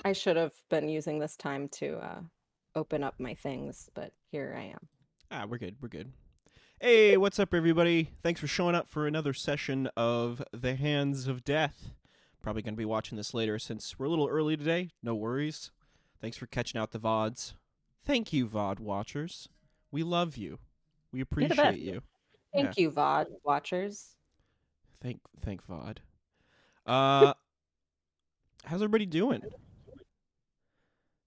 I should have been using this time to open up my things, but here I am. Ah, we're good. We're good. Hey, what's up, everybody? Thanks for showing up for another session of The Hands of Death. Probably going to be watching this later since we're a little early today. No worries. Thanks for catching out the VODs. Thank you, VOD watchers. We love you. We You're the best. appreciate you. Yeah. Thank you, VOD watchers. Thank VOD. Uh, how's everybody doing?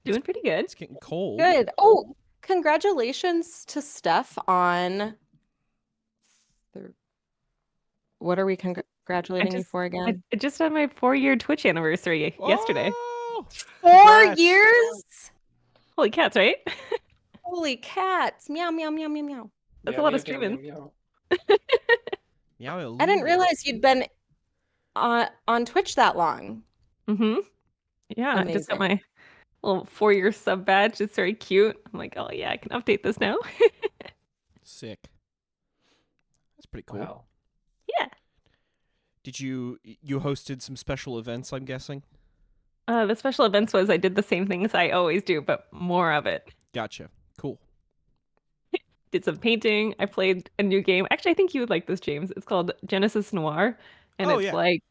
Doing pretty good. It's getting cold. Good. Oh, congratulations to Steph on what are we congratulating you for again? I just had my 4-year Twitch anniversary yesterday. Oh! 4 years? Holy cats, right? Holy cats. Meow, meow, meow, meow, meow. That's a lot of streaming. Meow, I didn't realize you'd been on Twitch that long. Mm-hmm. Yeah, I just got my little 4-year sub badge. It's very cute. I'm like, oh yeah, I can update this now. Sick. That's pretty cool. Wow. Yeah. Did you hosted some special events, I'm guessing? The special events was I did the same things I always do, but more of it. Gotcha. Cool. Did some painting. I played a new game. Actually, I think you would like this, James. It's called Genesis Noir. And it's like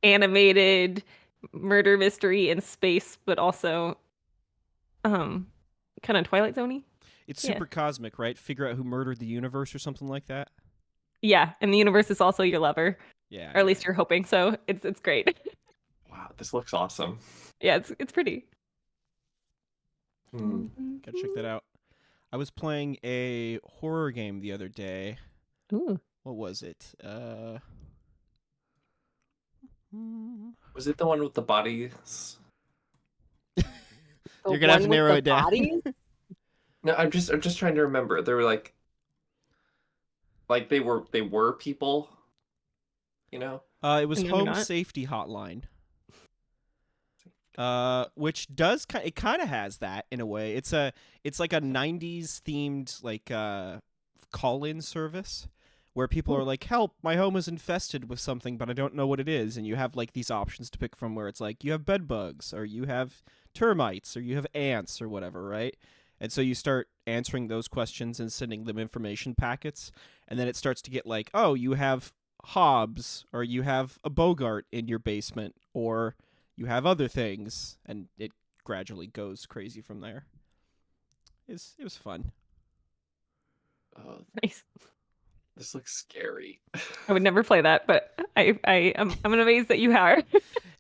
animated murder mystery in space, but also kind of Twilight Zone-y. It's super cosmic, right? Figure out who murdered the universe or something like that. Yeah, and the universe is also your lover. Yeah. Or at least you're hoping so. It's great. Wow, this looks awesome. Yeah, it's pretty. Hmm. Gotta check that out. I was playing a horror game the other day. Ooh. What was it? Was it the one with the bodies? You're gonna have to narrow it down. No, I'm just trying to remember. They were like they were people, you know? It was And then they're Home not? Safety Hotline. Which does it kind of has that in a way. It's like a 90s themed like call-in service where people are like, help, my home is infested with something, but I don't know what it is. And you have like these options to pick from where it's like you have bed bugs or you have termites or you have ants or whatever, right? And so you start answering those questions and sending them information packets. And then it starts to get like, oh, you have Hobbs or you have a Bogart in your basement or you have other things. And it gradually goes crazy from there. It was fun. Oh, Nice. this looks scary. I would never play that, but I'm amazed that you are.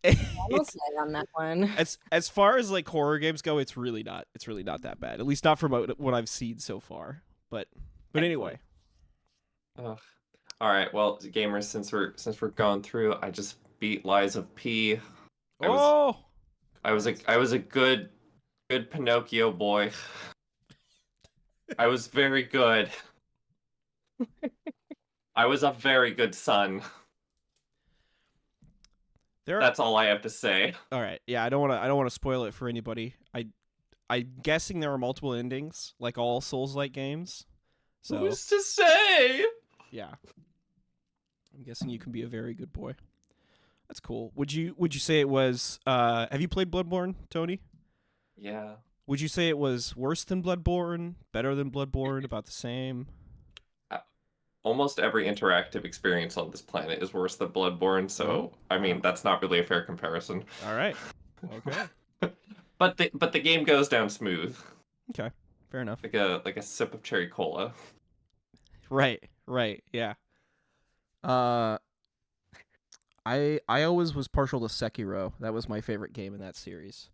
Almost died on that one. As far as like horror games go, it's really not that bad. At least not from what I've seen so far. But anyway. Ugh. All right, well, gamers, since we're going through, I just beat Lies of P. I was a good Pinocchio boy. I was very good. I was a very good son. That's all I have to say. All right. Yeah, I don't want to spoil it for anybody. I'm guessing there are multiple endings, like all Souls-like games. So who's to say? Yeah. I'm guessing you can be a very good boy. That's cool. Would you say it was have you played Bloodborne, Tony? Yeah. Would you say it was worse than Bloodborne, better than Bloodborne, about the same? Almost every interactive experience on this planet is worse than Bloodborne, so I mean that's not really a fair comparison. All right. Okay. but the game goes down smooth. Okay. Fair enough. Like a sip of cherry cola. Right. Yeah. I always was partial to Sekiro. That was my favorite game in that series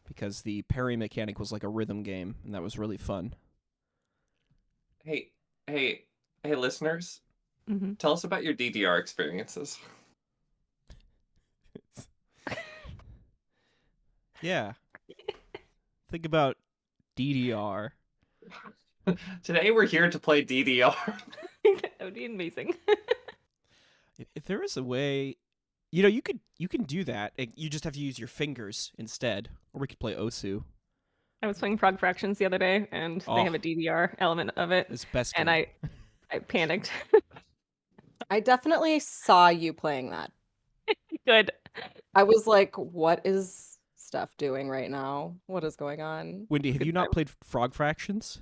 because the parry mechanic was like a rhythm game, and that was really fun. Hey, listeners, tell us about your DDR experiences. Yeah. Think about DDR. Today we're here to play DDR. That would be amazing. If there is a way, you can do that. You just have to use your fingers instead, or we could play Osu. I was playing Frog Fractions the other day, and they have a DDR element of it. It's best. And I panicked. I definitely saw you playing that. Good. I was like, what is stuff doing right now? What is going on? Wendy, have Good you not time. played Frog Fractions?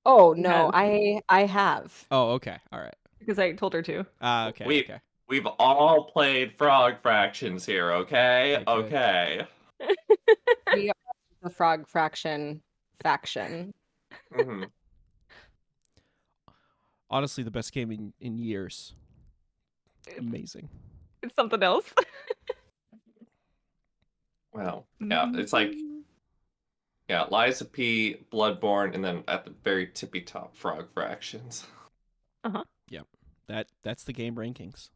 Oh He no, has. I have. Oh, okay. All right. Because I told her to. Okay. Okay. We've all played Frog Fractions here, okay? Okay, good. Okay. We are the Frog Fraction faction. hmm Honestly, the best game in years. Amazing. It's something else. Wow. Yeah, it's like Lies of P, Bloodborne, and then at the very tippy top, Frog Fractions. That's the game rankings.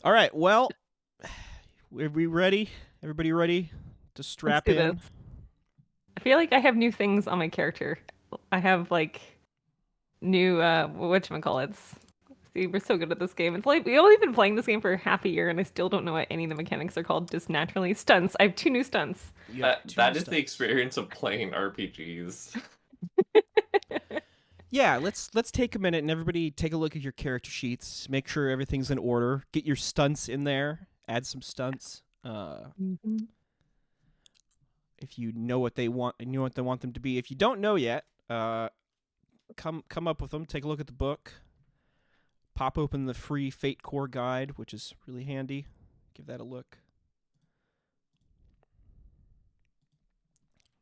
All right. Well, are we ready? Everybody ready to strap do in? this. I feel like I have new things on my character. I have like new whatchamacallits. See, we're so good at this game. It's like we've only been playing this game for half a year and I still don't know what any of the mechanics are called just naturally. Stunts. I have 2 new stunts. That is the experience of playing RPGs. Yeah, let's take a minute and everybody take a look at your character sheets. Make sure everything's in order. Get your stunts in there. Add some stunts. If you know what they want, and you know what they want them to be. If you don't know yet, come up with them. Take a look at the book. Pop open the free Fate Core guide, which is really handy. Give that a look.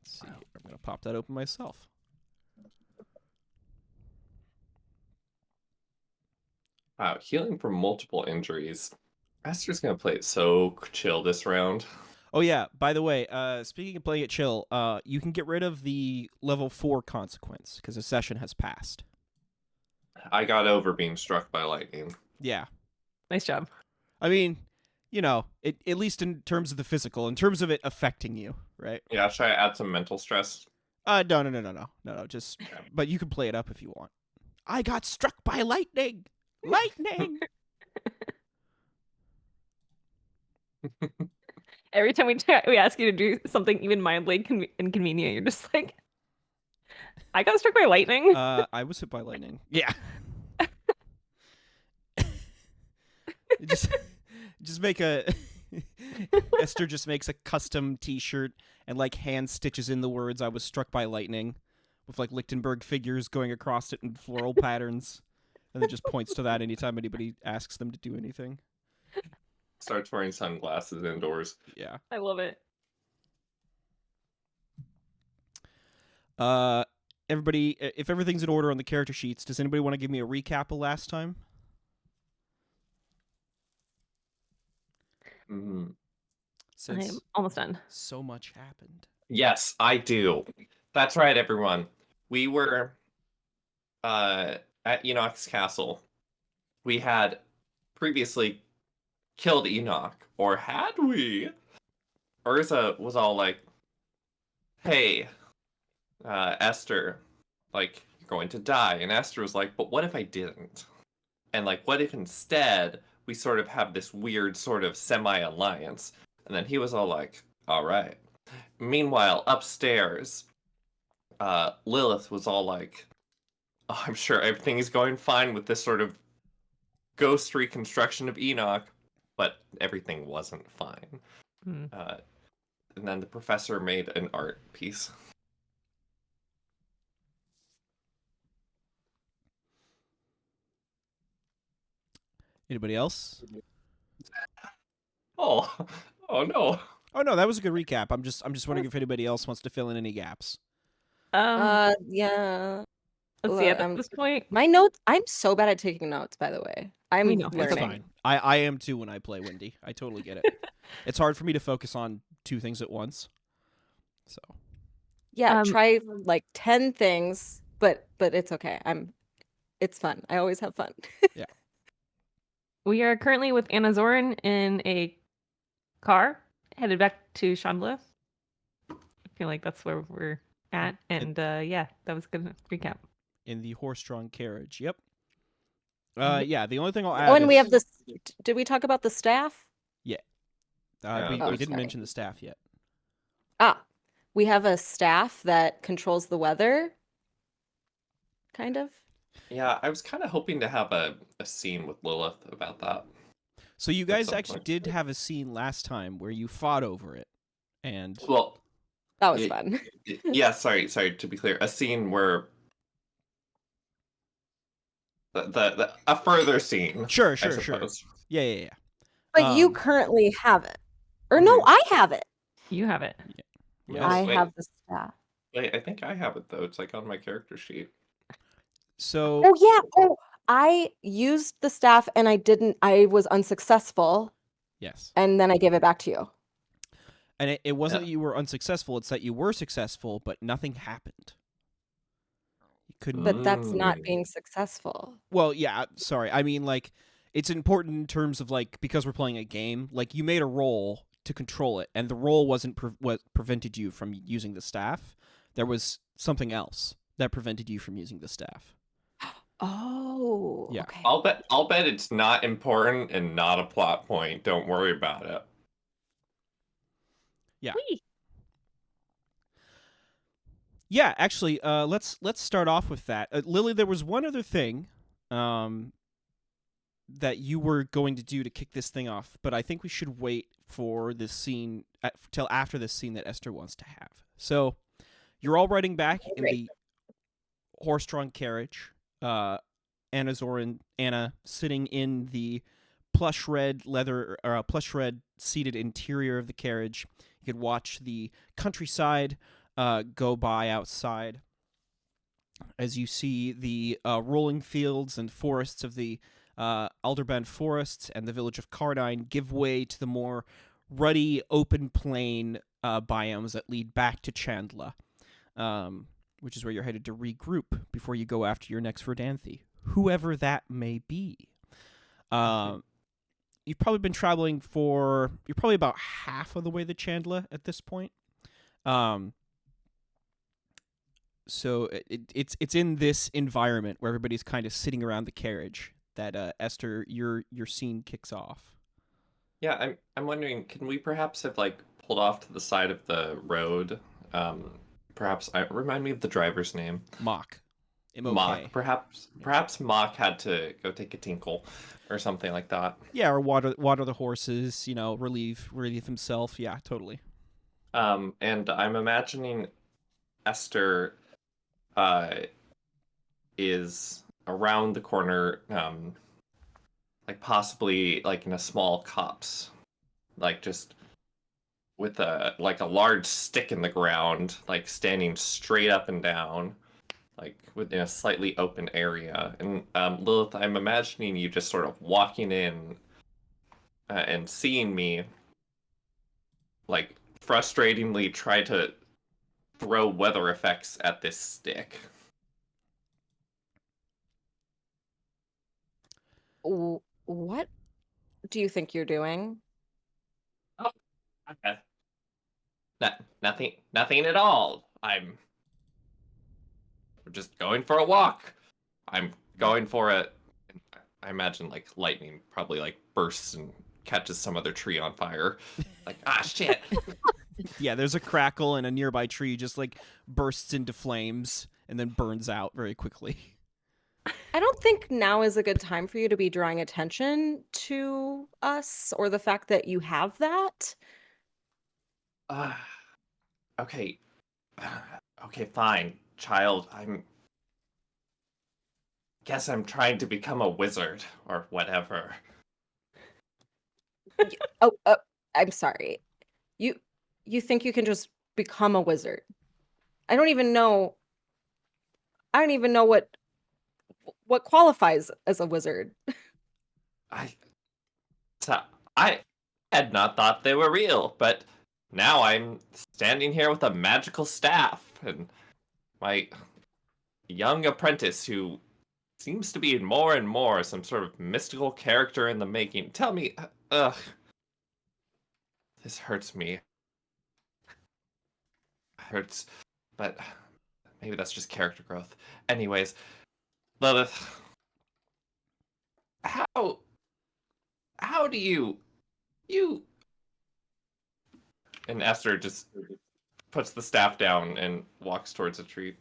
Let's see. I'm gonna pop that open myself. Wow, healing from multiple injuries. Esther's gonna play it so chill this round. Oh yeah, by the way, speaking of playing it chill, you can get rid of the level 4 consequence because the session has passed. I got over being struck by lightning. Yeah. Nice job. I mean, you know, at least in terms of the physical, in terms of it affecting you, right? Yeah, should I add some mental stress? No, just, but you can play it up if you want. I got struck by lightning! Lightning! Every time we ask you to do something even mildly inconvenient, you're just like, I got struck by lightning. I was hit by lightning. Yeah. just make a Esther just makes a custom T-shirt and like hand stitches in the words "I was struck by lightning" with like Lichtenberg figures going across it in floral patterns, and then just points to that anytime anybody asks them to do anything. Starts wearing sunglasses indoors. Yeah. I love it. Everybody, if everything's in order on the character sheets, does anybody want to give me a recap of last time? Since I'm almost done. so much happened. Yes, I do. That's right, everyone. We were at Enoch's castle. We had previously killed Enoch, or had we? Urza was all like, hey, Esther, like, you're going to die. And Esther was like, but what if I didn't? And like, what if instead we sort of have this weird sort of semi-alliance? And then he was all like, all right. Meanwhile, upstairs, Lilith was all like, oh, I'm sure everything is going fine with this sort of ghost reconstruction of Enoch, but everything wasn't fine. And then the professor made an art piece. Anybody else? Oh no. Oh no, that was a good recap. I'm just wondering if anybody else wants to fill in any gaps. Yeah. Let's see. At this point, my notes. I'm so bad at taking notes. By the way, I'm We know. learning. It's fine. I am too when I play Wendy. I totally get it. It's hard for me to focus on 2 things at once. So. Yeah, try like 10 things, but it's okay. It's fun. I always have fun. Yeah. We are currently with Anna Zorin in a car headed back to Chandler. I feel like that's where we're at. And yeah, that was a good recap. In the horse-drawn carriage. Yep. Yeah, the only thing I'll add Oh, and we is- have this. Did we talk about the staff? Yeah. Yeah. We didn't mention the staff yet. We have a staff that controls the weather. Kind of. Yeah, I was kind of hoping to have a scene with Lilith about that. So you guys actually did have a scene last time where you fought over it, and well, that was fun. Yeah, sorry. To be clear, a scene where a further scene. Sure. Yeah. But you currently have it, or no? I have it. You have it. Yeah. I have the staff. Wait, I think I have it though. It's like on my character sheet. So. Oh yeah. Oh, I used the staff and I was unsuccessful. Yes. And then I gave it back to you. And it wasn't that you were unsuccessful, it's that you were successful, but nothing happened. You couldn't. But that's not being successful. Well, yeah, sorry. I mean, like, it's important in terms of, like, because we're playing a game, like, you made a roll to control it, and the roll wasn't what prevented you from using the staff. There was something else that prevented you from using the staff. Oh, yeah. Okay. I'll bet it's not important and not a plot point. Don't worry about it. Yeah. Yeah, actually, let's start off with that. Lily, there was one other thing that you were going to do to kick this thing off, but I think we should wait for this scene till after this scene that Esther wants to have. So, you're all riding back in the horse-drawn carriage. Anna sitting in the plush red seated interior of the carriage. You could watch the countryside go by outside as you see the rolling fields and forests of the Alderband forests and the village of Cardine give way to the more ruddy open plain biomes that lead back to Chandla, which is where you're headed to regroup before you go after your next Verdanthe, whoever that may be. You've probably been traveling you're probably about half of the way to Chandla at this point. So it's in this environment where everybody's kind of sitting around the carriage that Esther, your scene kicks off. Yeah, I'm wondering, can we perhaps have like pulled off to the side of the road? Perhaps remind me of the driver's name. Mock. Mock. Perhaps Mock had to go take a tinkle or something like that. Yeah, or water the horses, relieve himself. Yeah, totally. And I'm imagining Esther is around the corner, like possibly like in a small copse, like just with a large stick in the ground, like standing straight up and down, like within a slightly open area. And Lilith, I'm imagining you just sort of walking in and seeing me, like frustratingly try to throw weather effects at this stick. What do you think you're doing? Oh, okay. Nothing at all. I'm just going for a walk. I'm going for I imagine like lightning probably like bursts and catches some other tree on fire. Like, shit. Yeah, there's a crackle and a nearby tree just like bursts into flames and then burns out very quickly. I don't think now is a good time for you to be drawing attention to us or the fact that you have that. Okay. Okay, fine, child. Guess I'm trying to become a wizard or whatever. I'm sorry. You think you can just become a wizard? I don't even know what qualifies as a wizard. I had not thought they were real, but now I'm standing here with a magical staff and my young apprentice who seems to be more and more some sort of mystical character in the making. Tell me, this hurts me. Hurts, but maybe that's just character growth. Anyways, Lilith, how do you and Esther just puts the staff down and walks towards a tree.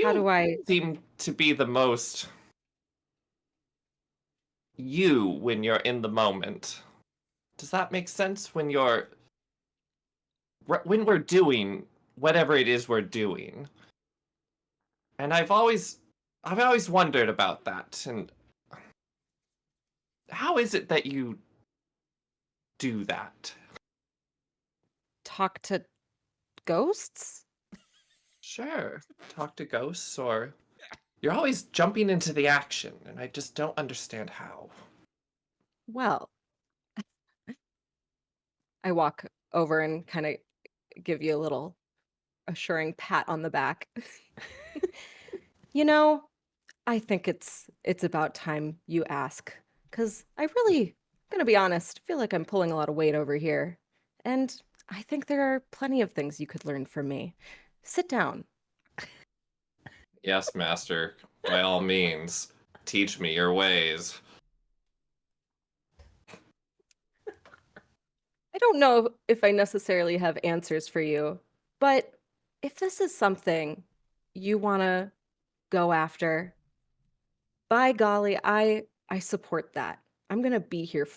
How do I seem to be the most you when you're in the moment. Does that make sense when we're doing whatever it is we're doing? And I've always wondered about that. And how is it that you do that? Talk to ghosts? Sure, talk to ghosts, or you're always jumping into the action, and I just don't understand how. Well, I walk over and kind of give you a little assuring pat on the back. You know, I think it's about time you ask, because I really, gonna be honest, feel like I'm pulling a lot of weight over here. And I think there are plenty of things you could learn from me. Sit down. Yes, master. By all means, teach me your ways. I don't know if I necessarily have answers for you, but if this is something you want to go after, by golly, I support that. I'm going to be here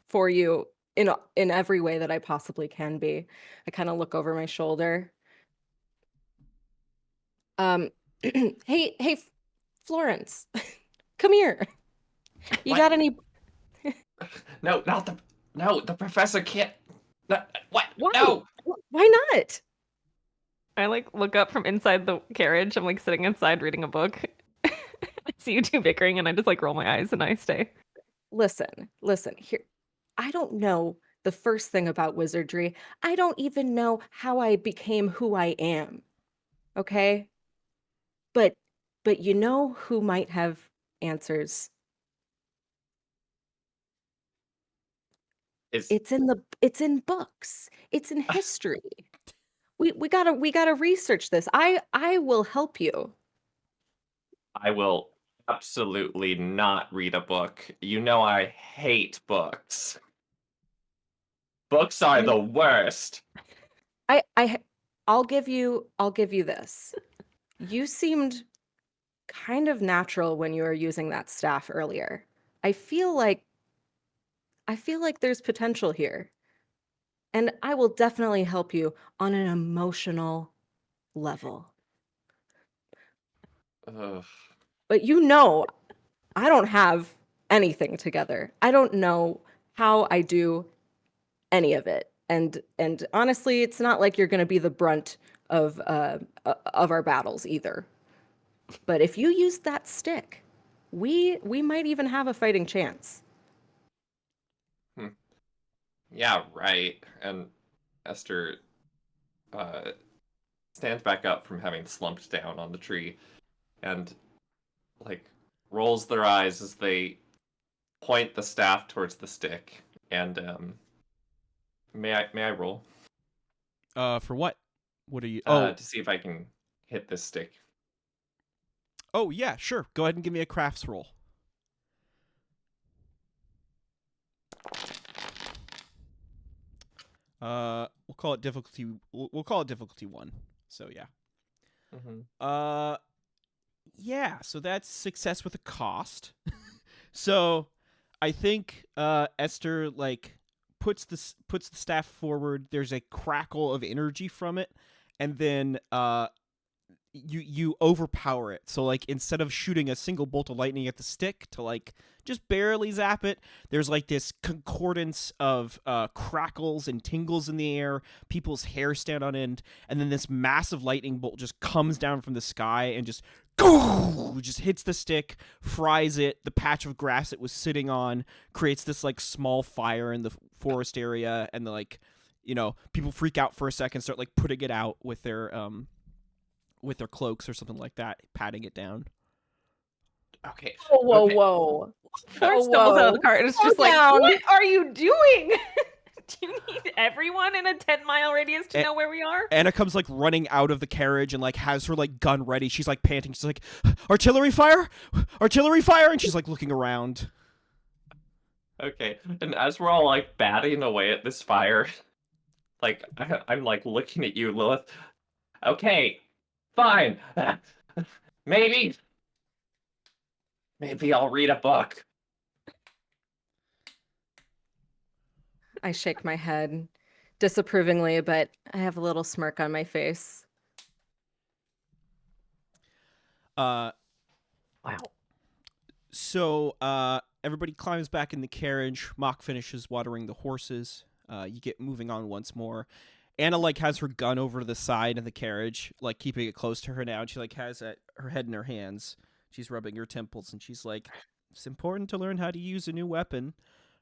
for you in every way that I possibly can be. I kind of look over my shoulder. Hey, Florence, come here. You What? got any? No, the professor can't. No, what? Why? No. Why not? I like look up from inside the carriage. I'm like sitting inside reading a book. I see you two bickering, and I just like roll my eyes and I stay. Listen. Here, I don't know the first thing about wizardry. I don't even know how I became who I am. Okay? But you know who might have answers? It's in books. It's in history. We gotta research this. I will help you. I will absolutely not read a book. You know I hate books. Books are the worst. I'll give you this. You seemed kind of natural when you were using that staff earlier. I feel like there's potential here. And I will definitely help you on an emotional level. Ugh. But I don't have anything together. I don't know how I do any of it. And honestly, it's not like you're going to be the brunt of our battles either. But if you use that stick, we might even have a fighting chance. Yeah, right. And Esther stands back up from having slumped down on the tree and like rolls their eyes as they point the staff towards the stick. And may I roll? For what? What are you? To see if I can hit this stick. Oh yeah, sure. Go ahead and give me a crafts roll. We'll call it difficulty. We'll call it difficulty 1. So yeah. Mm-hmm. Yeah. So that's success with a cost. So, I think Esther like puts the staff forward. There's a crackle of energy from it, and then you overpower it. So like instead of shooting a single bolt of lightning at the stick to like just barely zap it, there's like this concordance of crackles and tingles in the air. People's hair stand on end, and then this massive lightning bolt just comes down from the sky and just hits the stick, fries it. The patch of grass it was sitting on creates this like small fire in the forest area, and people freak out for a second, start like putting it out with their cloaks or something like that, patting it down. Okay. Whoa. Fleur stumbles out of the cart and it's just like, what are you doing? Do you need everyone in a 10-mile radius to know where we are? Anna comes like running out of the carriage and like has her like gun ready. She's like panting. She's like, artillery fire! And she's like looking around. Okay. And as we're all like batting away at this fire, like I'm like looking at you, Lilith. Okay, fine. Maybe I'll read a book. I shake my head disapprovingly, but I have a little smirk on my face. Wow. So everybody climbs back in the carriage. Mock finishes watering the horses. You get moving on once more. Anna has her gun over to the side of the carriage, keeping it close to her now. And she has her head in her hands. She's rubbing her temples, and she's like, "It's important to learn how to use a new weapon.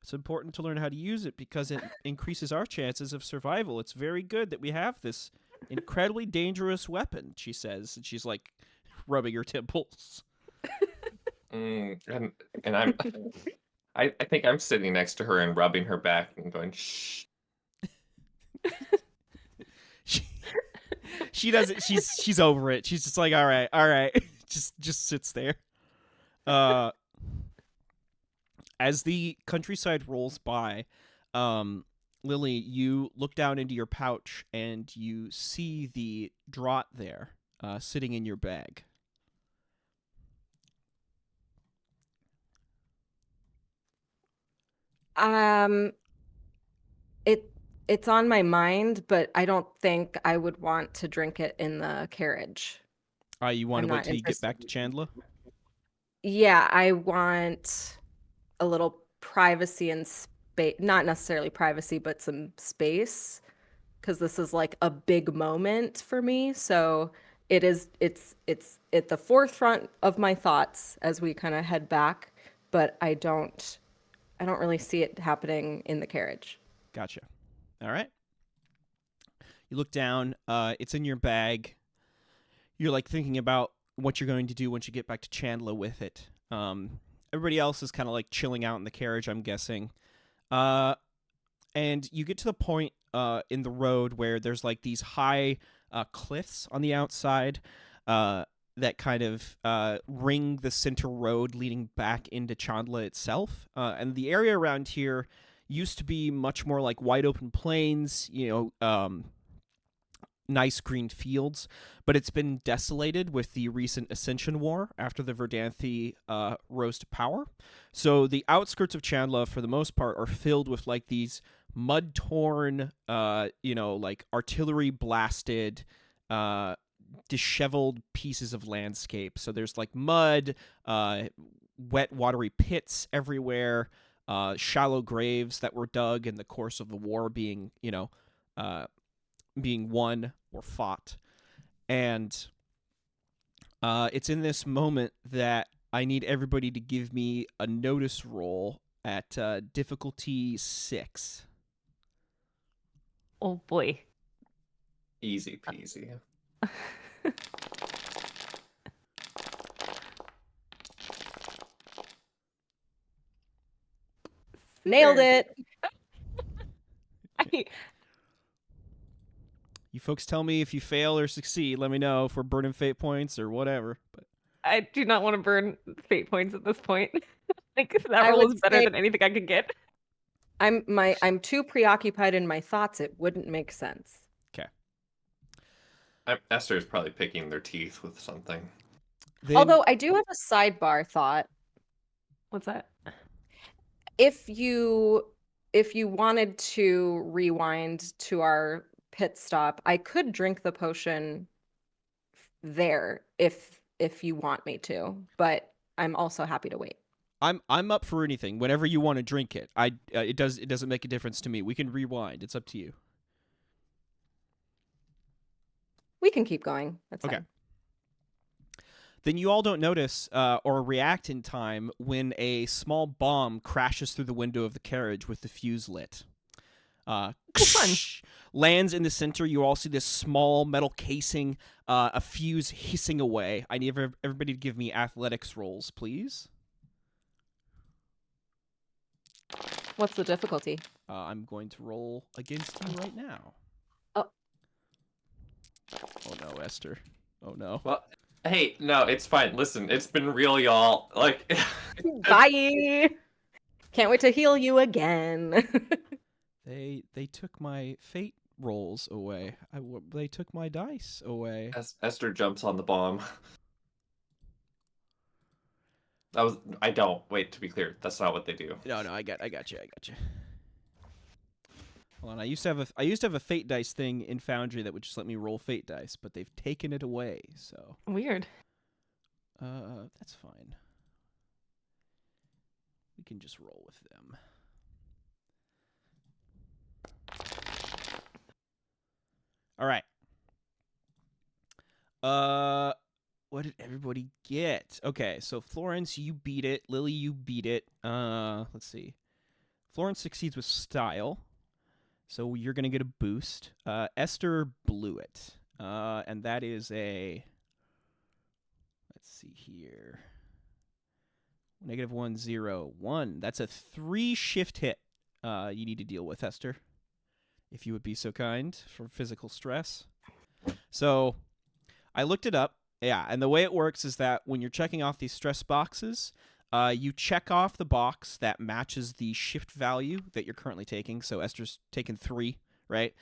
It's important to learn how to use it because it increases our chances of survival. It's very good that we have this incredibly dangerous weapon," she says, and she's rubbing her temples. And I'm I think I'm sitting next to her and rubbing her back and going, shh. She doesn't. She's over it. She's just like, all right. just sits there. As the countryside rolls by, Lily, you look down into your pouch and you see the draught there, sitting in your bag. It's on my mind, but I don't think I would want to drink it in the carriage. You want I'm to wait not till you get back to interested. Chandler? Yeah, I want a little privacy and space, not necessarily privacy, but some space, because this is like a big moment for me. So it's at the forefront of my thoughts as we kind of head back, but I don't really see it happening in the carriage. Gotcha. All right. You look down. It's in your bag. You're thinking about what you're going to do once you get back to Chandler with it. Everybody else is kind of chilling out in the carriage, I'm guessing. And you get to the point in the road where there's these high cliffs on the outside that kind of ring the center road leading back into Chandler itself. And the area around here used to be much more wide open plains, nice green fields, but it's been desolated with the recent Ascension War after the Verdanthi rose to power. So the outskirts of Chandler, for the most part, are filled with these mud-torn, artillery blasted, disheveled pieces of landscape. So there's mud, wet, watery pits everywhere, shallow graves that were dug in the course of the war being won or fought. And it's in this moment that I need everybody to give me a notice roll at difficulty 6. Oh boy. Easy peasy. Nailed it. You folks tell me if you fail or succeed. Let me know if we're burning fate points or whatever. But I do not want to burn fate points at this point. That roll is better than anything I could get. I'm too preoccupied in my thoughts. It wouldn't make sense. Okay. Esther's probably picking their teeth with something. Although I do have a sidebar thought. What's that? If you wanted to rewind to our pit stop, I could drink the potion there if you want me to, but I'm also happy to wait. I'm up for anything. Whenever you want to drink it, it doesn't make a difference to me. We can rewind. It's up to you. We can keep going. That's okay. Fine. Then you all don't notice or react in time when a small bomb crashes through the window of the carriage with the fuse lit. Lands in the center. You all see this small metal casing, a fuse hissing away. I need everybody to give me athletics rolls, please. What's the difficulty? I'm going to roll against you right now. Oh no, Esther. Oh no. Well, hey, no, it's fine. Listen, it's been real, y'all. Bye. Can't wait to heal you again. They took my fate rolls away. They took my dice away. Esther jumps on the bomb. I don't. Wait, to be clear, that's not what they do. No, I got you. Hold on, I used to have a fate dice thing in Foundry that would just let me roll fate dice, but they've taken it away. So weird. That's fine. We can just roll with them. All right. What did everybody get? Okay, so Florence, you beat it. Lily, you beat it. Let's see. Florence succeeds with style, so you're gonna get a boost. Esther blew it, and that is a. Let's see here. -1, 0, 1. That's a 3 shift hit. You need to deal with, Esther, if you would be so kind, for physical stress. So, I looked it up. Yeah, and the way it works is that when you're checking off these stress boxes, you check off the box that matches the shift value that you're currently taking. So Esther's taken 3, right?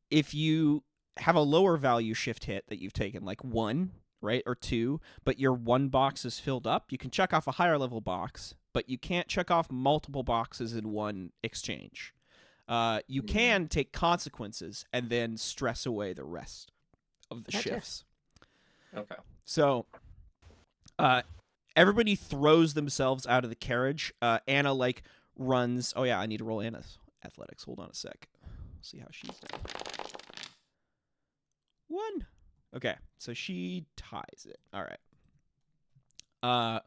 If you have a lower value shift hit that you've taken, like 1, right, or 2, but your 1 box is filled up, you can check off a higher level box, but you can't check off multiple boxes in one exchange. You can take consequences and then stress away the rest of the shifts. Okay. So, everybody throws themselves out of the carriage. Anna, runs. Oh, yeah, I need to roll Anna's athletics. Hold on a sec. See how she's done. 1. Okay, so she ties it. All right.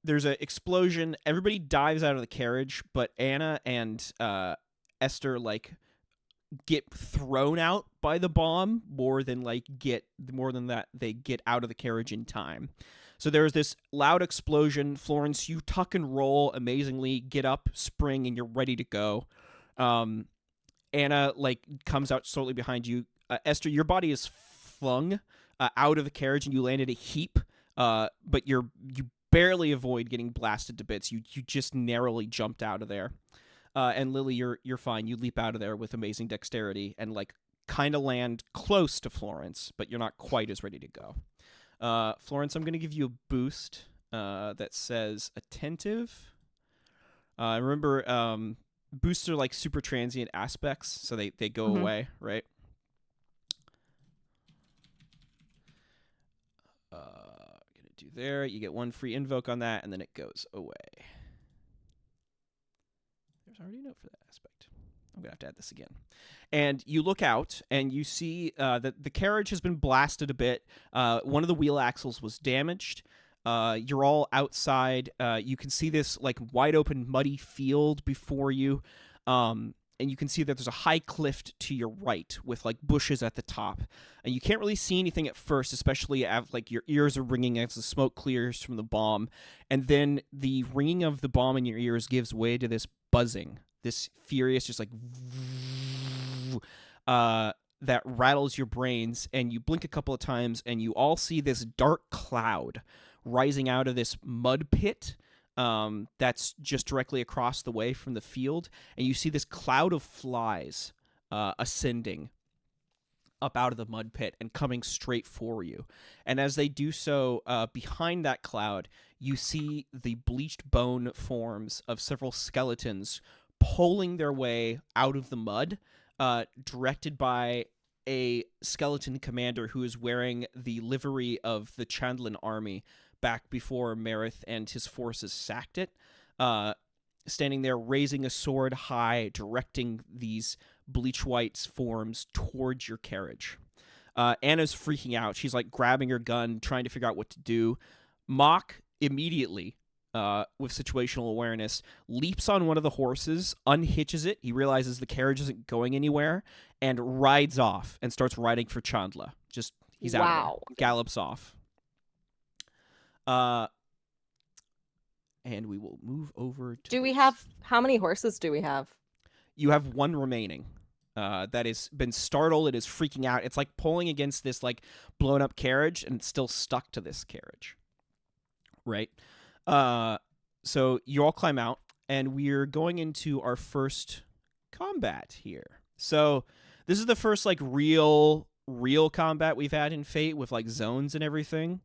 There's an explosion. Everybody dives out of the carriage, but Anna and Esther, get thrown out by the bomb more than that they get out of the carriage in time. So there's this loud explosion. Florence, you tuck and roll amazingly, get up, spring, and you're ready to go. Anna comes out slowly behind you. Esther, your body is flung out of the carriage and you land in a heap, but you barely avoid getting blasted to bits. You just narrowly jumped out of there. And Lily, you're fine. You leap out of there with amazing dexterity and kind of land close to Florence, but you're not quite as ready to go. Florence, I'm going to give you a boost that says attentive. Remember, boosts are super transient aspects, so they go away, right? Gonna do there. You get 1 free invoke on that, and then it goes away. There's already a note for that aspect. I'm going to have to add this again. And you look out, and you see that the carriage has been blasted a bit. One of the wheel axles was damaged. You're all outside. You can see this wide open, muddy field before you. And you can see that there's a high cliff to your right with bushes at the top. And you can't really see anything at first, especially as your ears are ringing as the smoke clears from the bomb. And then the ringing of the bomb in your ears gives way to this buzzing, this furious just that rattles your brains. And you blink a couple of times and you all see this dark cloud rising out of this mud pit that's just directly across the way from the field, and you see this cloud of flies ascending up out of the mud pit and coming straight for you. And as they do so, behind that cloud, you see the bleached bone forms of several skeletons pulling their way out of the mud, directed by a skeleton commander who is wearing the livery of the Chandlan army back before Marith and his forces sacked it, standing there raising a sword high, directing these bleach white forms towards your carriage. Anna's freaking out. She's grabbing her gun, trying to figure out what to do. Mock immediately, with situational awareness, leaps on one of the horses, unhitches it. He realizes the carriage isn't going anywhere, and rides off and starts riding for Chandla. He's out of there. Gallops off. And we will move over to... How many horses do we have? You have 1 remaining. That has been startled. It is freaking out. It's pulling against this blown up carriage, and it's still stuck to this carriage. Right? So you all climb out, and we're going into our first combat here. So this is the first real combat we've had in Fate with zones and everything.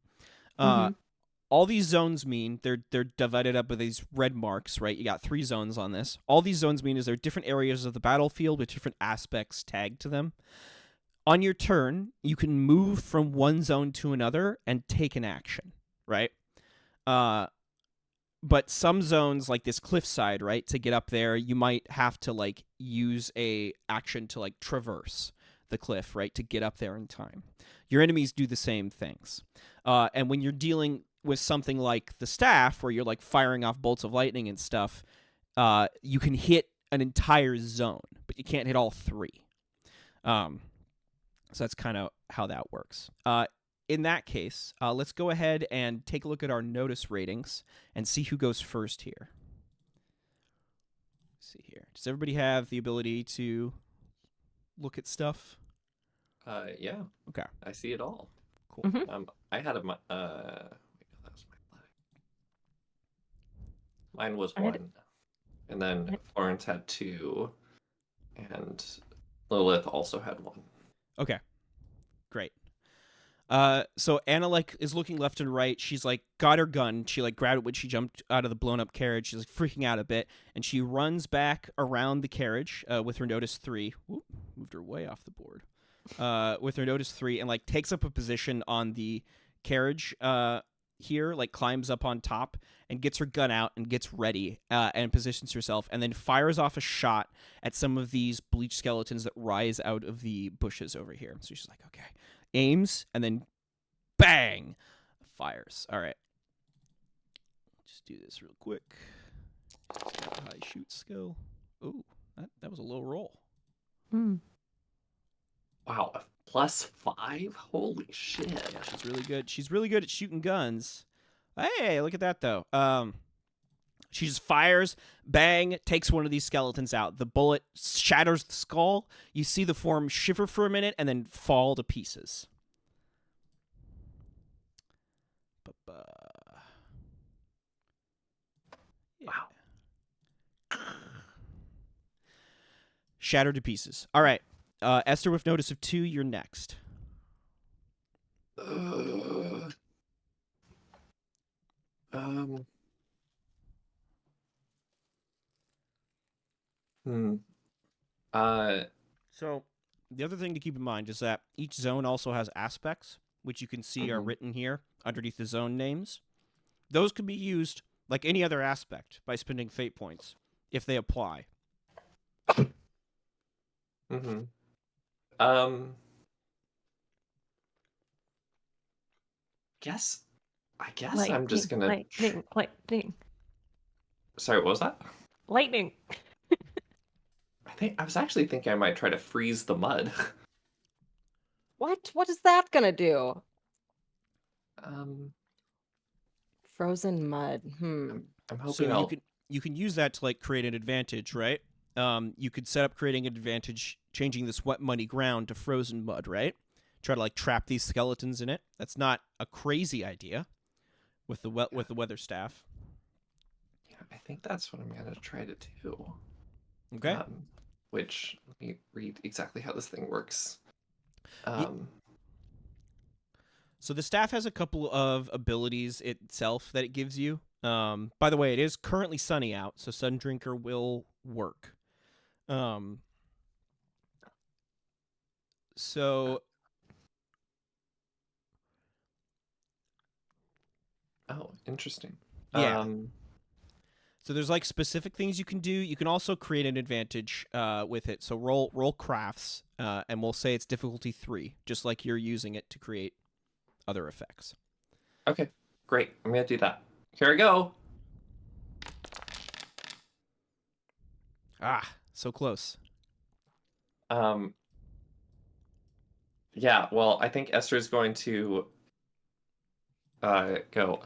all these zones mean they're divided up with these red marks, right? You got 3 zones on this. All these zones mean is there are different areas of the battlefield with different aspects tagged to them. On your turn, you can move from one zone to another and take an action, right? But some zones, like this cliffside, right, to get up there, you might have to like use a action to like traverse the cliff, right, to get up there in time. Your enemies do the same things. And when you're dealing with something like the staff, where you're like firing off bolts of lightning and stuff, you can hit an entire zone, but you can't hit all 3. So that's kind of how that works. In that case, let's go ahead and take a look at our notice ratings and see who goes first here. Let's see here. Does everybody have the ability to look at stuff? Yeah. Okay. I see it all. Cool. Mhm. I had a that was my flag. Mine was I had- 1, and then Florence had 2, and Lilith also had 1. Okay. Great. So Anna like is looking left and right. She's like got her gun. She like grabbed it when she jumped out of the blown up carriage. She's like freaking out a bit, and she runs back around the carriage with her notice 3. Whoop, moved her way off the board. With her notice 3, and like takes up a position on the carriage here, like climbs up on top and gets her gun out and gets ready and positions herself, and then fires off a shot at some of these bleach skeletons that rise out of the bushes over here. So she's like, okay, aims, and then bang, fires. All right, just do this real quick. High shoot skill. Ooh, that was a low roll. Mm. Wow, a +5? Holy shit! Yeah, she's really good. She's really good at shooting guns. Hey, look at that though. She just fires, bang, takes one of these skeletons out. The bullet shatters the skull. You see the form shiver for a minute and then fall to pieces. Yeah. Wow. Shattered to pieces. All right. Esther with notice of 2, you're next. So the other thing to keep in mind is that each zone also has aspects, which you can see are written here underneath the zone names. Those can be used like any other aspect by spending fate points if they apply. Mm-hmm. I guess I'm just gonna. Lightning. Sorry, what was that? Lightning. I was actually thinking I might try to freeze the mud. What? What is that gonna do? Frozen mud. I'm hoping So you can use that to like create an advantage, right? You could set up creating an advantage, changing this wet muddy ground to frozen mud, right? Try to like trap these skeletons in it. That's not a crazy idea with the weather staff. Yeah, I think that's what I'm gonna try to do. Okay. Which, let me read exactly how this thing works. So the staff has a couple of abilities itself that it gives you. By the way, it is currently sunny out, so Sun Drinker will work. So Oh, interesting. Yeah. So there's like specific things you can do. You can also create an advantage with it. So roll crafts, and we'll say it's difficulty 3, just like you're using it to create other effects. Okay, great. I'm gonna do that. Here we go. Ah, so close. Yeah, well, I think Esther's going to go,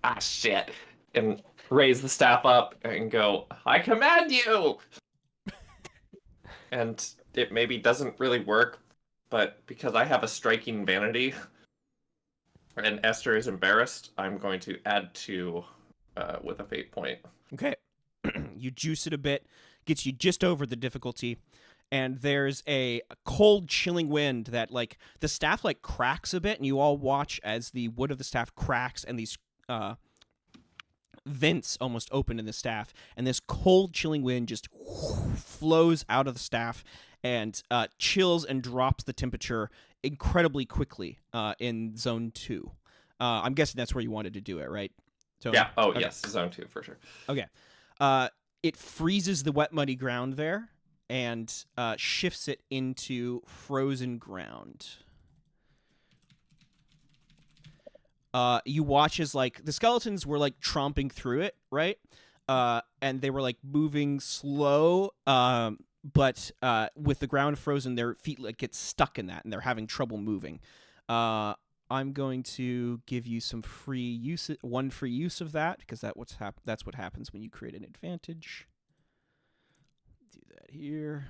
ah, shit, and raise the staff up and go, I command you! And it maybe doesn't really work, but because I have a striking vanity and Esther is embarrassed, I'm going to add 2 with a fate point. Okay. You juice it a bit, gets you just over the difficulty, and there's a cold, chilling wind that, like, the staff, like, cracks a bit, and you all watch as the wood of the staff cracks, and these vents almost open in the staff, and this cold, chilling wind just flows out of the staff and chills and drops the temperature incredibly quickly in Zone 2. I'm guessing that's where you wanted to do it, right? So, yeah. Oh, okay. yes. Zone 2, for sure. Okay. It freezes the wet, muddy ground there and shifts it into frozen ground. You watch as, like, the skeletons were, like, tromping through it, right? And they were, like, moving slow, but with the ground frozen, their feet, like, get stuck in that, and they're having trouble moving. I'm going to give you some free use, one free use of that, because that's what happens when you create an advantage. Do that here.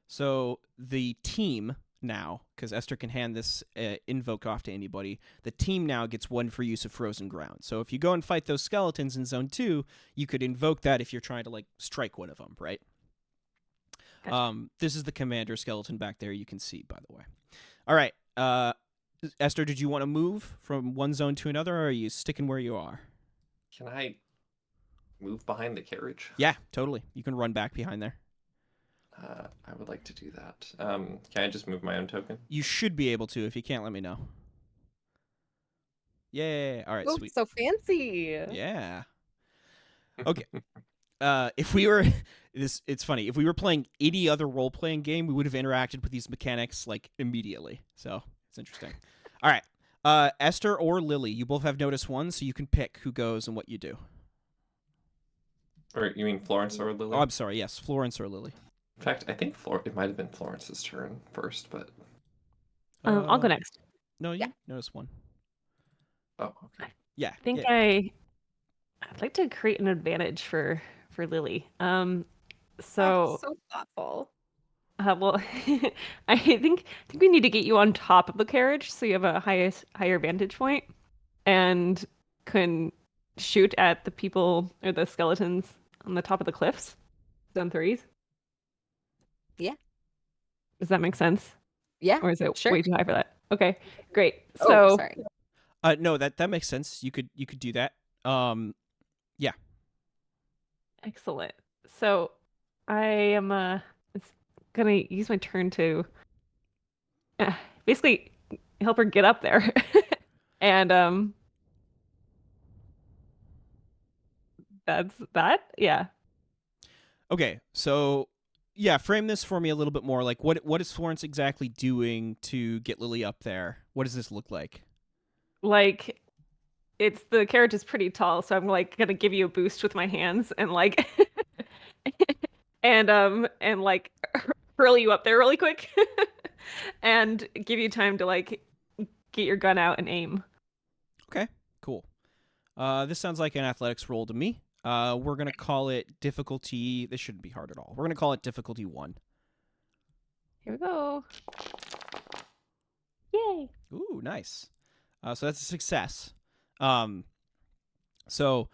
So the team now, because Esther can hand this invoke off to anybody, the team now gets one free use of frozen ground. So if you go and fight those skeletons in Zone 2, you could invoke that if you're trying to, like, strike one of them, right? Gotcha. This is the commander skeleton back there, you can see, by the way. All right. Esther, did you want to move from one zone to another, or are you sticking where you are? Can I move behind the carriage? Yeah, totally. You can run back behind there. I would like to do that. Can I just move my own token? You should be able to. If you can't, let me know. Yay. All right, Oh, sweet. so fancy. Yeah. Okay. If we were it's funny. If we were playing any other role-playing game, we would have interacted with these mechanics, like, immediately. So it's interesting. All right. Esther or Lily, you both have notice 1, so you can pick who goes and what you do. Or you mean Florence or Lily? Oh, I'm sorry. Yes, Florence or Lily. In fact, I think it might have been Florence's turn first, but I'll go next. No, you Yeah. notice 1. oh, okay. Yeah. I think yeah. I'd like to create an advantage for Lily. Oh, So so thoughtful. well, I think we need to get you on top of the carriage so you have a higher vantage point and can shoot at the people or the skeletons on the top of the cliffs. Zone 3s. Yeah. Does that make sense? Yeah. Or is it Sure. way too high for that? Okay, great. Oh, So sorry. No, that makes sense. You could do that. Yeah. excellent. So I am gonna use my turn to basically help her get up there. And that's that. Yeah. Okay, so yeah, frame this for me a little bit more. Like, what is Florence exactly doing to get Lily up there? What does this look like? Like, it's the carriage is pretty tall, so I'm like gonna give you a boost with my hands and like and like hurl you up there really quick and give you time to like get your gun out and aim. Okay, cool. This sounds like an athletics roll to me. We're gonna call it difficulty. This shouldn't be hard at all. We're gonna call it difficulty 1. Here we go. Yay. Ooh, nice. So that's a success. So,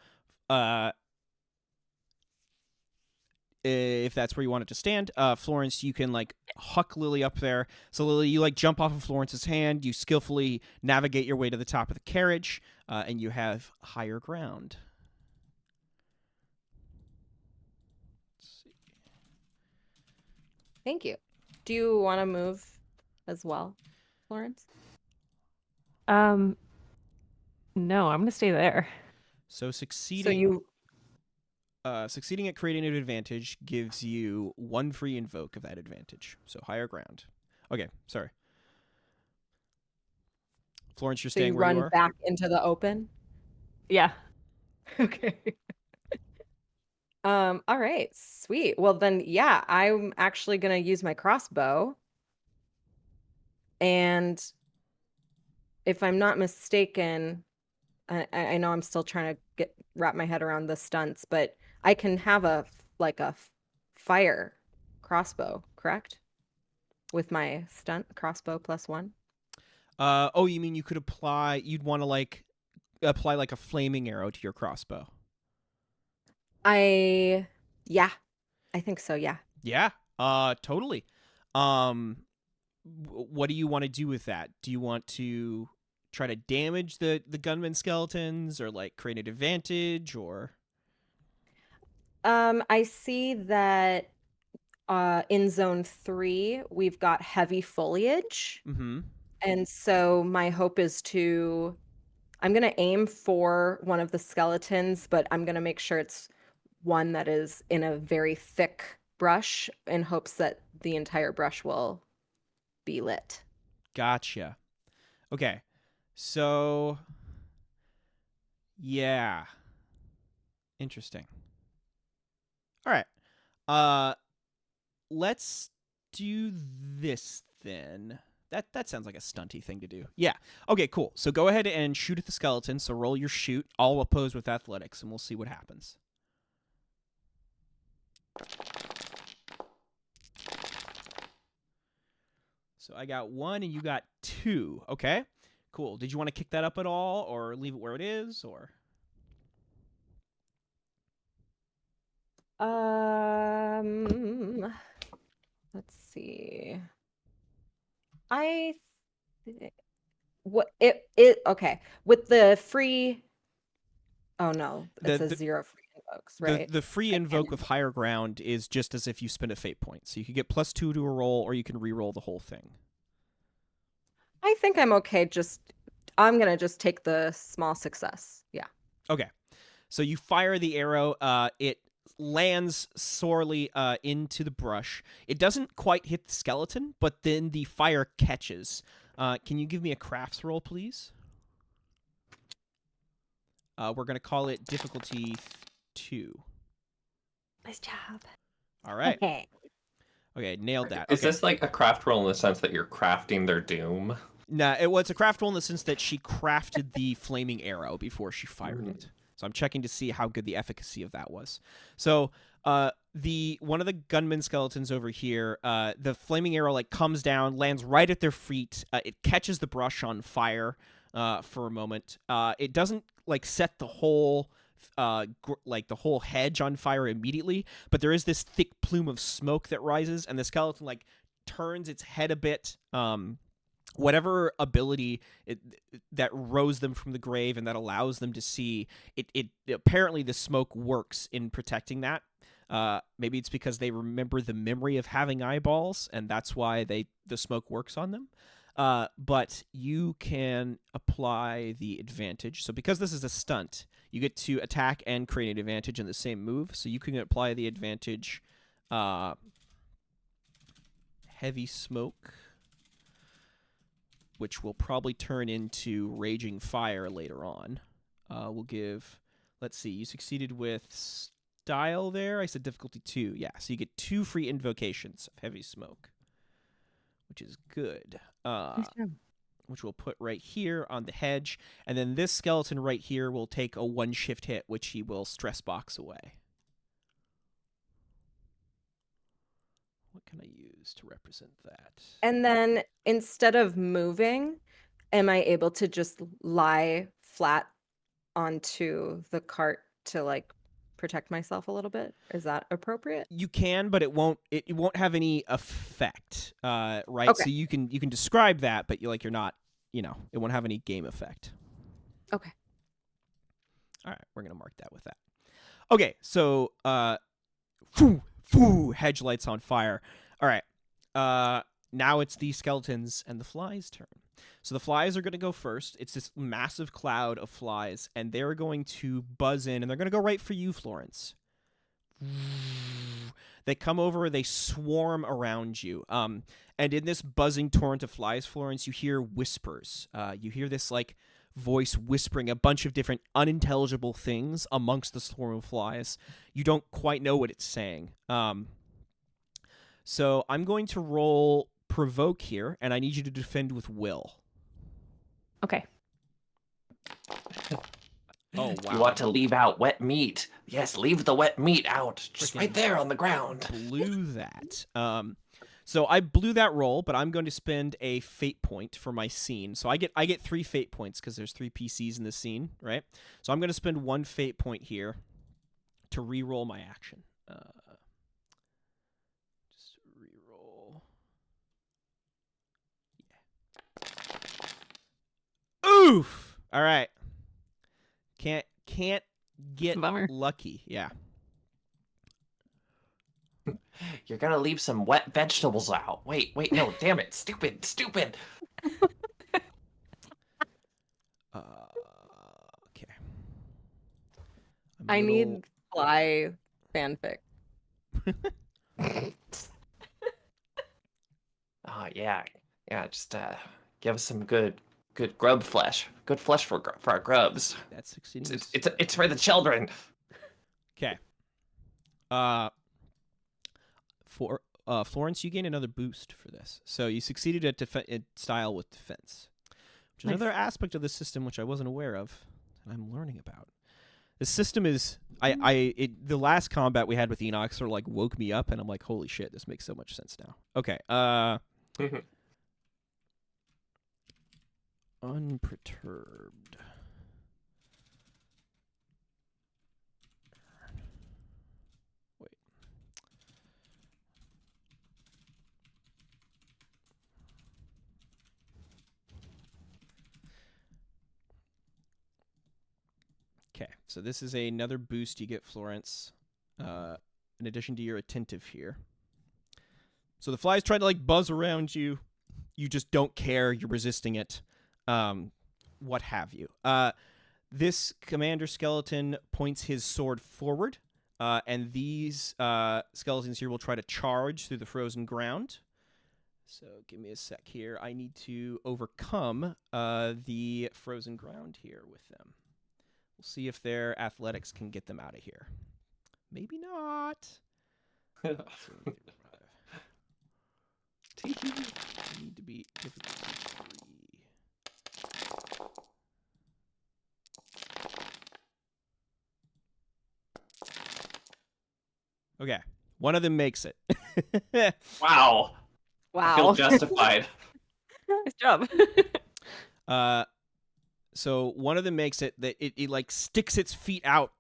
if that's where you want it to stand, Florence, you can, like, huck Lily up there. So Lily, you, like, jump off of Florence's hand. You skillfully navigate your way to the top of the carriage, and you have higher ground. Let's see. Thank you. Do you want to move as well, Florence? No, I'm gonna stay there. So succeeding. So you Succeeding at creating an advantage gives you 1 free invoke of that advantage. So higher ground. Okay, sorry. Florence, you're so you staying where you run are? back into the open? Yeah. Okay. All right, sweet. Well then, yeah, I'm actually gonna use my crossbow. And if I'm not mistaken, I know I'm still trying to wrap my head around the stunts, but I can have a fire crossbow, correct? With my stunt crossbow +1. Oh, you mean you could apply? You'd want to, like, apply, like, a flaming arrow to your crossbow. Yeah, I think so. Yeah. Yeah. Totally. What do you want to do with that? Do you want to try to damage the gunman skeletons, or like create an advantage, or? I see that in zone 3 we've got heavy foliage. Mm-hmm. And so my hope is I'm going to aim for one of the skeletons, but I'm going to make sure it's one that is in a very thick brush in hopes that the entire brush will be lit. Gotcha. Okay. So, yeah. Interesting. All right. Let's do this then. That sounds like a stunty thing to do. Yeah. Okay, cool. So go ahead and shoot at the skeleton. So roll your shoot. I'll oppose with athletics, and we'll see what happens. So I got 1 and you got 2. Okay. Cool. Did you want to kick that up at all, or leave it where it is, or? Let's see. Okay. With the free. Oh no, it says 0 free invokes, right? The free invoke with higher ground is just as if you spend a fate point. So you can get +2 to a roll, or you can re-roll the whole thing. I think I'm okay. I'm gonna just take the small success. Yeah. Okay. So you fire the arrow. It lands sorely into the brush. It doesn't quite hit the skeleton, but then the fire catches. Can you give me a crafts roll, please? We're going to call it difficulty 2. Nice job. All right. Okay, nailed that. Is okay. this like a craft roll in the sense that you're crafting their doom? Nah, it's a craft roll in the sense that she crafted the flaming arrow before she fired it. So I'm checking to see how good the efficacy of that was. So one of the gunman skeletons over here, the flaming arrow like comes down, lands right at their feet. It catches the brush on fire for a moment. It doesn't like set the whole the whole hedge on fire immediately, but there is this thick plume of smoke that rises, and the skeleton like turns its head a bit. Whatever ability that rose them from the grave and that allows them to see, it apparently the smoke works in protecting that. Maybe it's because they remember the memory of having eyeballs, and that's why the smoke works on them. But you can apply the advantage. So because this is a stunt, you get to attack and create an advantage in the same move. So you can apply the advantage heavy smoke, which will probably turn into raging fire later on. We'll give, let's see, you succeeded with style there. I said difficulty 2. Yeah, so you get 2 free invocations of heavy smoke, which is good. Which we'll put right here on the hedge. And then this skeleton right here will take a 1 shift hit, which he will stress box away. What can I use to represent that? And then instead of moving, am I able to just lie flat onto the cart to like protect myself a little bit? Is that appropriate? You can, but it won't have any effect, right? Okay. So you can describe that, but you're not, it won't have any game effect. Okay. All right, we're gonna mark that with that. Okay, so hedge lights on fire. All right, now it's the skeletons and the flies' turn. So the flies are going to go first. It's this massive cloud of flies, and they're going to buzz in, and they're going to go right for you, Florence. They come over, they swarm around you. And in this buzzing torrent of flies, Florence, you hear whispers. You hear this like voice whispering a bunch of different unintelligible things amongst the swarm of flies. You don't quite know what it's saying. So I'm going to roll provoke here, and I need you to defend with will. Okay. Oh, wow. You want to leave out wet meat. Yes, leave the wet meat out. Just right there on the ground. Blew that. So I blew that roll, but I'm going to spend a fate point for my scene. So I get 3 fate points because there's 3 PCs in the scene, right? So I'm going to spend 1 fate point here to re-roll my action. Oof. All right. Can't get Bummer. lucky. Yeah. You're gonna leave some wet vegetables out. Wait, no, damn it. Stupid. Okay. I need fly fanfic. Oh, yeah. Just give us some good grub flesh. Good flesh for our grubs. That's succeeding. It's for the children. Okay. For Florence, you gain another boost for this. So you succeeded at style with defense, which is Nice. another aspect of the system which I wasn't aware of, and I'm learning about. The system is the last combat we had with Enoch sort of like woke me up, and I'm like, holy shit, this makes so much sense now. Okay. Unperturbed. Wait. Okay, so this is another boost you get, Florence, in addition to your attentive here. So the fly's trying to like buzz around you. You just don't care. You're resisting it. What have you. This commander skeleton points his sword forward, and these skeletons here will try to charge through the frozen ground. So give me a sec here. I need to overcome the frozen ground here with them. We'll see if their athletics can get them out of here. Maybe not. Need to be difficulty 3. Okay, one of them makes it. Wow. I feel Wow. justified. Nice job. So one of them makes it. That it like sticks its feet out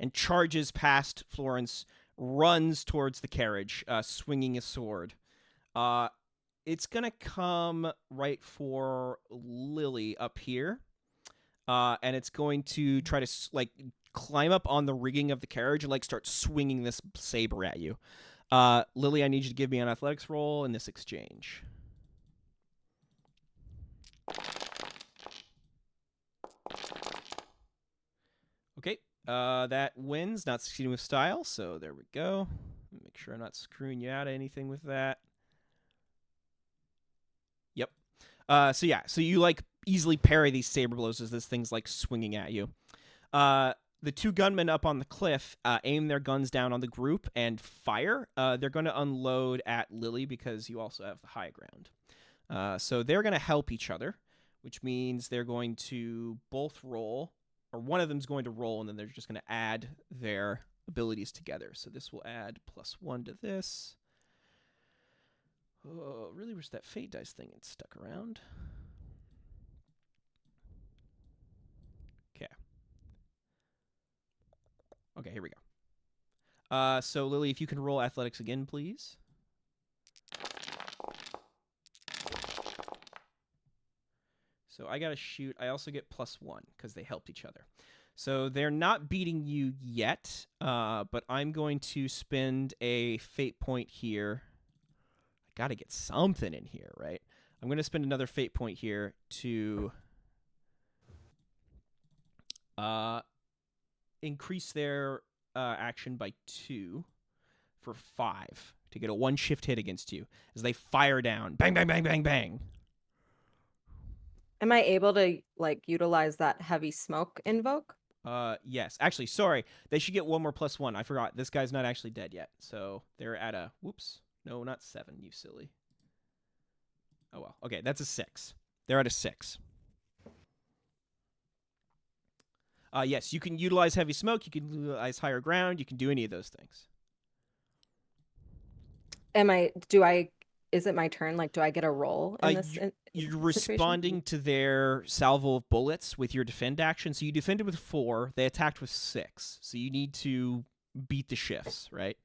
and charges past Florence, runs towards the carriage, swinging a sword. It's gonna come right for Lily up here, and it's going to try to like climb up on the rigging of the carriage and like start swinging this saber at you. Lily, I need you to give me an athletics roll in this exchange. Okay, that wins, not succeeding with style, so there we go. Make sure I'm not screwing you out of anything with that. Yep. So you like easily parry these saber blows as this thing's like swinging at you. The two gunmen up on the cliff aim their guns down on the group and fire. They're going to unload at Lily because you also have the high ground. So they're going to help each other, which means they're going to both roll, or one of them's going to roll, and then they're just going to add their abilities together. So this will add +1 to this. Oh, really wish that fate dice thing had stuck around. Okay, here we go. So Lily, if you can roll athletics again, please. So I got to shoot. I also get +1 because they helped each other. So they're not beating you yet, but I'm going to spend a fate point here. I got to get something in here, right? I'm going to spend another fate point here to increase their action by 2 for 5 to get a 1 shift hit against you as they fire down. Bang, bang, bang, bang, bang. Am I able to like utilize that heavy smoke invoke? Yes. Actually, sorry. They should get 1 more +1. I forgot. This guy's not actually dead yet. So they're at a, whoops. No, not 7, you silly. Oh, well. Okay, that's a 6. They're at a 6. Yes, you can utilize heavy smoke. You can utilize higher ground. You can do any of those things. Is it my turn? Like, do I get a roll in this? You're responding to their salvo of bullets with your defend action. So you defended with 4. They attacked with 6. So you need to beat the shifts, right?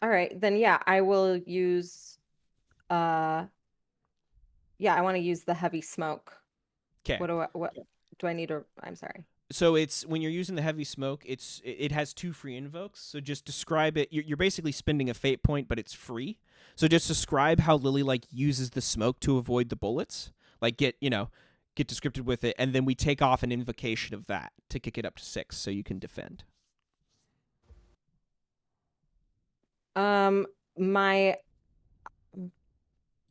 All right, then yeah, I will use Yeah, I want to use the heavy smoke. Okay. What do I need to? I'm sorry. So it's when you're using the heavy smoke, it has 2 free invokes. So just describe it. You're basically spending a fate point, but it's free. So just describe how Lily like uses the smoke to avoid the bullets. Like get descriptive with it, and then we take off an invocation of that to kick it up to 6, so you can defend. My.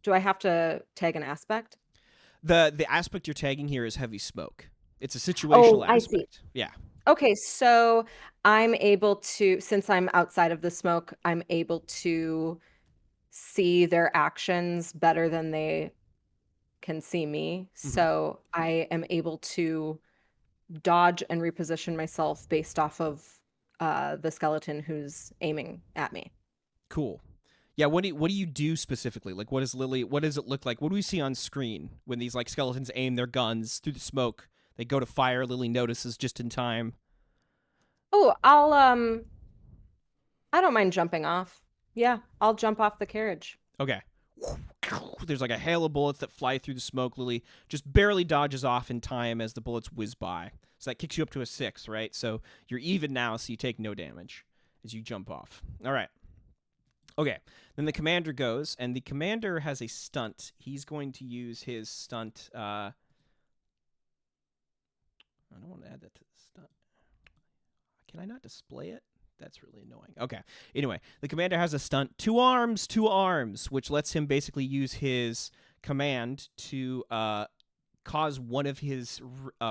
Do I have to tag an aspect? The aspect you're tagging here is heavy smoke. It's a situational aspect. I see. Yeah. Okay, so I'm able to, since I'm outside of the smoke, I'm able to see their actions better than they can see me. So I am able to dodge and reposition myself based off of the skeleton who's aiming at me. Cool. Yeah, what do you do specifically? Like, what does it look like? What do we see on screen when these like skeletons aim their guns through the smoke? They go to fire. Lily notices just in time. Oh, I don't mind jumping off. Yeah, I'll jump off the carriage. Okay. There's like a hail of bullets that fly through the smoke. Lily just barely dodges off in time as the bullets whiz by. So that kicks you up to a 6, right? So you're even now, so you take no damage as you jump off. All right. Okay. Then the commander goes, and the commander has a stunt. He's going to use his stunt. I don't want to add that to the stunt. Can I not display it? That's really annoying. Okay. Anyway, the commander has a stunt, 2 arms, which lets him basically use his command to cause one of his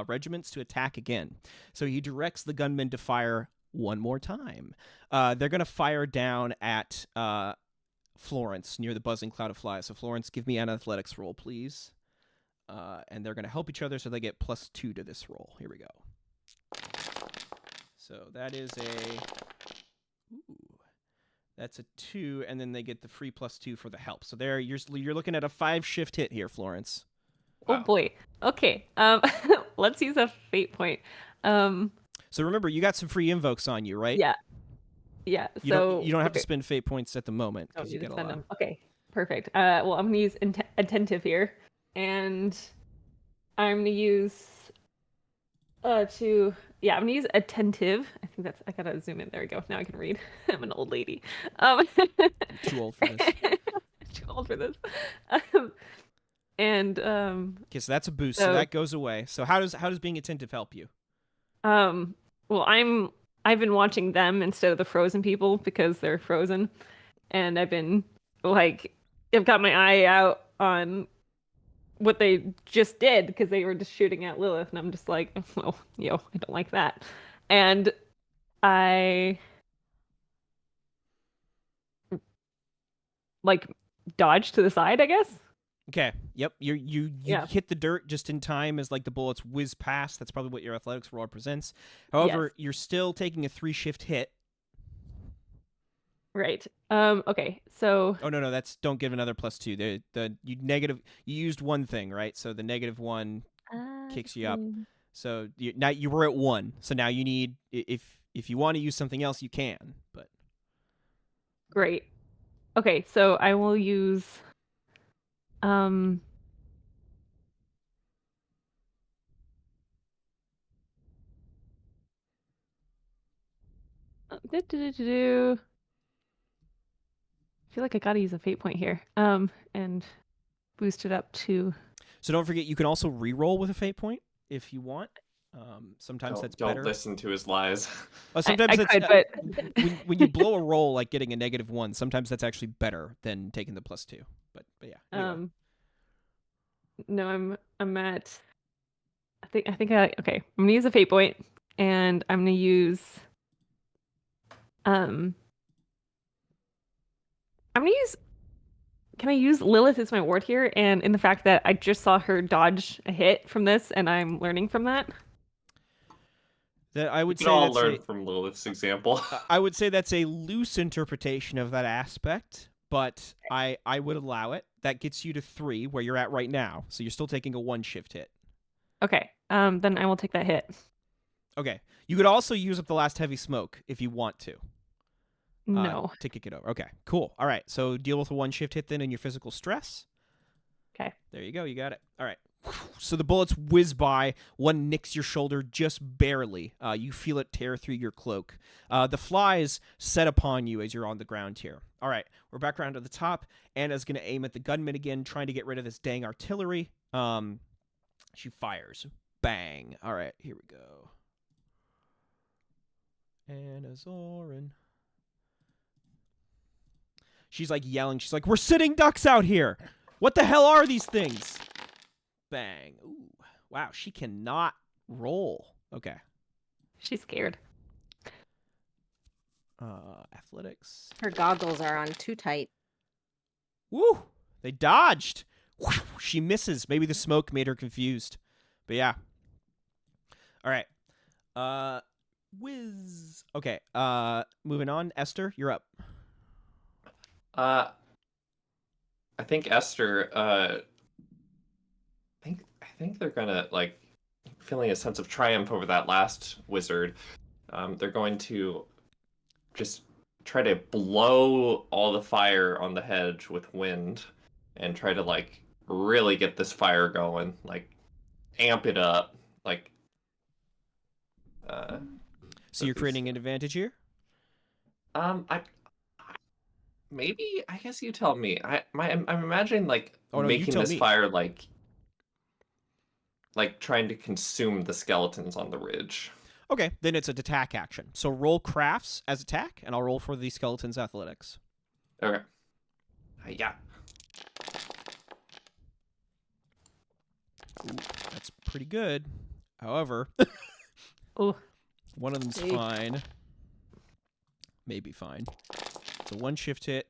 regiments to attack again. So he directs the gunmen to fire one more time. They're going to fire down at Florence near the buzzing cloud of flies. So Florence, give me an athletics roll, please. And they're going to help each other, so they get +2 to this roll. Here we go. So that is that's a 2, and then they get the free +2 for the help. So there, you're looking at a 5 shift hit here, Florence. Wow. Oh boy. Okay. Let's use a fate point. So remember, you got some free invokes on you, right? Yeah. Yeah. You don't have to spend fate points at the moment because you get a lot. Them. Okay. Perfect. Well, I'm gonna use attentive here, and I'm gonna use I'm gonna use attentive. I gotta zoom in. There we go. Now I can read. I'm an old lady. Too old for this. Too old for this. And okay, so that's a boost. So that goes away. So how does being attentive help you? Well, I've been watching them instead of the frozen people because they're frozen, and I've been like, I've got my eye out on what they just did because they were just shooting at Lilith, and I'm just like, well, I don't like that, and I like dodge to the side, I guess. Okay. Yep. You hit the dirt just in time as like the bullets whiz past. That's probably what your athletics roll represents. However, you're still taking a 3 shift hit. Right. Okay. So. Oh no, that's don't give another +2. You used one thing, right? So the -1 kicks you up. So now you were at 1. So now you need, if you want to use something else, you can. But. Great. Okay, so I will use. I feel like I gotta use a fate point here. And boost it up to. So don't forget, you can also re-roll with a fate point if you want. Sometimes that's better. Don't listen to his lies. Sometimes I could, but when you blow a roll like getting a -1, sometimes that's actually better than taking the +2. But yeah. Anyway. No, I'm at. Okay. I'm gonna use a fate point, and I'm gonna use. I'm gonna use. Can I use Lilith as my ward here? And in the fact that I just saw her dodge a hit from this, and I'm learning from that. That I would say all learn from Lilith's example. I would say that's a loose interpretation of that aspect, but I would allow it. That gets you to 3, where you're at right now. So you're still taking a 1 shift hit. Okay. Then I will take that hit. Okay. You could also use up the last heavy smoke if you want to. No. To kick it over. Okay. Cool. All right. So deal with a 1 shift hit then in your physical stress. Okay. There you go. You got it. All right. So the bullets whiz by. One nicks your shoulder just barely. You feel it tear through your cloak. The flies set upon you as you're on the ground here. All right. We're back around to the top. Anna's going to aim at the gunman again, trying to get rid of this dang artillery. She fires. Bang. All right. Here we go. Anna Zorin. She's like yelling. She's like, "We're sitting ducks out here. What the hell are these things?" Bang. Ooh. Wow, she cannot roll. Okay. She's scared. Athletics. Her goggles are on too tight. Woo! They dodged. Whew, she misses. Maybe the smoke made her confused. But yeah. All right. Whiz. Okay. Moving on. Esther, you're up. I think Esther, I think they're gonna, like, feeling a sense of triumph over that last wizard. They're going to just try to blow all the fire on the hedge with wind and try to, like, really get this fire going, like, amp it up, like. So you're creating an advantage here? Maybe, I guess you tell me. I'm imagining, like, Oh, no, you making tell this me. fire like trying to consume the skeletons on the ridge. Okay, then it's an attack action. So roll crafts as attack, and I'll roll for the skeleton's athletics. Okay. Yeah. Ooh, that's pretty good. However, Ooh. one of them's Hey. fine. Maybe fine. It's a one shift hit,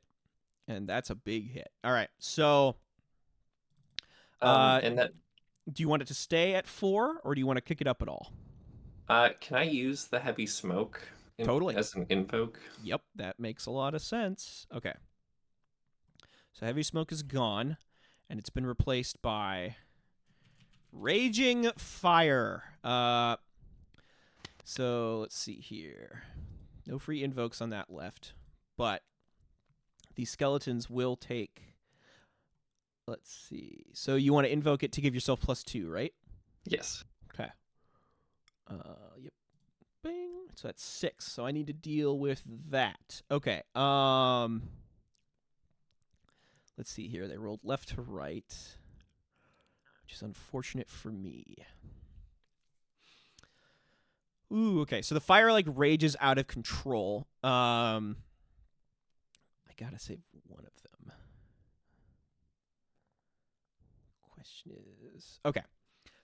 and that's a big hit. All right, so And that. do you want it to stay at 4, or do you want to kick it up at all? Can I use the heavy smoke Totally. as an invoke? Yep, that makes a lot of sense. Okay. So heavy smoke is gone, and it's been replaced by raging fire. So let's see here. No free invokes on that left, but these skeletons will take. Let's see. So you want to invoke it to give yourself +2, right? Yes. Okay. Yep. Bing. So that's 6. So I need to deal with that. Okay. Let's see here. They rolled left to right, which is unfortunate for me. Ooh, okay. So the fire like rages out of control. I gotta save one of them. Question is, okay.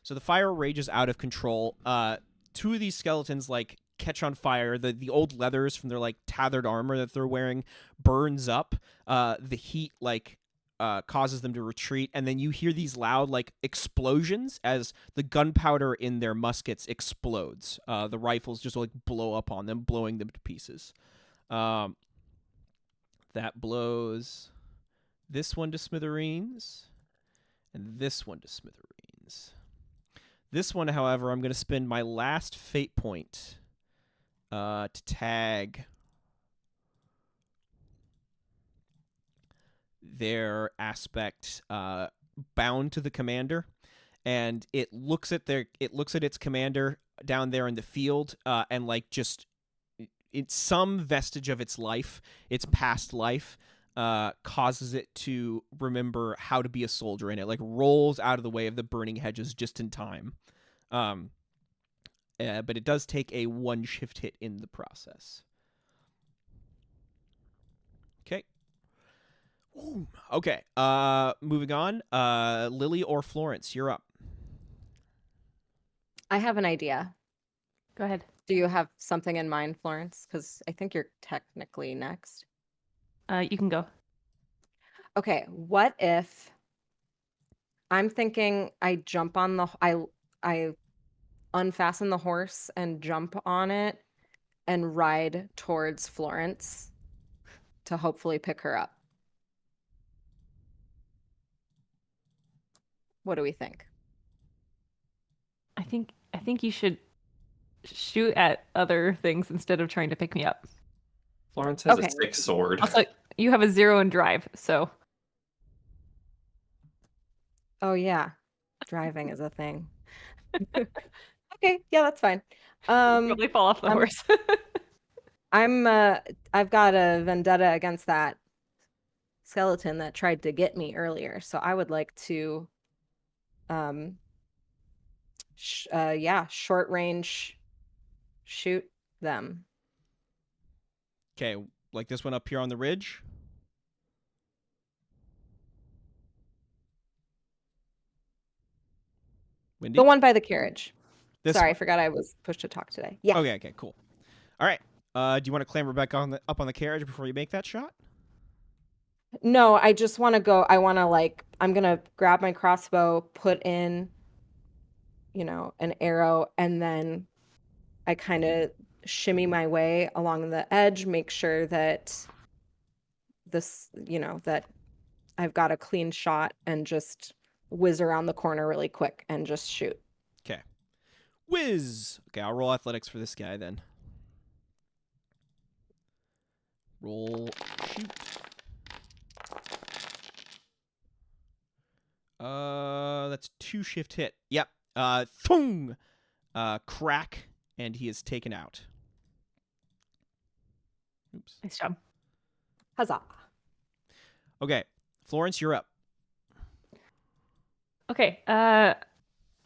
So the fire rages out of control. 2 of these skeletons like catch on fire. The old leathers from their like tethered armor that they're wearing burns up. The heat like causes them to retreat, and then you hear these loud like explosions as the gunpowder in their muskets explodes. The rifles just like blow up on them, blowing them to pieces. That blows this one to smithereens, and this one to smithereens. This one, however, I'm going to spend my last fate point to tag their aspect bound to the commander, and it looks at its commander down there in the field, and like just it's some vestige of its life, its past life, causes it to remember how to be a soldier, and it like rolls out of the way of the burning hedges just in time. But it does take a 1 shift hit in the process. Okay. Ooh, okay. Moving on. Lily or Florence, you're up. I have an idea. Go ahead. Do you have something in mind, Florence? Because I think you're technically next. You can go. Okay, what if I'm thinking I jump on the I unfasten the horse and jump on it and ride towards Florence to hopefully pick her up. What do we think? I think you should shoot at other things instead of trying to pick me up. Florence has Okay. a 6 sword. Also, you have a 0 in drive, so Oh yeah, driving is a thing. Okay, yeah, that's fine. Probably fall off the I'm horse. I've got a vendetta against that skeleton that tried to get me earlier, so I would like to um yeah, short range shoot them. Okay, like this one up here on the ridge. Wendy? The one by the carriage. This Sorry, I one. forgot I was pushed to talk today. Yeah. Okay, cool. All right. Do you want to clamber back up on the carriage before you make that shot? No, I just want to go. I want to I'm gonna grab my crossbow, put in, an arrow, and then I kind of shimmy my way along the edge, make sure that that I've got a clean shot and just whiz around the corner really quick and just shoot. Okay. Whiz! Okay, I'll roll athletics for this guy then. Roll shoot. That's 2 shift hit. Yep. Thung! Crack, and he is taken out. Oops. Nice job. Huzzah. Okay, Florence, you're up. Okay. I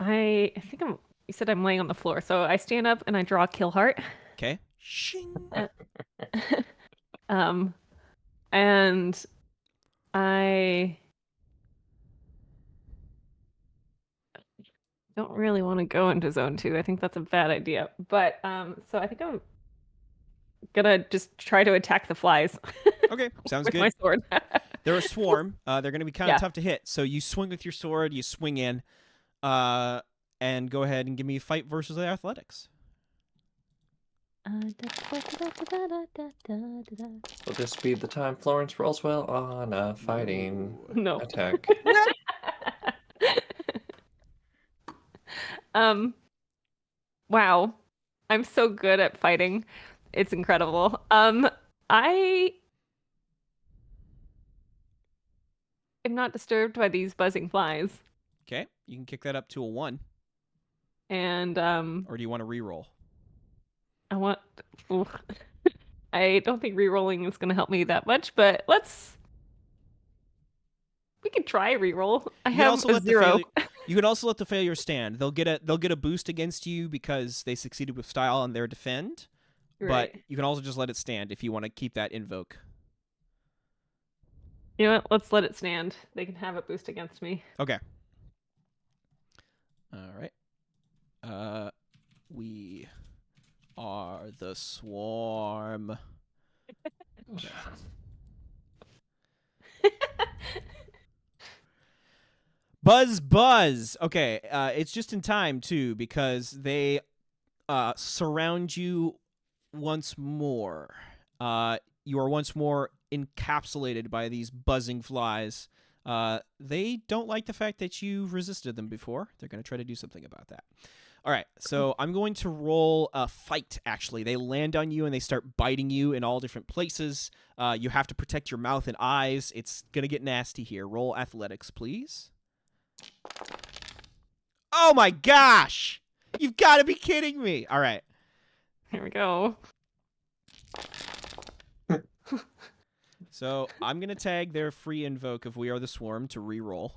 think you said I'm laying on the floor, so I stand up and I draw a kill heart. Okay. Shing. And I don't really want to go into zone 2. I think that's a bad idea. But so I think I'm gonna just try to attack the flies. Okay, sounds with good. my sword. They're a swarm. They're going to be kind of tough to hit. So you swing with your sword, you swing in, and go ahead and give me a fight versus the athletics. Will this be the time Florence rolls well on a fighting attack? Wow. I'm so good at fighting. It's incredible. I am not disturbed by these buzzing flies. Okay, you can kick that up to a 1. And or do you want to re-roll? I don't think re-rolling is going to help me that much, but we could try a re-roll. I have a 0. You can also let the failure stand. They'll get a boost against you because they succeeded with style on their defend. Right. But you can also just let it stand if you want to keep that invoke. You know what? Let's let it stand. They can have a boost against me. Okay. All right. We are the swarm. Buzz. Okay, it's just in time too because they surround you once more. You are once more encapsulated by these buzzing flies. They don't like the fact that you've resisted them before. They're going to try to do something about that. All right, so I'm going to roll a fight, actually. They land on you and they start biting you in all different places. You have to protect your mouth and eyes. It's going to get nasty here. Roll athletics, please. Oh my gosh! You've got to be kidding me! All right. Here we go. So I'm going to tag their free invoke of We Are the Swarm to re-roll.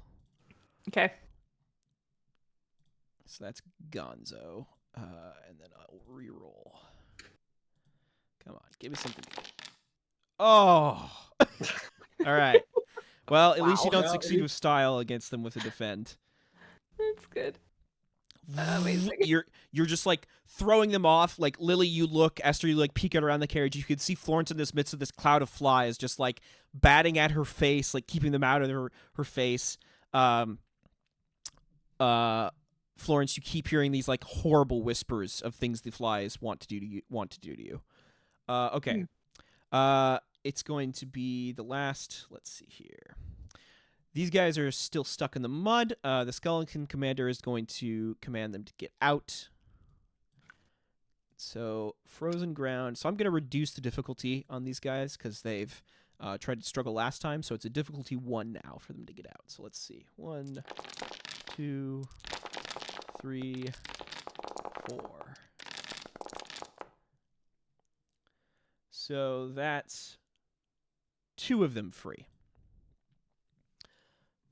Okay. So that's Gonzo. And then I'll re-roll. Come on, give me something. Oh! All right. Well, at least you don't succeed with style against them with a defend. That's good. Amazing. You're just like throwing them off. Like Lily, you look, Esther, you like peek out around the carriage. You can see Florence in this midst of this cloud of flies, just like batting at her face, like keeping them out of her face. Florence, you keep hearing these like horrible whispers of things the flies want to do to you. Okay. It's going to be the last. Let's see here. These guys are still stuck in the mud. The skeleton commander is going to command them to get out. So frozen ground. So I'm going to reduce the difficulty on these guys because they've tried to struggle last time, so it's a difficulty 1 now for them to get out. So let's see. 1, 2, 3, 4. So that's 2 of them free.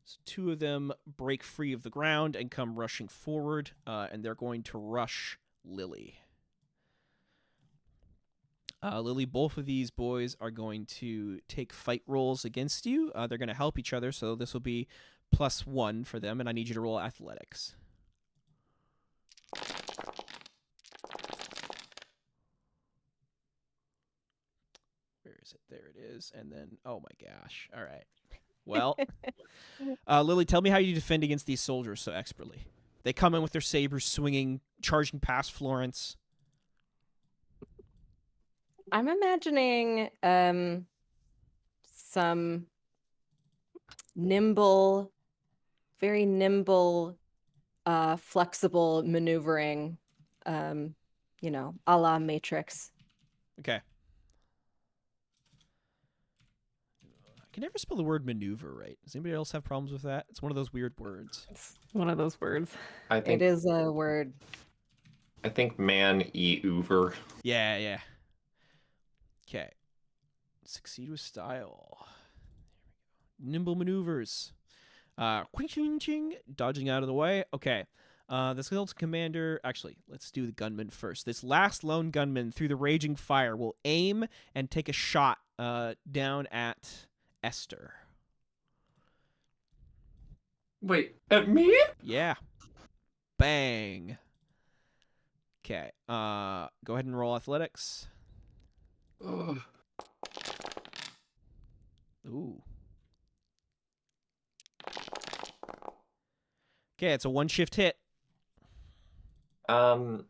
So 2 of them break free of the ground and come rushing forward, and they're going to rush Lily. Lily, both of these boys are going to take fight rolls against you. They're going to help each other, so this will be +1 for them, and I need you to roll athletics. Where is it? There it is. And then, oh my gosh. All right. Well, Lily, tell me how you defend against these soldiers so expertly. They come in with their sabers swinging, charging past Florence. I'm imagining some nimble, very nimble, flexible maneuvering, you know, a la Matrix. Okay. I can never spell the word maneuver right. Does anybody else have problems with that? It's one of those weird words. It's one of those words. I think It is a word. I think maneuver. Yeah, yeah. Okay. Succeed with style. Nimble maneuvers. Ching, dodging out of the way. Okay. The skeleton commander. Actually, let's do the gunman first. This last lone gunman through the raging fire will aim and take a shot down at Esther. Wait, at me? Yeah. Bang. Okay. Go ahead and roll athletics. Ugh. Ooh. Okay, it's a 1-shift hit. Can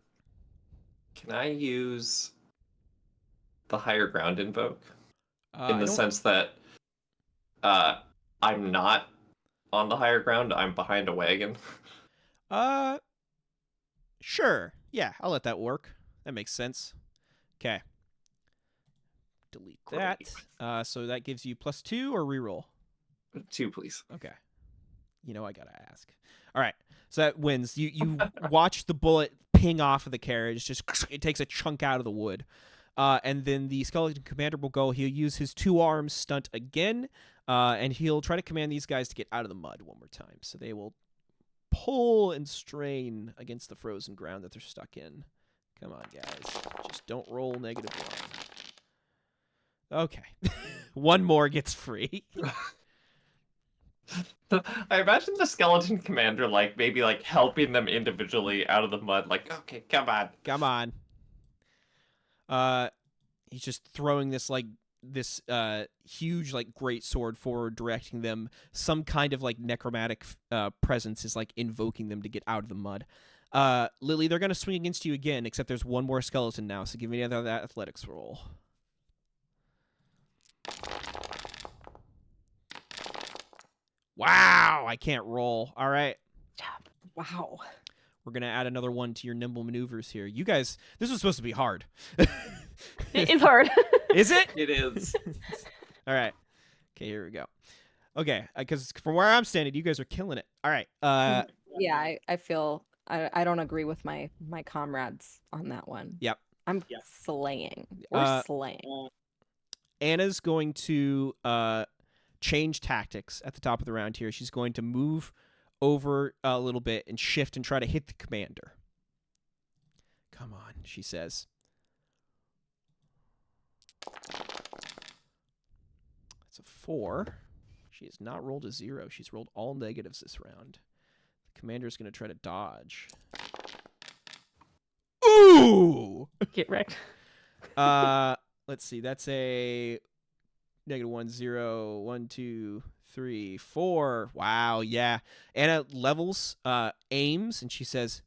I use the higher ground invoke? In the sense that I'm not on the higher ground, I'm behind a wagon. Sure. Yeah, I'll let that work. That makes sense. Okay. Delete that. So that gives you +2 or reroll? 2, please. Okay. You know I gotta ask. All right. So that wins. You watch the bullet ping off of the carriage. Just it takes a chunk out of the wood. And then the skeleton commander will go. He'll use his 2 arms stunt again, and he'll try to command these guys to get out of the mud one more time. So they will pull and strain against the frozen ground that they're stuck in. Come on, guys. Just don't roll -1. Okay. 1 more gets free. I imagine the skeleton commander maybe helping them individually out of the mud, okay, come on. Come on. He's just throwing this huge great sword forward, directing them. Some kind of necromantic presence is invoking them to get out of the mud. Lily, they're gonna swing against you again, except there's 1 more skeleton now. So give me another athletics roll. Wow, I can't roll. All right. Wow. We're going to add another 1 to your nimble maneuvers here. You guys, this was supposed to be hard. It is hard. Is it? It is. All right. Okay, here we go. Okay, because from where I'm standing, you guys are killing it. All right. Yeah, I feel I don't agree with my comrades on that one. Yep. I'm slaying. We're slaying. Anna's going to change tactics at the top of the round here. She's going to move over a little bit and shift and try to hit the commander. Come on, she says. That's a 4. She has not rolled a 0. She's rolled all negatives this round. The commander's going to try to dodge. Ooh! Get wrecked. Let's see. That's a -1, 0, 1, 2, 3, 4. Wow, yeah. Anna levels, aims, and she says,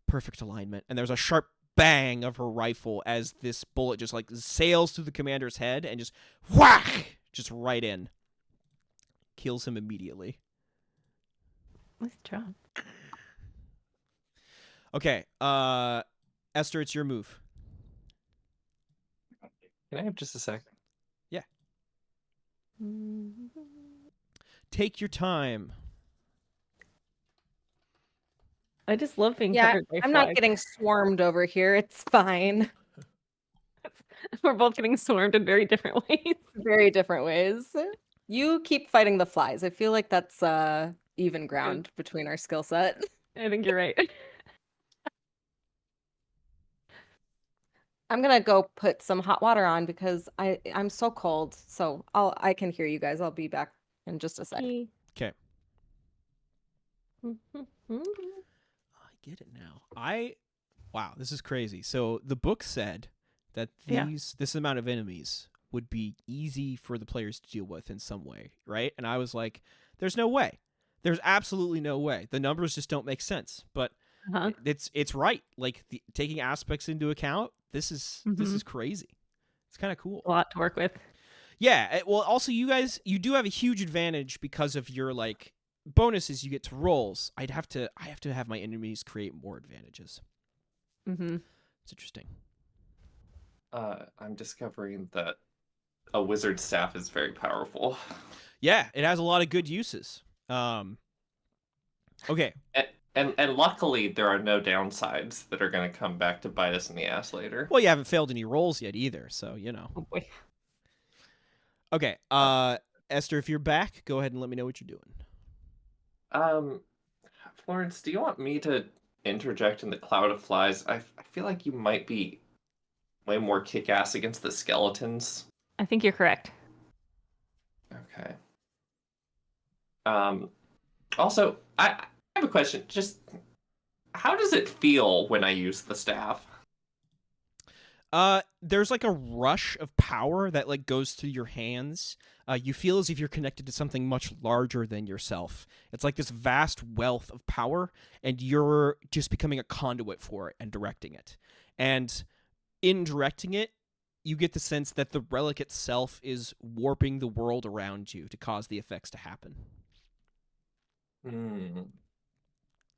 perfect alignment. And there's a sharp bang of her rifle as this bullet just sails through the commander's head and just whack! Just right in. Kills him immediately. Nice job. Okay, Esther, it's your move. Can I have just a sec? Yeah. Take your time. I just love being Yeah, covered by I'm flies. not getting swarmed over here. It's fine. We're both getting swarmed in very different ways. Very different ways. You keep fighting the flies. I feel like that's even ground between our skill set. I think you're right. I'm gonna go put some hot water on because I'm so cold. So I can hear you guys. I'll be back in just a sec. Okay. Mm-hmm. I get it now. Wow, this is crazy. So the book said that this amount of enemies would be easy for the players to deal with in some way, right? And I was like, there's no way. There's absolutely no way. The numbers just don't make sense. But it's right. Like taking aspects into account, this is crazy. It's kind of cool. A lot to work with. Yeah. Well, also you do have a huge advantage because of your like bonuses you get to rolls. I have to have my enemies create more advantages. It's interesting. I'm discovering that a wizard staff is very powerful. Yeah, it has a lot of good uses. Okay. And luckily there are no downsides that are going to come back to bite us in the ass later. Well, you haven't failed any rolls yet either, so you know. Oh boy. Okay. Esther, if you're back, go ahead and let me know what you're doing. Florence, do you want me to interject in the cloud of flies? I feel like you might be way more kick-ass against the skeletons. I think you're correct. Okay. Also, I have a question. Just how does it feel when I use the staff? There's like a rush of power that like goes through your hands. You feel as if you're connected to something much larger than yourself. It's like this vast wealth of power, and you're just becoming a conduit for it and directing it. And in directing it, you get the sense that the relic itself is warping the world around you to cause the effects to happen.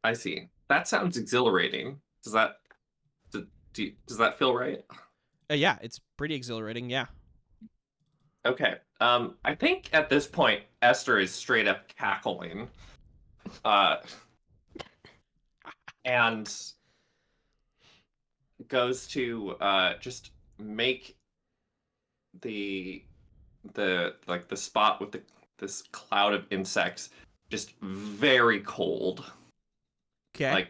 I see. That sounds exhilarating. Does that feel right? Yeah, it's pretty exhilarating. Yeah. Okay. I think at this point Esther is straight up cackling, and goes to just make the spot with this cloud of insects just very cold. Okay.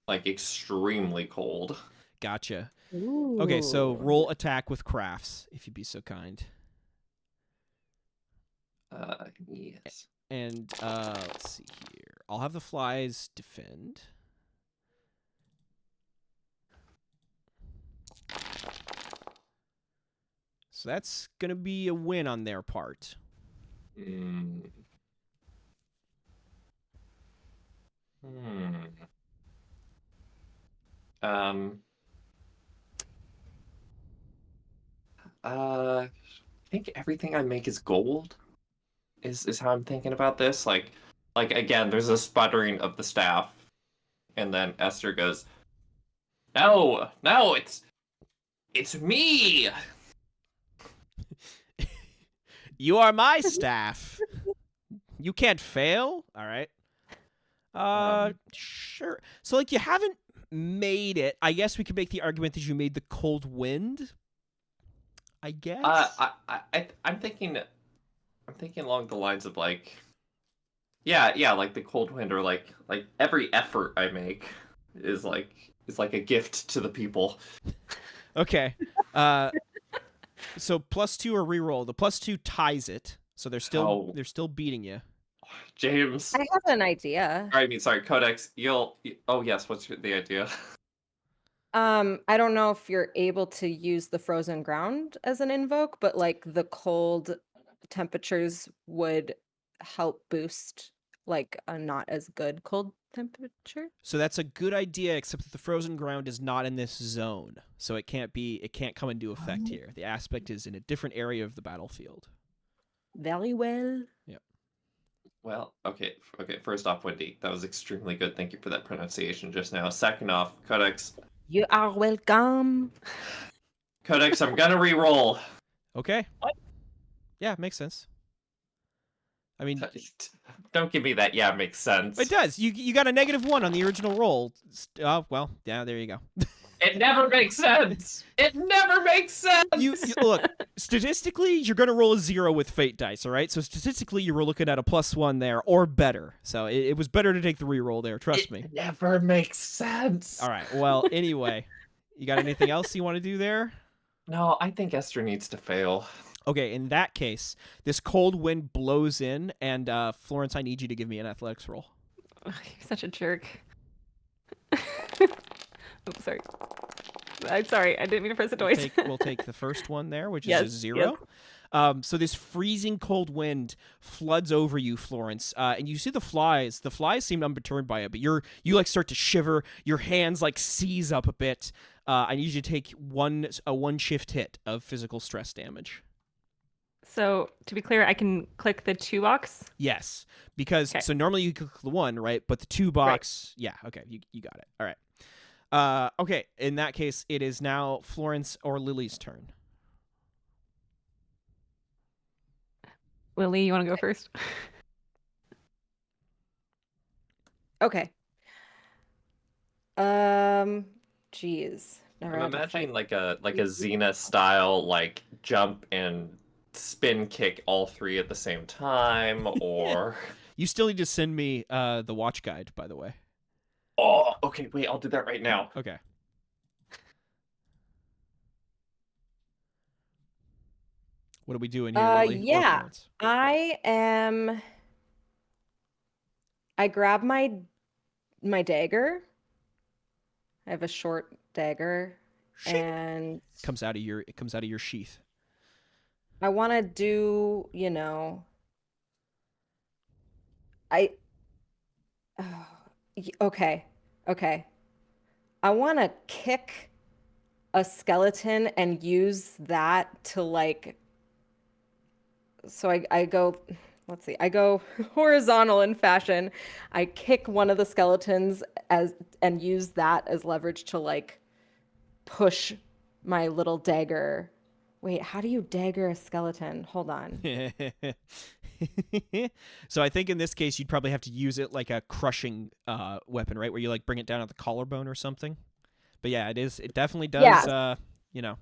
Like extremely cold. Gotcha. Ooh. Okay, so roll attack with crafts, if you'd be so kind. Yes. And let's see here. I'll have the flies defend. So that's gonna be a win on their part. I think everything I make is gold. Is how I'm thinking about this. Like again, there's a sputtering of the staff, and then Esther goes, "No, it's me." You are my staff. You can't fail. All right. Sure. So like you haven't made it. I guess we could make the argument that you made the cold wind. I guess. I'm thinking along the lines of like, yeah, like the cold wind, or like every effort I make is like a gift to the people. Okay. So +2 or reroll. The +2 ties it, so they're still beating you. James, I have an idea. Sorry, Codex. Oh yes, what's the idea? I don't know if you're able to use the frozen ground as an invoke, but like the cold temperatures would help boost like a not as good cold temperature. So that's a good idea, except that the frozen ground is not in this zone, so it can't come into effect here. The aspect is in a different area of the battlefield. Very well. Yep. Well, okay. First off, Wendy, that was extremely good. Thank you for that pronunciation just now. Second off, Codex. You are welcome. Codex, I'm gonna re-roll. Okay. What? Yeah, makes sense. I mean, don't give me that. Yeah, makes sense. It does. You got a -1 on the original roll. Oh well, yeah. There you go. It never makes sense. It never makes sense. You look, statistically, you're gonna roll a 0 with fate dice. All right. So statistically, you were looking at a +1 there or better. So it was better to take the reroll there. Trust me. It never makes sense. All right. Well, anyway, you got anything else you want to do there? No, I think Esther needs to fail. Okay, in that case, this cold wind blows in, and Florence, I need you to give me an athletics roll. Ugh, you're such a jerk. Oops, sorry. I'm sorry. I didn't mean to press it twice. We'll take the first one there, which Yes, is a 0. yes. So this freezing cold wind floods over you, Florence, and you see the flies. The flies seem unperturbed by it, but you like start to shiver. Your hands like seize up a bit. I need you to take a 1 shift hit of physical stress damage. So, to be clear, I can click the 2 box? Yes, because Okay. so normally you click the 1, right? But the 2 box, yeah, okay, you got it. All right. Okay, in that case, it is now Florence or Lily's turn. Lily, you want to go first? Okay. Geez. Never I'm had to imagining fight. like a Xena style like jump and spin kick all 3 at the same time, or You still need to send me the watch guide, by the way. oh, okay, wait, I'll do that right now. Okay. What are we doing here, Lily? Or Yeah. Florence? I grab my dagger. I have a short dagger, and It comes out of your sheath. I want to do, okay. I want to kick a skeleton and use that to like, so I go, let's see, I go horizontal in fashion. I kick one of the skeletons and use that as leverage to like push my little dagger. Wait, how do you dagger a skeleton? Hold on. So I think in this case you'd probably have to use it like a crushing weapon, right? Where you like bring it down at the collarbone or something. But yeah, it definitely does. Yeah.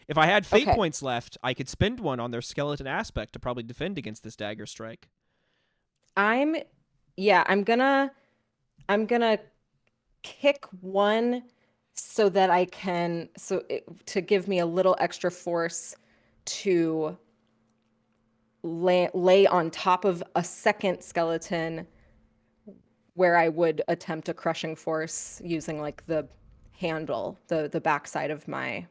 If I had fate Okay. points left, I could spend one on their skeleton aspect to probably defend against this dagger strike. I'm gonna kick one so that I can to give me a little extra force to lay on top of a second skeleton where I would attempt a crushing force using like the handle, the backside of my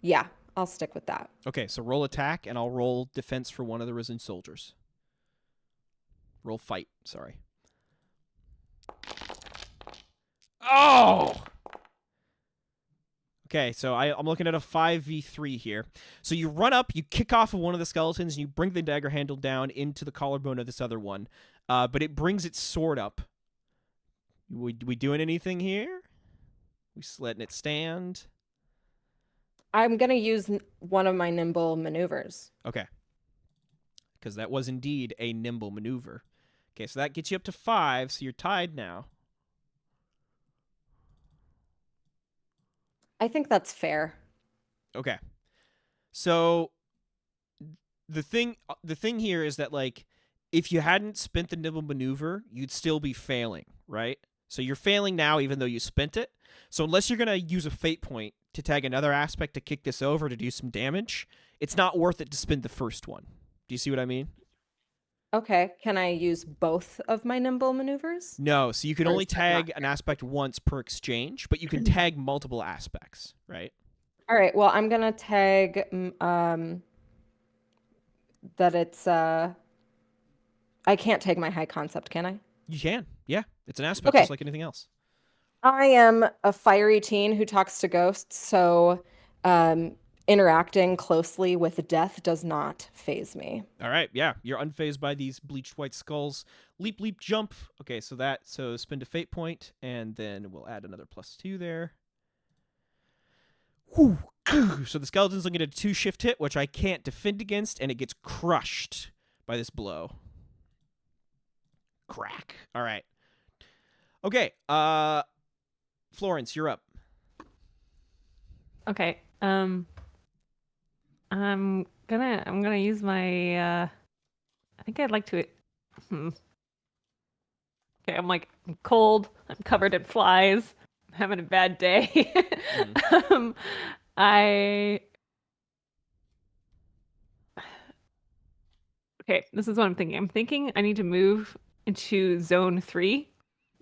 yeah, I'll stick with that. Okay, so roll attack, and I'll roll defense for one of the risen soldiers. Roll fight, sorry. Oh! Okay, so I'm looking at a 5v3 here. So you run up, you kick off of one of the skeletons, and you bring the dagger handle down into the collarbone of this other one. But it brings its sword up. We doing anything here? We just letting it stand? I'm gonna use one of my nimble maneuvers. Okay. Because that was indeed a nimble maneuver. Okay, so that gets you up to 5, so you're tied now. I think that's fair. Okay. So the thing here is that like if you hadn't spent the nimble maneuver, you'd still be failing, right? So you're failing now even though you spent it. So unless you're going to use a fate point to tag another aspect to kick this over to do some damage, it's not worth it to spend the first one. Do you see what I mean? Okay, can I use both of my nimble maneuvers? No, so you can Or only is that not tag an aspect once per exchange, but you can tag multiple aspects, right? All right, well, I'm gonna tag that it's I can't tag my high concept, can I? You can. Yeah, it's an aspect Okay. just like anything else. I am a fiery teen who talks to ghosts, so interacting closely with death does not faze me. All right, yeah, you're unfazed by these bleached white skulls. Leap, leap, jump. Okay, so spend a fate point, and then we'll add another +2 there. Whew. So the skeleton's looking at a 2 shift hit, which I can't defend against, and it gets crushed by this blow. Crack. All right. Okay. Florence, you're up. Okay. I'm gonna use my I think I'd like to Okay, I'm cold, I'm covered in flies, I'm having a bad day. I Okay, this is what I'm thinking. I'm thinking I need to move into zone 3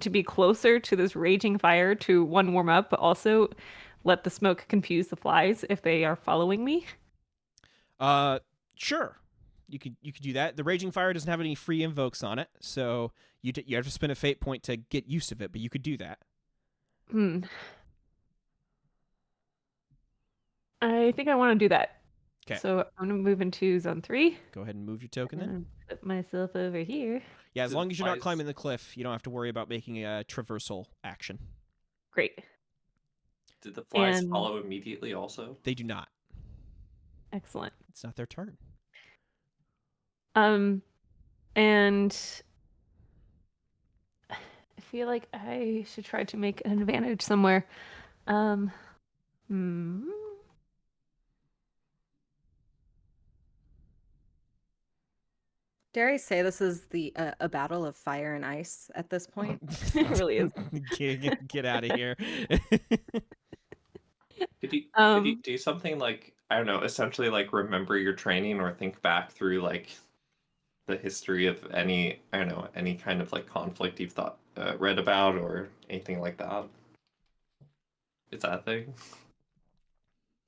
to be closer to this raging fire to one, warm up, but also let the smoke confuse the flies if they are following me. Sure. You could do that. The raging fire doesn't have any free invokes on it, so you have to spend a fate point to get used of it, but you could do that. I think I want to do that. 'Kay. So I'm gonna move into zone 3. Go ahead and move your token then. Put myself over here. Yeah, as Do long the as you're not flies- climbing the cliff, you don't have to worry about making a traversal action. Great. Did the flies And- follow immediately also? They do not. Excellent. It's not their turn. And I feel like I should try to make an advantage somewhere. Dare I say this is a battle of fire and ice at this point? It really is. Get out of here. Could you do something like, I don't know, essentially like remember your training or think back through like the history of any, I don't know, any kind of like conflict you've read about or anything like that? Is that a thing?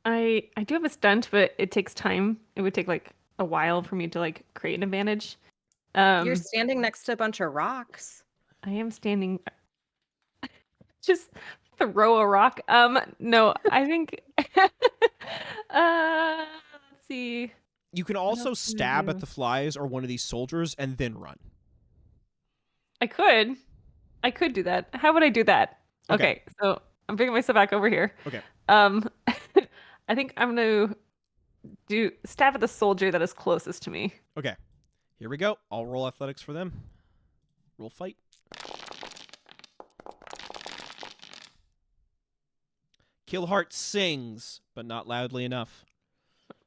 I do have a stunt, but it takes time. It would take like a while for me to like create an advantage. You're standing next to a bunch of rocks. I am standing. Just throw a rock. No, I think. Let's see. You can else also can I stab at do? the flies or one of these soldiers and then run. I could do that. How would I do that? Okay, so I'm bringing myself back over here. Okay. I think I'm gonna do stab at the soldier that is closest to me. Okay. Here we go. I'll roll athletics for them. Roll fight. Killheart sings, but not loudly enough.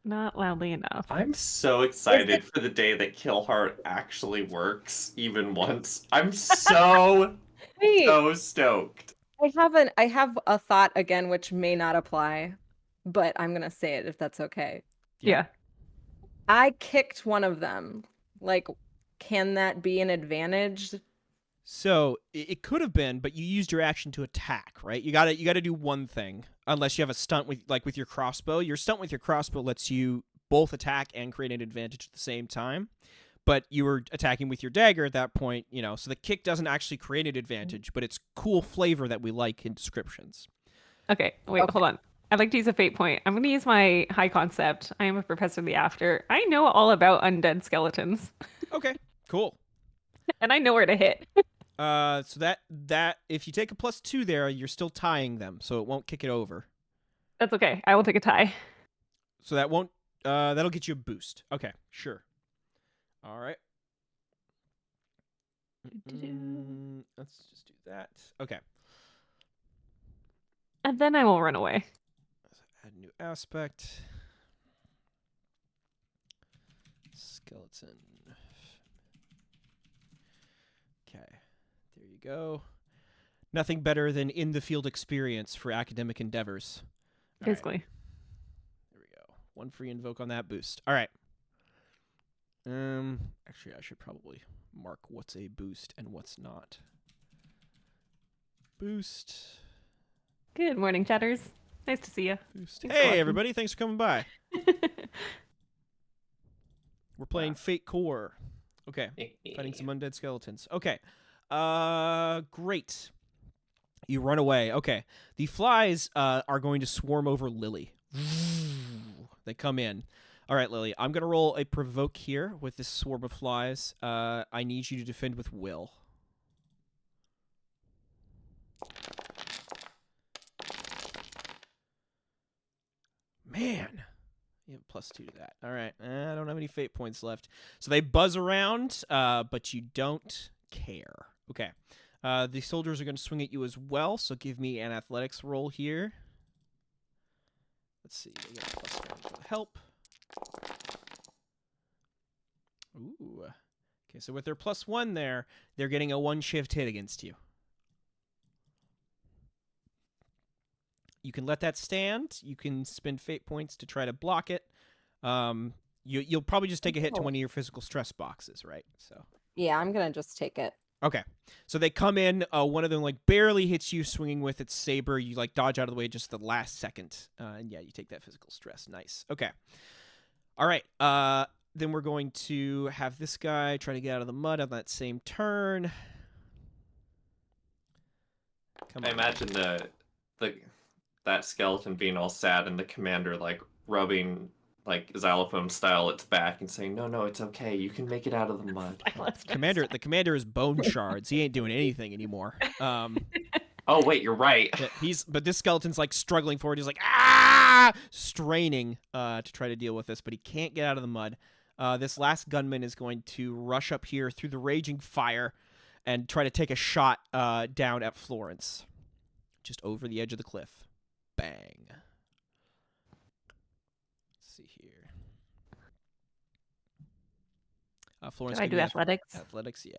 Not loudly enough. I'm so excited for the day that Killheart actually works, even once. I'm so, Wait, so stoked. I have a thought again, which may not apply, but I'm gonna say it if that's okay. Yeah. I kicked one of them. Like, can that be an advantage? So it could have been, but you used your action to attack, right? You got to do one thing, unless you have a stunt with your crossbow. Your stunt with your crossbow lets you both attack and create an advantage at the same time. But you were attacking with your dagger at that point, so the kick doesn't actually create an advantage, but it's cool flavor that we like in descriptions. Okay, wait, hold on. I'd like to use a fate point. I'm going to use my high concept. I am a professor of the after. I know all about undead skeletons. Okay, cool. And I know where to hit. So that if you take a +2 there, you're still tying them, so it won't kick it over. That's okay. I will take a tie. So that won't that'll get you a boost. Okay, sure. All right. Let's just do that. Okay. And then I will run away. Add new aspect. Skeleton. Okay. There you go. Nothing better than in the field experience for academic endeavors. All right. Basically. There we go. One free invoke on that boost. All right. Actually, I should probably mark what's a boost and what's not. Boost. Good morning, chatters. Nice to see you. Boost. Thanks for Hey, watching. everybody. Thanks for coming by. We're playing Fate Core. Okay. Fighting some undead skeletons. Okay. Great. You run away. Okay. The flies are going to swarm over Lily. They come in. All right, Lily. I'm going to roll a provoke here with this swarm of flies. I need you to defend with will. Man. You have +2 to that. All right. I don't have any fate points left. So they buzz around, but you don't care. Okay. The soldiers are going to swing at you as well, so give me an athletics roll here. Let's see. They get a +1 for the help. Ooh. Okay, so with their +1 there, they're getting a 1-shift hit against you. You can let that stand. You can spend fate points to try to block it. You'll probably just take a hit to one of your physical stress boxes, right? So Yeah, I'm gonna just take it. okay. So they come in. One of them like barely hits you, swinging with its saber. You like dodge out of the way just the last second, and yeah, you take that physical stress. Nice. Okay. All right. Then we're going to have this guy try to get out of the mud on that same turn. I imagine that skeleton being all sad and the commander like rubbing like xylophone style its back and saying, "No, it's okay. You can make it out of the mud." The commander is bone shards. He ain't doing anything anymore. Oh wait, you're right. But this skeleton's like struggling forward. He's like straining to try to deal with this, but he can't get out of the mud. This last gunman is going to rush up here through the raging fire and try to take a shot down at Florence, just over the edge of the cliff. Bang. Let's see here. Florence, Do I do athletics? Athletics, yeah.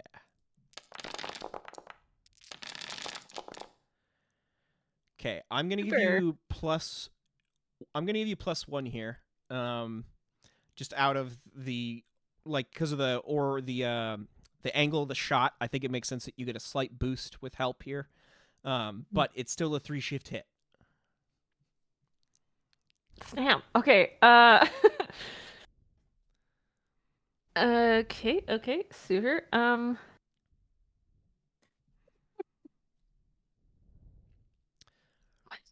Okay, I'm gonna give you +1 here. Just out of the because of the angle of the shot, I think it makes sense that you get a slight boost with help here. But it's still a 3-shift hit. Damn. Okay. Okay. Super.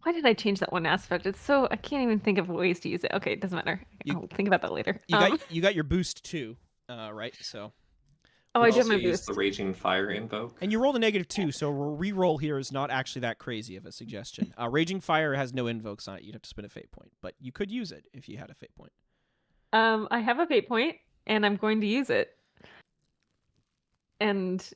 Why did I change that one aspect? It's so I can't even think of ways to use it. Okay, it doesn't matter. I'll think about that later. You got your boost too, right? So. Oh, I did my use boost. The Raging Fire invoke. And you rolled a -2, so a reroll here is not actually that crazy of a suggestion. Raging Fire has no invokes on it. You'd have to spend a fate point, but you could use it if you had a fate point. I have a fate point, and I'm going to use it and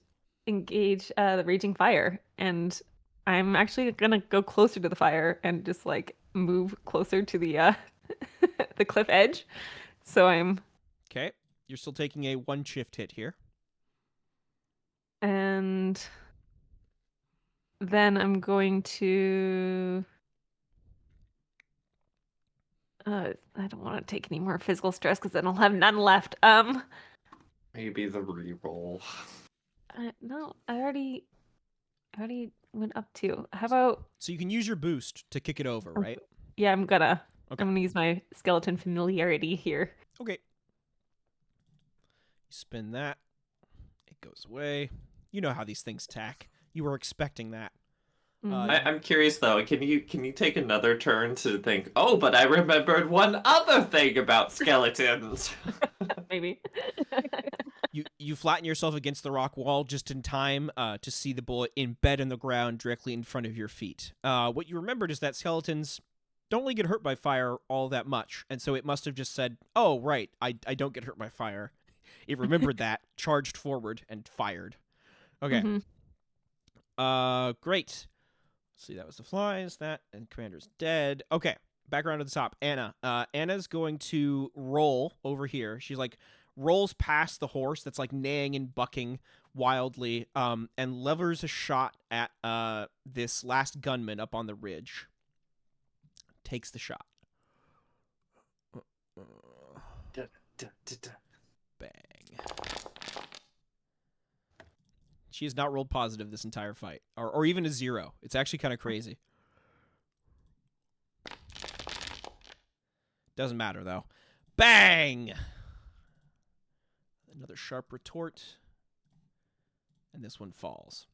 engage the Raging Fire. And I'm actually gonna go closer to the fire and just like move closer to the the cliff edge. So I'm okay. You're still taking a 1-shift hit here. And then I'm going to I don't want to take any more physical stress because then I'll have none left. Maybe the reroll. No, I already went up to. How about? So you can use your boost to kick it over, right? Yeah, I'm gonna. Okay. I'm gonna use my skeleton familiarity here. Okay. You spin that. It goes away. You know how these things tack. You were expecting that. I'm curious though. Can you take another turn to think? Oh, but I remembered one other thing about skeletons. Maybe. You flatten yourself against the rock wall just in time to see the bullet embed in the ground directly in front of your feet. What you remembered is that skeletons don't really get hurt by fire all that much, and so it must have just said, "Oh, right, I don't get hurt by fire." It remembered that, charged forward, and fired. Okay. Mm-hmm. Great. Let's see, that was the flies, and Commander's dead. Okay, back around to the top. Anna. Anna's going to roll over here. She's like rolls past the horse that's like neighing and bucking wildly, and levers a shot at this last gunman up on the ridge. Takes the shot. Bang. She has not rolled positive this entire fight, or even a 0. It's actually kind of crazy. Doesn't matter, though. Bang! Another sharp retort. And this one falls.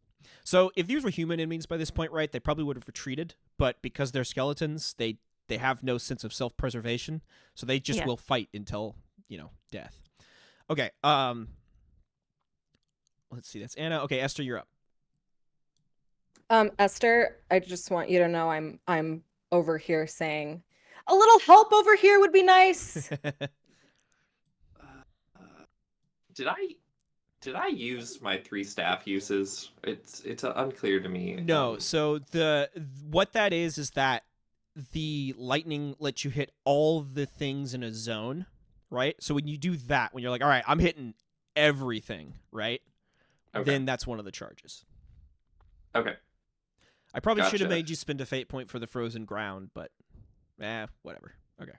So if these were human enemies by this point, right, they probably would have retreated. But because they're skeletons, they have no sense of self-preservation. So they just will fight until, death. Okay, let's see, that's Anna. Okay, Esther, you're up. Esther, I just want you to know I'm over here saying A little help over here would be nice. Did I use my 3 staff uses? It's unclear to me. No, so what that is that the lightning lets you hit all the things in a zone, right? So when you do that, when you're like, all right, I'm hitting everything, right? Okay. Then that's one of the charges. Okay. I probably should have Gotcha. made you spend a fate point for the frozen ground, but whatever. Okay.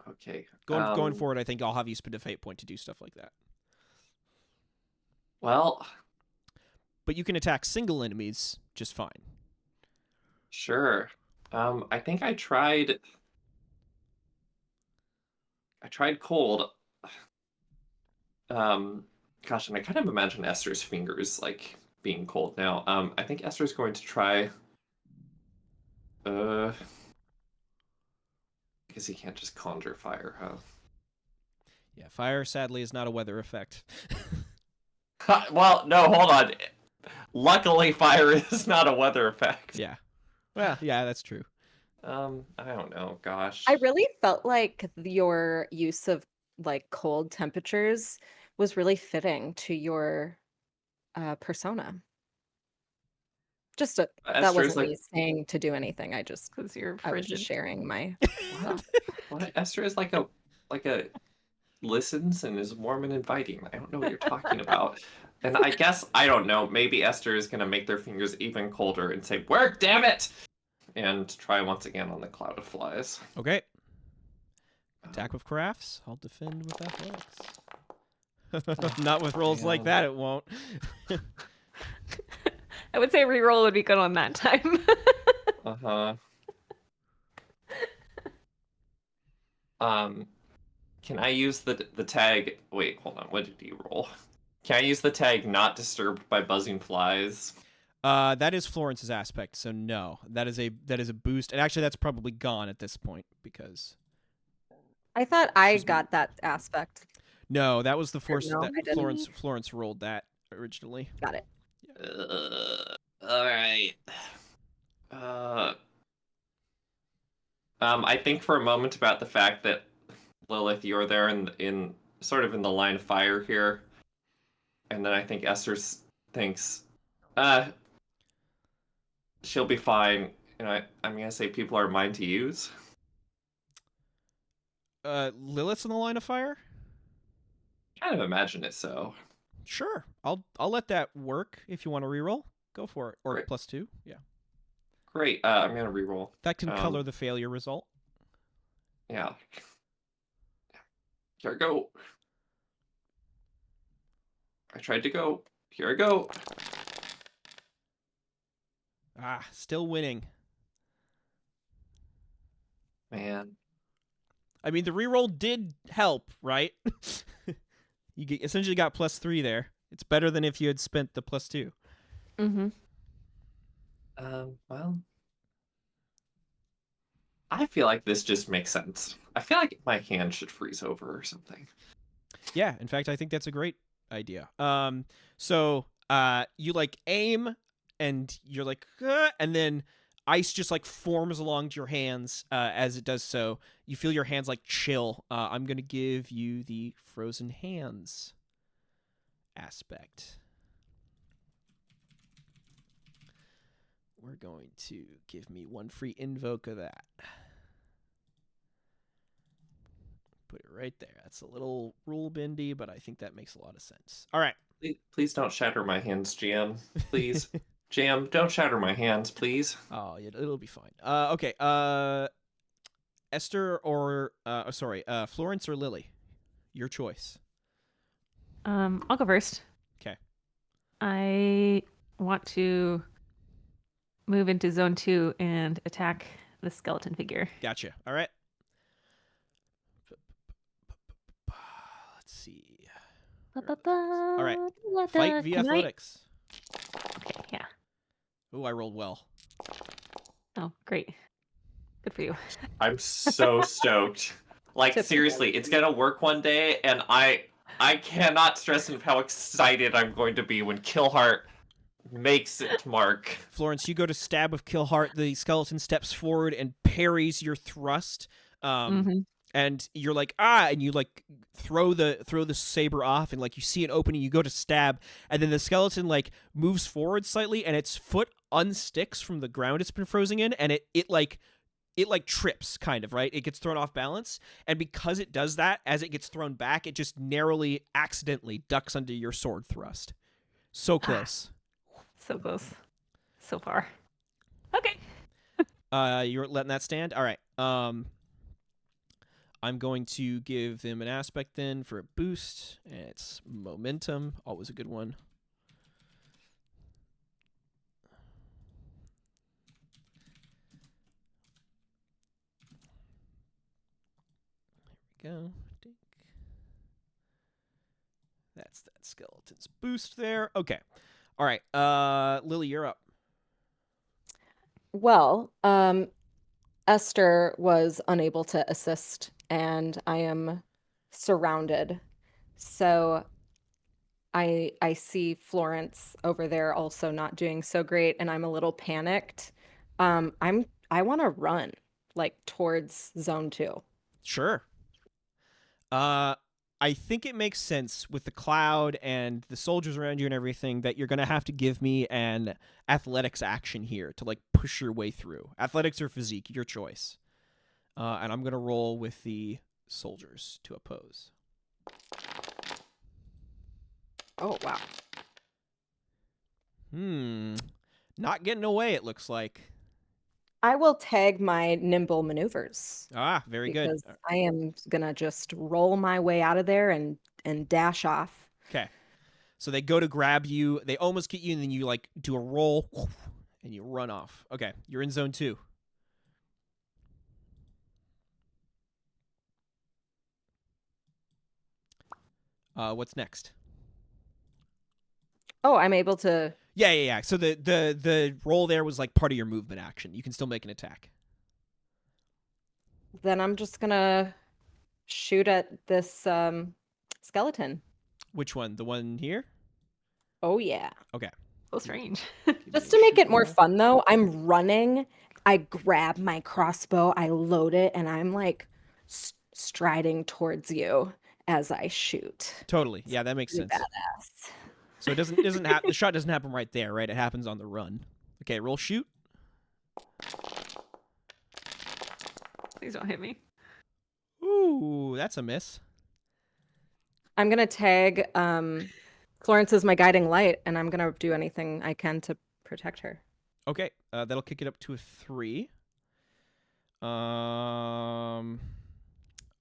Okay. Going forward, I think I'll have you spend a fate point to do stuff like that. Well, but you can attack single enemies just fine. Sure. I think I tried cold. Gosh, and I kind of imagine Esther's fingers like being cold now. I think Esther's going to try. I guess he can't just conjure fire, huh? Yeah, fire sadly is not a weather effect. Well, no, hold on. Luckily, fire is not a weather effect. Yeah. Well, yeah, that's true. I don't know. Gosh. I really felt like your use of like cold temperatures was really fitting to your persona. Just that Esther's wasn't me saying to do anything. I was frigid. just sharing my stuff. What? Esther is like a listens and is warm and inviting. I don't know what you're talking about. And I guess, I don't know, maybe Esther is going to make their fingers even colder and say, work, damn it! And try once again on the cloud of flies. Okay. Attack with crafts. I'll defend with athletics. Not with rolls like that, it won't. I would say reroll would be good on that time. Uh-huh. Can I use the tag? Wait, hold on. What did you roll? Can I use the tag not disturbed by buzzing flies? That is Florence's aspect, so no. That is a boost. And actually that's probably gone at this point because I thought I got that aspect. No, that was the force No, that I didn't. Florence rolled that originally. Got it. All right. I think for a moment about the fact that Lilith, you're there in sort of in the line of fire here, and then I think Esther thinks, she'll be fine. And I'm gonna say people are mine to use. Lilith's in the line of fire? Kind of imagine it so. Sure. I'll let that work if you want to reroll. Go for it. Or Great. +2. Yeah. Great. I'm gonna reroll. That can color the failure result. Yeah. Here I go. I tried to go. Here I go. Ah, still winning. Man. I mean, the reroll did help, right? You essentially got +3 there. It's better than if you had spent the +2. Mm-hmm. Well, I feel like this just makes sense. I feel like my hand should freeze over or something. Yeah, in fact, I think that's a great idea. So you like aim and you're like, and then ice just like forms along your hands as it does so. You feel your hands like chill. I'm going to give you the frozen hands aspect. We're going to give me one free invoke of that. Put it right there. That's a little rule bendy, but I think that makes a lot of sense. All right. Please don't shatter my hands, Jam. Please. Jam, don't shatter my hands, please. Oh, it'll be fine. Okay. Esther or Florence or Lily? Your choice. I'll go first. Okay. I want to move into zone 2 and attack the skeleton figure. Gotcha. All right. Let's see. All right. Fight via athletics. Okay, yeah. Ooh, I rolled well. Oh, great. Good for you. I'm so stoked. Like, seriously, it's gonna work one day, and I cannot stress enough how excited I'm going to be when Killheart makes it mark. Florence, you go to stab with Killheart. The skeleton steps forward and parries your thrust. Mhm. And you're like, and you like throw the saber off, and like you see an opening, you go to stab, and then the skeleton like moves forward slightly, and its foot unsticks from the ground it's been frozen in, and it like trips, kind of, right? It gets thrown off balance, and because it does that, as it gets thrown back, it just narrowly, accidentally ducks under your sword thrust. So close. So close. So far. Okay. You're letting that stand? All right. I'm going to give them an aspect then for a boost. And it's momentum, always a good one. There we go. Dink. That's that skeleton's boost there. Okay. All right. Lily, you're up. Well, Esther was unable to assist, and I am surrounded. So I see Florence over there also not doing so great, and I'm a little panicked. I want to run like towards zone 2. Sure. I think it makes sense with the cloud and the soldiers around you and everything that you're going to have to give me an athletics action here to like push your way through. Athletics or physique, your choice. And I'm going to roll with the soldiers to oppose. Oh, wow. Not getting away, it looks like. I will tag my nimble maneuvers. Very good. Because I am gonna just roll my way out of there and dash off. Okay. So they go to grab you, they almost get you, and then you like do a roll and you run off. Okay, you're in zone 2. What's next? Oh, I'm able to. Yeah. So the roll there was like part of your movement action. You can still make an attack. Then I'm just gonna shoot at this skeleton. Which one? The one here? Oh yeah. Okay. Close range. Just to make it more fun though, I'm running. I grab my crossbow, I load it, and I'm like striding towards you as I shoot. Totally. Yeah, that makes sense. Badass. So it doesn't happen. The shot doesn't happen right there, right? It happens on the run. Okay, roll shoot. Please don't hit me. Ooh, that's a miss. I'm gonna tag Florence as my guiding light, and I'm gonna do anything I can to protect her. Okay, that'll kick it up to a 3. I'm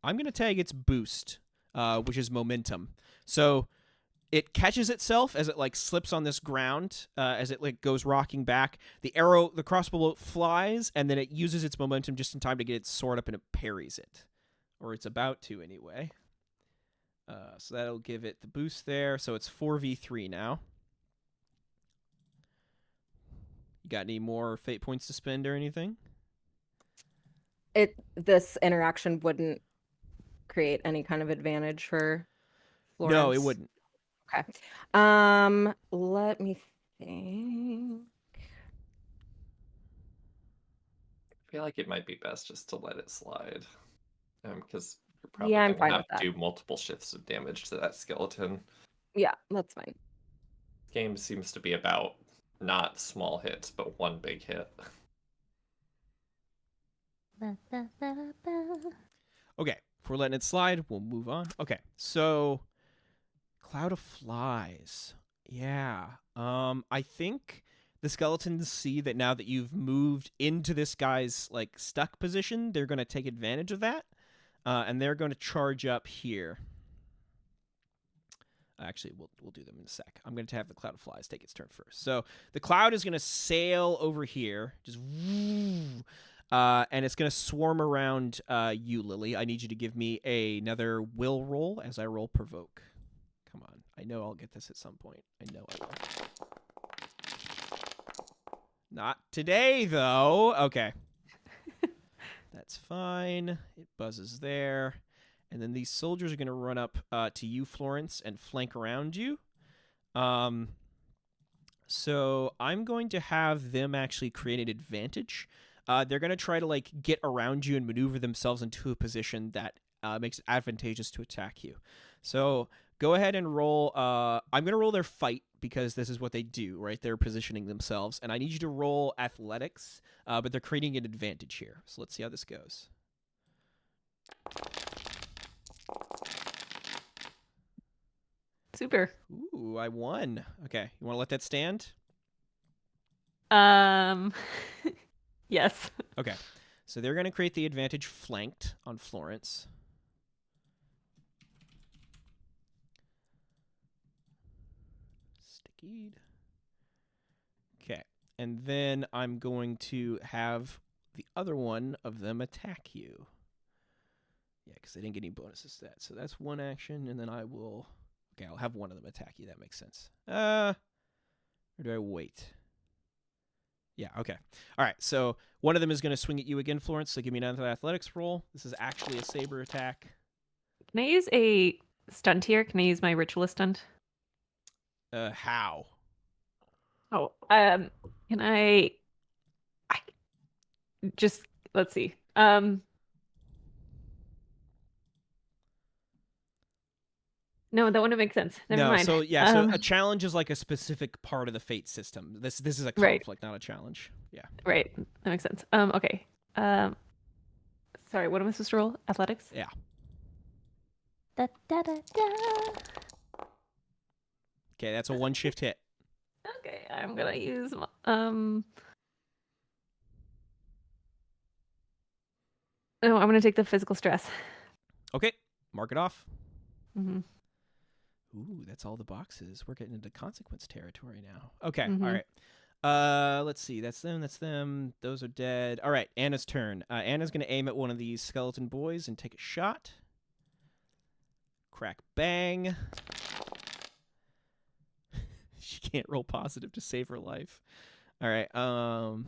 gonna tag its boost, which is momentum. So it catches itself as it like slips on this ground, as it like goes rocking back. The crossbow flies, and then it uses its momentum just in time to get its sword up, and it parries it, or it's about to anyway. So that'll give it the boost there. So it's 4v3 now. You got any more fate points to spend or anything? This interaction wouldn't create any kind of advantage for Florence. No, it wouldn't. Okay. Let me think. I feel like it might be best just to let it slide. Because you're probably Yeah, I'm gonna fine have with that. to do multiple shifts of damage to that skeleton. Yeah, that's fine. This game seems to be about not small hits, but one big hit. Okay, if we're letting it slide, we'll move on. Okay, so Cloud of Flies. Yeah. I think the skeletons see that now that you've moved into this guy's like stuck position, they're going to take advantage of that, and they're going to charge up here. Actually, we'll do them in a sec. I'm going to have the Cloud of Flies take its turn first. So the cloud is going to sail over here, just and it's going to swarm around you, Lily. I need you to give me another will roll as I roll provoke. Come on. I know I'll get this at some point. I know I will. Not today, though. Okay. That's fine. It buzzes there. And then these soldiers are going to run up to you, Florence, and flank around you. So I'm going to have them actually create an advantage they're going to try to like get around you and maneuver themselves into a position that makes it advantageous to attack you. So go ahead and roll. I'm going to roll their fight because this is what they do, right? They're positioning themselves. And I need you to roll athletics, but they're creating an advantage here. So let's see how this goes. Super. Ooh, I won. Okay, you want to let that stand? Yes. Okay, so they're going to create the advantage flanked on Florence. Stickied. Okay, and then I'm going to have the other one of them attack you. Yeah, because they didn't get any bonuses to that. So that's one action, and then I will... Okay, I'll have one of them attack you. That makes sense. Or do I wait? Yeah, okay. All right, so one of them is going to swing at you again, Florence, so give me another athletics roll. This is actually a saber attack. Can I use a stunt here? Can I use my ritualist stunt? How? Oh, can I just, let's see. No, that wouldn't make sense. Never mind. So yeah, so a challenge is like a specific part of the fate system. This is a conflict, not a challenge. Yeah. Right. That makes sense. Okay. Sorry, what am I supposed to roll? Athletics? Yeah. Da, da, da, da. Okay, that's a one shift hit. Okay, I'm gonna use No, I'm gonna take the physical stress. Okay, mark it off. Mm-hmm. Ooh, that's all the boxes. We're getting into consequence territory now. Okay, Mm-hmm. all right. Let's see. That's them. Those are dead. All right, Anna's turn. Anna's going to aim at one of these skeleton boys and take a shot. Crack, bang. She can't roll positive to save her life. All right, soldier,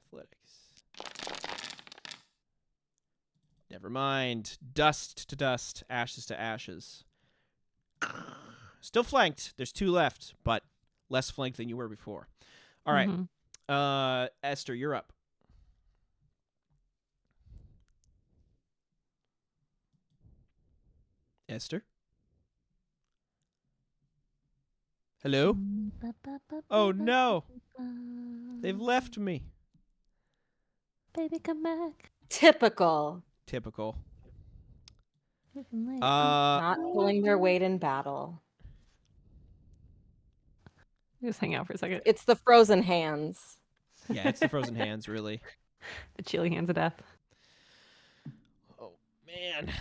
athletics. Never mind. Dust to dust, ashes to ashes. Still flanked. There's two left, but less flanked than you were before. All right. Mm-hmm. Esther, you're up. Esther? Hello? Oh, no. They've left me. Baby, come back. Typical. Typical. Not pulling their weight in battle. Just hang out for a second. It's the frozen hands. Yeah, it's the frozen hands, really. The chilly hands of death. Oh, man.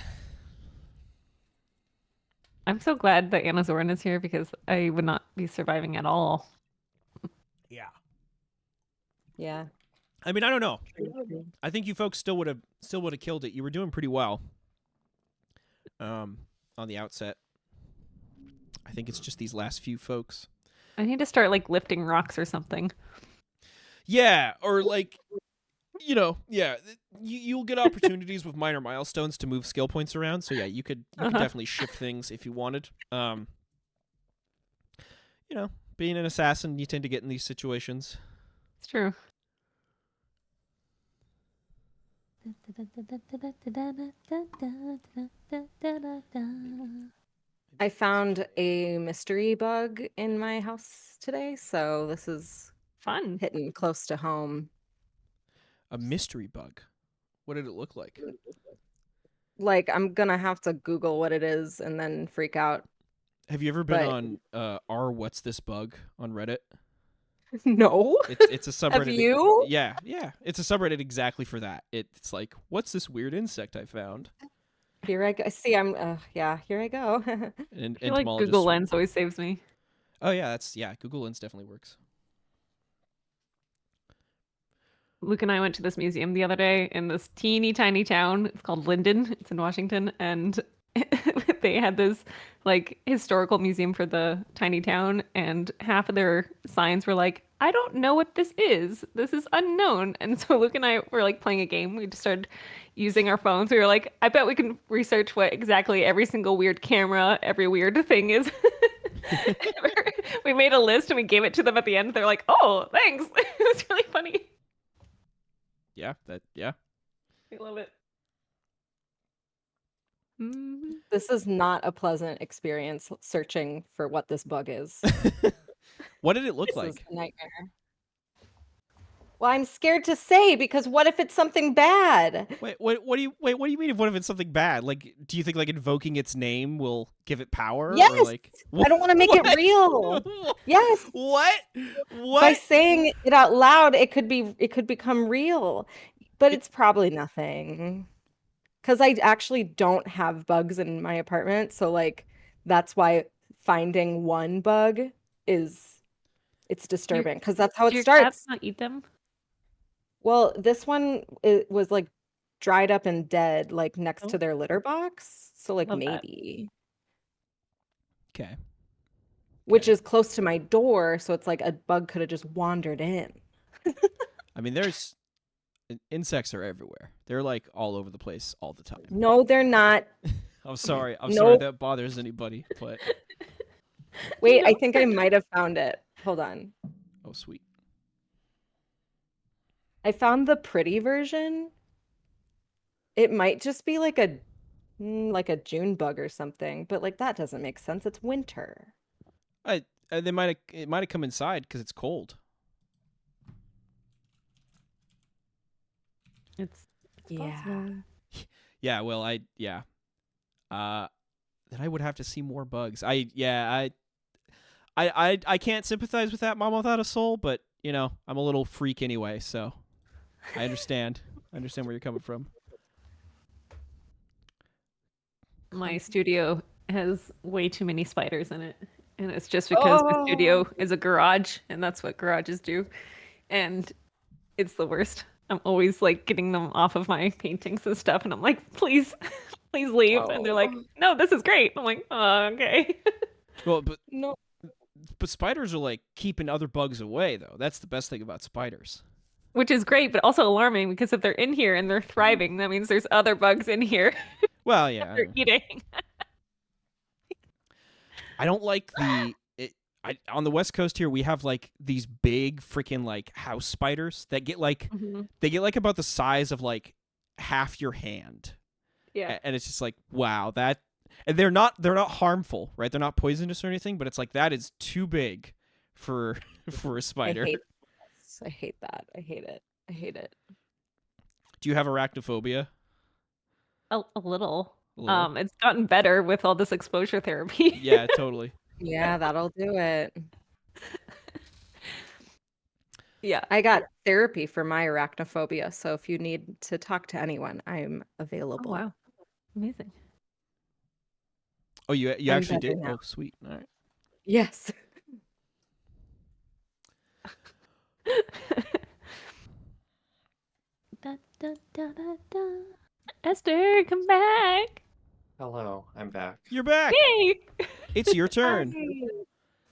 I'm so glad that Anna Zorin is here because I would not be surviving at all. Yeah. Yeah. I mean, I don't know. I think you folks still would have killed it. You were doing pretty well. On the outset. I think it's just these last few folks. I need to start like lifting rocks or something. Yeah, or like, yeah, you'll get opportunities with minor milestones to move skill points around. So yeah, you could definitely shift things if you wanted. Being an assassin, you tend to get in these situations. It's true. I found a mystery bug in my house today, so this is Fun. hitting close to home. A mystery bug? What did it look like? Like, I'm gonna have to Google what it is and then freak out. Have you ever been on What's This Bug on Reddit? No. It's a subreddit. Have you? Yeah. It's a subreddit exactly for that. It's like, what's this weird insect I found? Here I go. See, here I go. And I feel like Google Lens always saves me. Oh yeah, Google Lens definitely works. Luke and I went to this museum the other day in this teeny tiny town. It's called Linden. It's in Washington, and they had this like historical museum for the tiny town, and half of their signs were like, I don't know what this is. This is unknown. And so Luke and I were like playing a game. We just started using our phones. We were like, I bet we can research what exactly every single weird camera, every weird thing is. we made a list and we gave it to them at the end. They're like, "Oh, thanks." It was really funny. Yeah, I love it. This is not a pleasant experience searching for what this bug is. What did it look This is like? a nightmare. Well, I'm scared to say because what if it's something bad? Wait, what do you mean? What if it's something bad? Like, do you think like invoking its name will give it power? Yes! Or, like, I don't want to make it what? real. Yes. What? By What? saying it out loud, it could become real. But it's probably nothing. Because I actually don't have bugs in my apartment, so like that's why finding one bug it's disturbing because that's how Do it your starts. cats not eat them? Well, this one it was like dried up and dead, like next Oh. to their litter box. So like Love that. maybe. Okay. Which is close to my door, so it's like a bug could have just wandered in. I mean, insects are everywhere. They're like all over the place all the time. No, they're not. I'm sorry. I'm Nope. sorry that bothers anybody, but Wait, I think I might have found it. Hold on. oh sweet. I found the pretty version. It might just be like a June bug or something, but like that doesn't make sense. It's winter. It might have come inside because it's cold. It's Yeah. possible. Yeah. Well, then I would have to see more bugs. I can't sympathize with that mom without a soul, but you know I'm a little freak anyway, so I understand. I understand where you're coming from. My studio has way too many spiders in it. And it's just because the studio is a garage and that's what garages do. And it's the worst. I'm always like getting them off of my paintings and stuff. And I'm like, please, please leave. And they're like, no, this is great. I'm like, oh, okay. Well, but No. But spiders are like keeping other bugs away, though. That's the best thing about spiders. Which is great, but also alarming because if they're in here and they're thriving, that means there's other bugs in here. Well, yeah. They're eating. I don't like on the West Coast here, we have like these big freaking like house spiders that get like they get like about the size of like half your hand. Yeah. And it's just like, wow, that, and they're not harmful, right? They're not poisonous or anything, but it's like that is too big for a spider. I hate that. I hate it. I hate it. Do you have arachnophobia? A little. It's gotten better with all this exposure therapy. Yeah, totally. Yeah, that'll do it. Yeah. I got therapy for my arachnophobia, so if you need to talk to anyone, I'm available. Oh, wow. Amazing. Oh, you actually did? Now. Oh, sweet. All right. Yes. Da, da, da, da, da. Esther, come back. Hello, I'm back. You're back. Yay! It's your turn.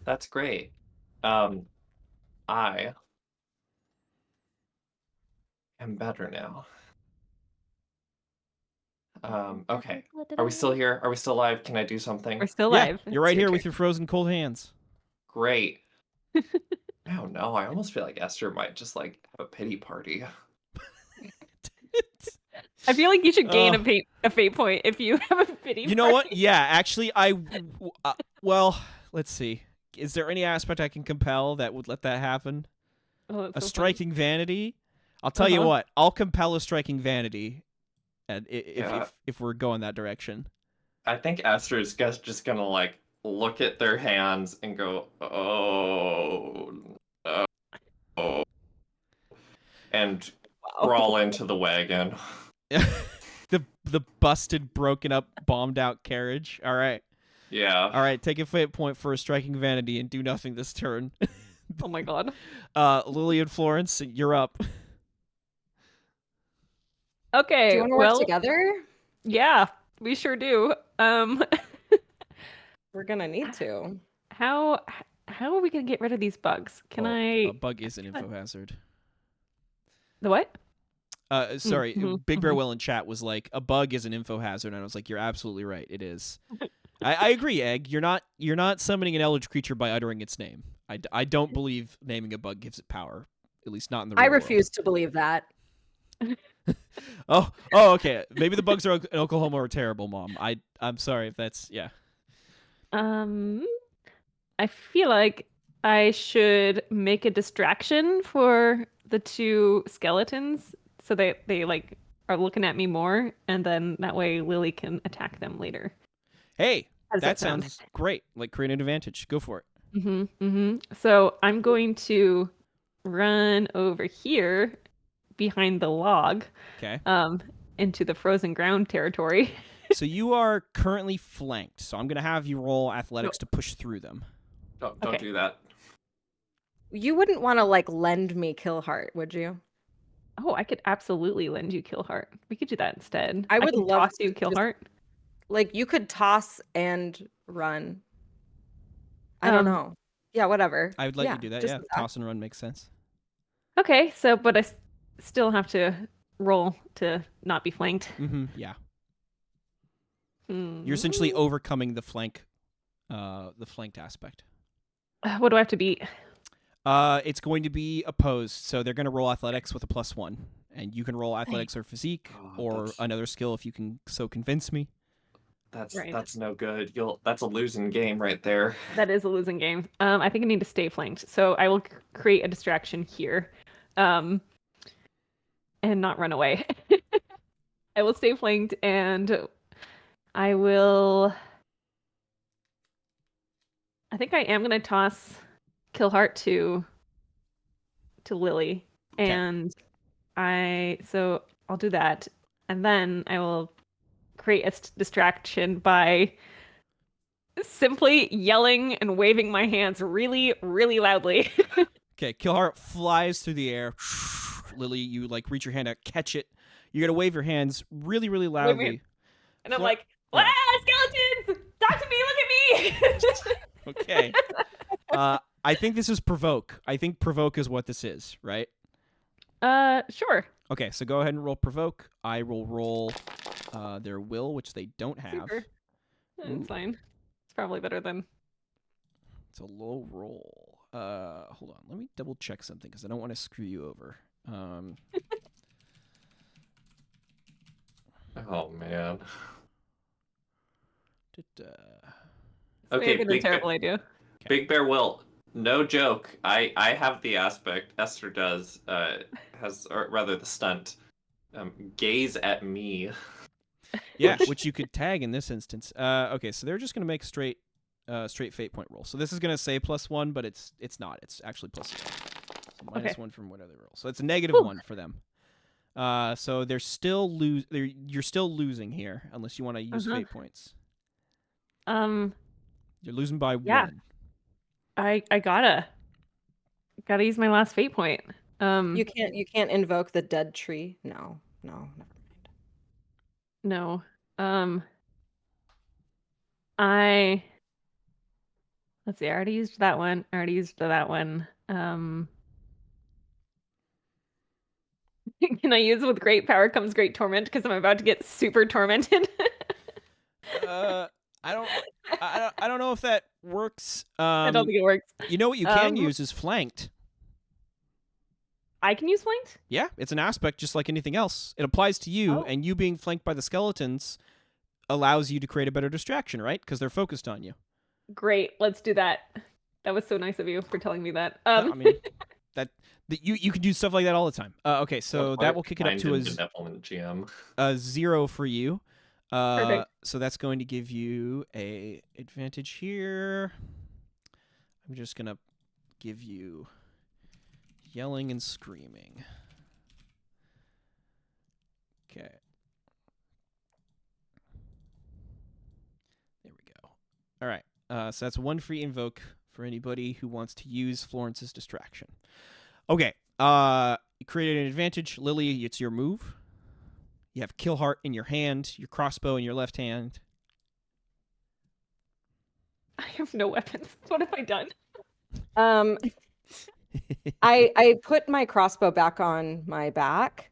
That's great. I am better now. Okay. Are we still here? Are we still live? Can I do something? We're still Yeah, live. you're right here with your frozen cold hands. Great. I don't know. I almost feel like Esther might just like have a pity party. I feel like you should gain a fate point if you have a pity. You know what? Yeah, actually, well, let's see. Is there any aspect I can compel that would let that happen? Oh, a striking vanity? I'll tell you what. I'll compel a striking vanity, and if we're going that direction. I think Esther is just gonna like look at their hands and go, oh, and crawl into the wagon. the busted, broken up, bombed out carriage. All right. Yeah. All right. Take a fate point for a striking vanity and do nothing this turn. Oh my god. Lily and Florence, you're up. Okay. Do you want to work together? Yeah, we sure do. We're gonna need to. How are we gonna get rid of these bugs? Can A bug is an info hazard. The what? Sorry, Big Bear Will in chat was like, a bug is an info hazard, and I was like, you're absolutely right, it is. I agree, Egg. You're not summoning an eldritch creature by uttering its name. I don't believe naming a bug gives it power. At least not in the real I world. refuse to believe that. Oh, okay. Maybe the bugs are in Oklahoma are terrible, Mom. I'm sorry if that's yeah. I feel like I should make a distraction for the two skeletons so they like are looking at me more, and then that way Lily can attack them later. Hey, How does that sound? sounds great. Like create an advantage. Go for it. So I'm going to run over here behind the log, Okay. into the frozen ground territory. So you are currently flanked. So I'm gonna have you roll athletics to push through them. Don't Okay. do that. You wouldn't want to like lend me Kill Heart, would you? Oh, I could absolutely lend you Kill Heart. We could do that instead. I would can love toss you to Kill just- Heart. Like you could toss and run. I don't know. Yeah, whatever. I would let you do that. just Yeah, attack. toss and run makes sense. Okay, so but I still have to roll to not be flanked. Yeah. You're essentially overcoming the flanked aspect. What do I have to beat? It's going to be opposed, so they're going to roll athletics with a +1, and you can roll athletics or physique or that's- another skill if you can so convince me. That's no good. That's a losing game right there. That is a losing game. I think I need to stay flanked, so I will create a distraction here, and not run away. I will stay flanked, and I will. I think I am gonna toss Kill Heart to Lily, Okay. and so I'll do that, and then I will create a distraction by simply yelling and waving my hands really, really loudly. Okay, Killheart flies through the air. Lily, you like reach your hand out, catch it. You're gonna wave your hands really, really loudly. And I'm Fla- like, yeah. skeletons! Talk to me! Look at me! Okay. I think this is provoke. I think provoke is what this is, right? Sure. Okay, so go ahead and roll provoke. I will roll their will, which they don't have. Super. Ooh. It's fine. It's probably better than. It's a low roll. Hold on. Let me double check something because I don't want to screw you over. Oh man. Okay, Okay, a terrible idea. Big Bear Will. No joke. I have the aspect. Esther does. Or rather the stunt. Gaze at me. Yeah, which you could tag in this instance. Okay, so they're just gonna make straight fate point roll. So this is gonna say +1, but it's not. It's actually +1. So -1 from whatever they roll. So it's a -1 for them. So they're still you're still losing here unless you want to use fate points. You're losing by 1. I gotta use my last fate point. You can't invoke the dead tree. No, never mind. No. Let's see, I already used that one. Can I use with great power comes great torment because I'm about to get super tormented? I don't know if that works. I don't think it works. You know what you can use is flanked. I can use flanked? Yeah, it's an aspect just like anything else. It applies to you, and you being flanked by the skeletons allows you to create a better distraction, right? Because they're focused on you. Great, let's do that. That was so nice of you for telling me that. No, I mean, you can do stuff like that all the time. Okay, so that will kick it up to a 0 for you. Perfect. So that's going to give you a advantage here. I'm just gonna give you yelling and screaming. Okay. There we go. All right. So that's 1 free invoke for anybody who wants to use Florence's distraction. Okay. You created an advantage. Lily, it's your move. You have Kill Heart in your hand, your crossbow in your left hand. I have no weapons. What have I done? I put my crossbow back on my back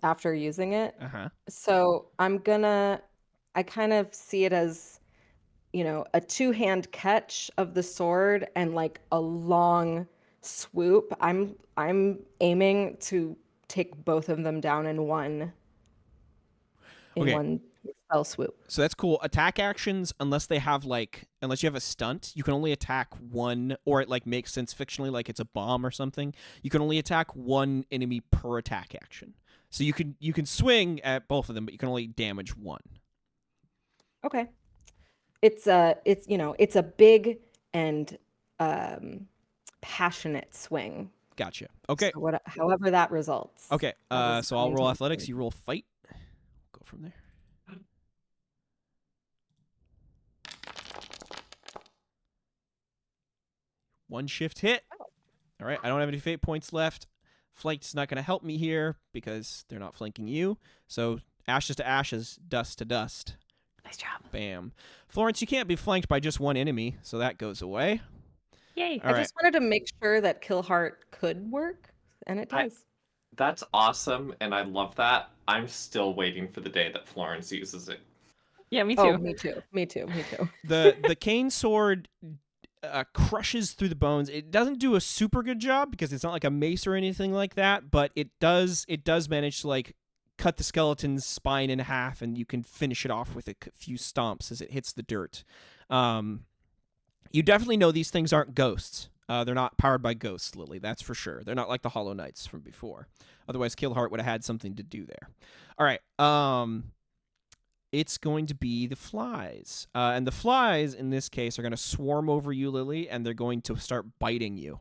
after using it. Uh-huh. So I kind of see it as a two-hand catch of the sword and like a long swoop. I'm aiming to take both of them down in one spell swoop. So that's cool. Attack actions, unless you have a stunt, you can only attack one, or it like makes sense fictionally, like it's a bomb or something. You can only attack one enemy per attack action. So you can swing at both of them, but you can only damage one. Okay. It's a big and passionate swing. Gotcha. Okay. So however that results. Okay. So I'll roll athletics. You roll fight. Go from there. One shift hit. All right. I don't have any fate points left. Flank's not going to help me here because they're not flanking you. So ashes to ashes, dust to dust. Nice job. Bam. Florence, you can't be flanked by just one enemy, so that goes away. Yay. I just wanted to make sure that Kill Heart could work, and it does. That's awesome, and I love that. I'm still waiting for the day that Florence uses it. Yeah, me too. Oh, me too. The cane sword crushes through the bones. It doesn't do a super good job because it's not like a mace or anything like that, but it does manage to like cut the skeleton's spine in half, and you can finish it off with a few stomps as it hits the dirt. You definitely know these things aren't ghosts. They're not powered by ghosts, Lily, that's for sure. They're not like the Hollow Knights from before. Otherwise, Killheart would have had something to do there. All right. It's going to be the flies. And the flies, in this case, are going to swarm over you, Lily, and they're going to start biting you.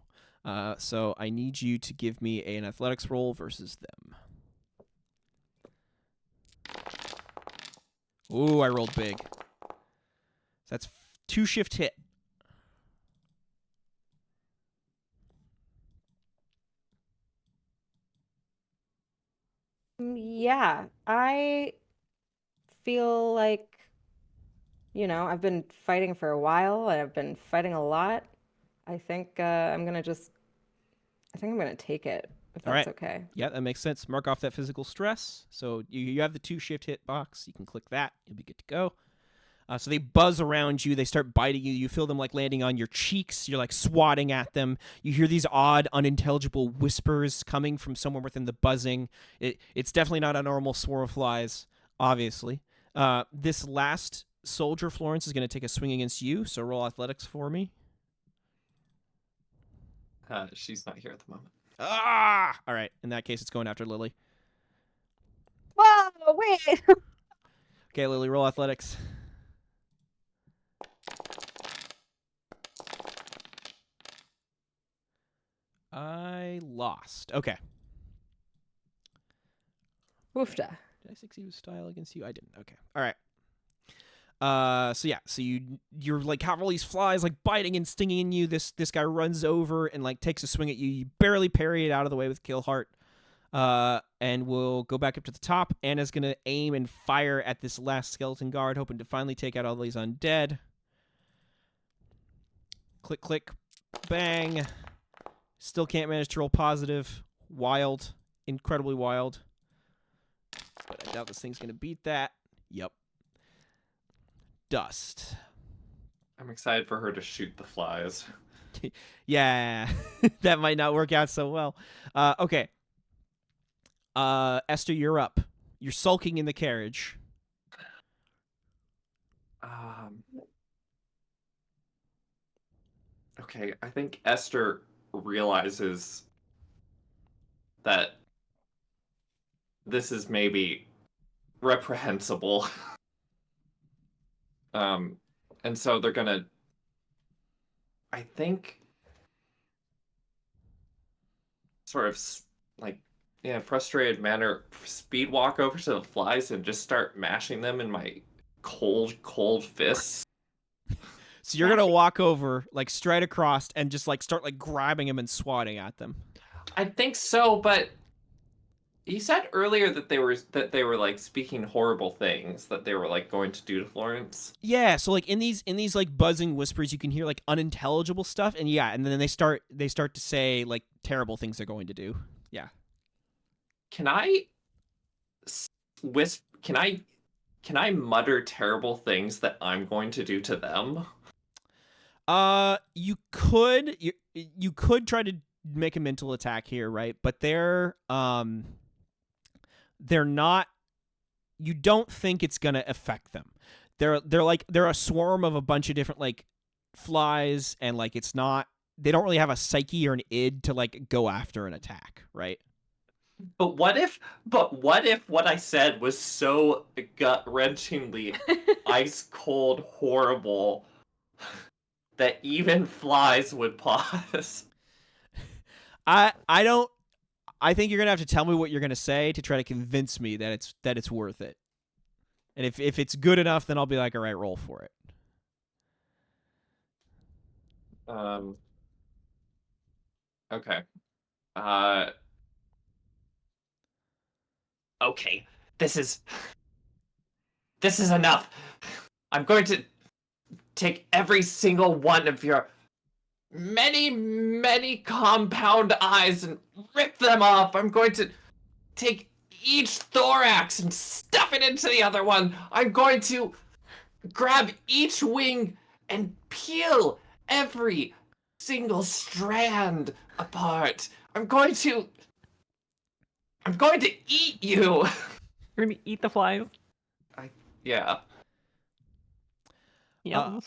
So I need you to give me an athletics roll versus them. Ooh, I rolled big. That's 2 shift hit. Yeah, I feel like, I've been fighting for a while, and I've been fighting a lot. I think I'm gonna take it, if that's okay. Yeah, that makes sense. Mark off that physical stress. So you have the 2 shift hit box. You can click that. You'll be good to go. So they buzz around you. They start biting you. You feel them like landing on your cheeks. You're like swatting at them. You hear these odd, unintelligible whispers coming from somewhere within the buzzing. It's definitely not a normal swarm of flies, obviously. This last soldier, Florence, is going to take a swing against you. So roll athletics for me. She's not here at the moment. Ah! All right. In that case, it's going after Lily. Whoa, wait. Okay, Lily, roll athletics. I lost. Okay. Woofda. Did I succeed with style against you? I didn't. Okay. All right. So you're like have all these flies like biting and stinging in you. This guy runs over and like takes a swing at you. You barely parry it out of the way with Killheart. And we'll go back up to the top. Anna's gonna aim and fire at this last skeleton guard, hoping to finally take out all these undead. Click, click, bang. Still can't manage to roll positive. Wild. Incredibly wild. But I doubt this thing's going to beat that. Yep. Dust. I'm excited for her to shoot the flies. Yeah. That might not work out so well. Okay. Esther, you're up. You're sulking in the carriage. Okay, I think Esther realizes that this is maybe reprehensible. And so they're gonna, I think, sort of like, in a frustrated manner, speed walk over to the flies and just start mashing them in my cold fists. So you're gonna walk over, like straight across, and just like start like grabbing them and swatting at them. I think so, but you said earlier that they were like speaking horrible things that they were like going to do to Florence. Yeah, so like in these like buzzing whispers, you can hear like unintelligible stuff, and yeah, and then they start to say like terrible things they're going to do. Yeah. Can I mutter terrible things that I'm going to do to them? You could try to make a mental attack here, right? But they're not. You don't think it's gonna affect them. They're a swarm of a bunch of different like flies, and like it's not. They don't really have a psyche or an id to like go after an attack, right? But what if what I said was so gut-wrenchingly ice cold horrible that even flies would pause? I think you're gonna have to tell me what you're gonna say to try to convince me that it's worth it. And if it's good enough, then I'll be like, all right, roll for it. Okay. Okay. This is enough. I'm going to take every single one of your many compound eyes and rip them off. I'm going to take each thorax and stuff it into the other one. I'm going to grab each wing and peel every single strand apart. I'm going to eat you. You're gonna eat the flies. Yeah. Yeah.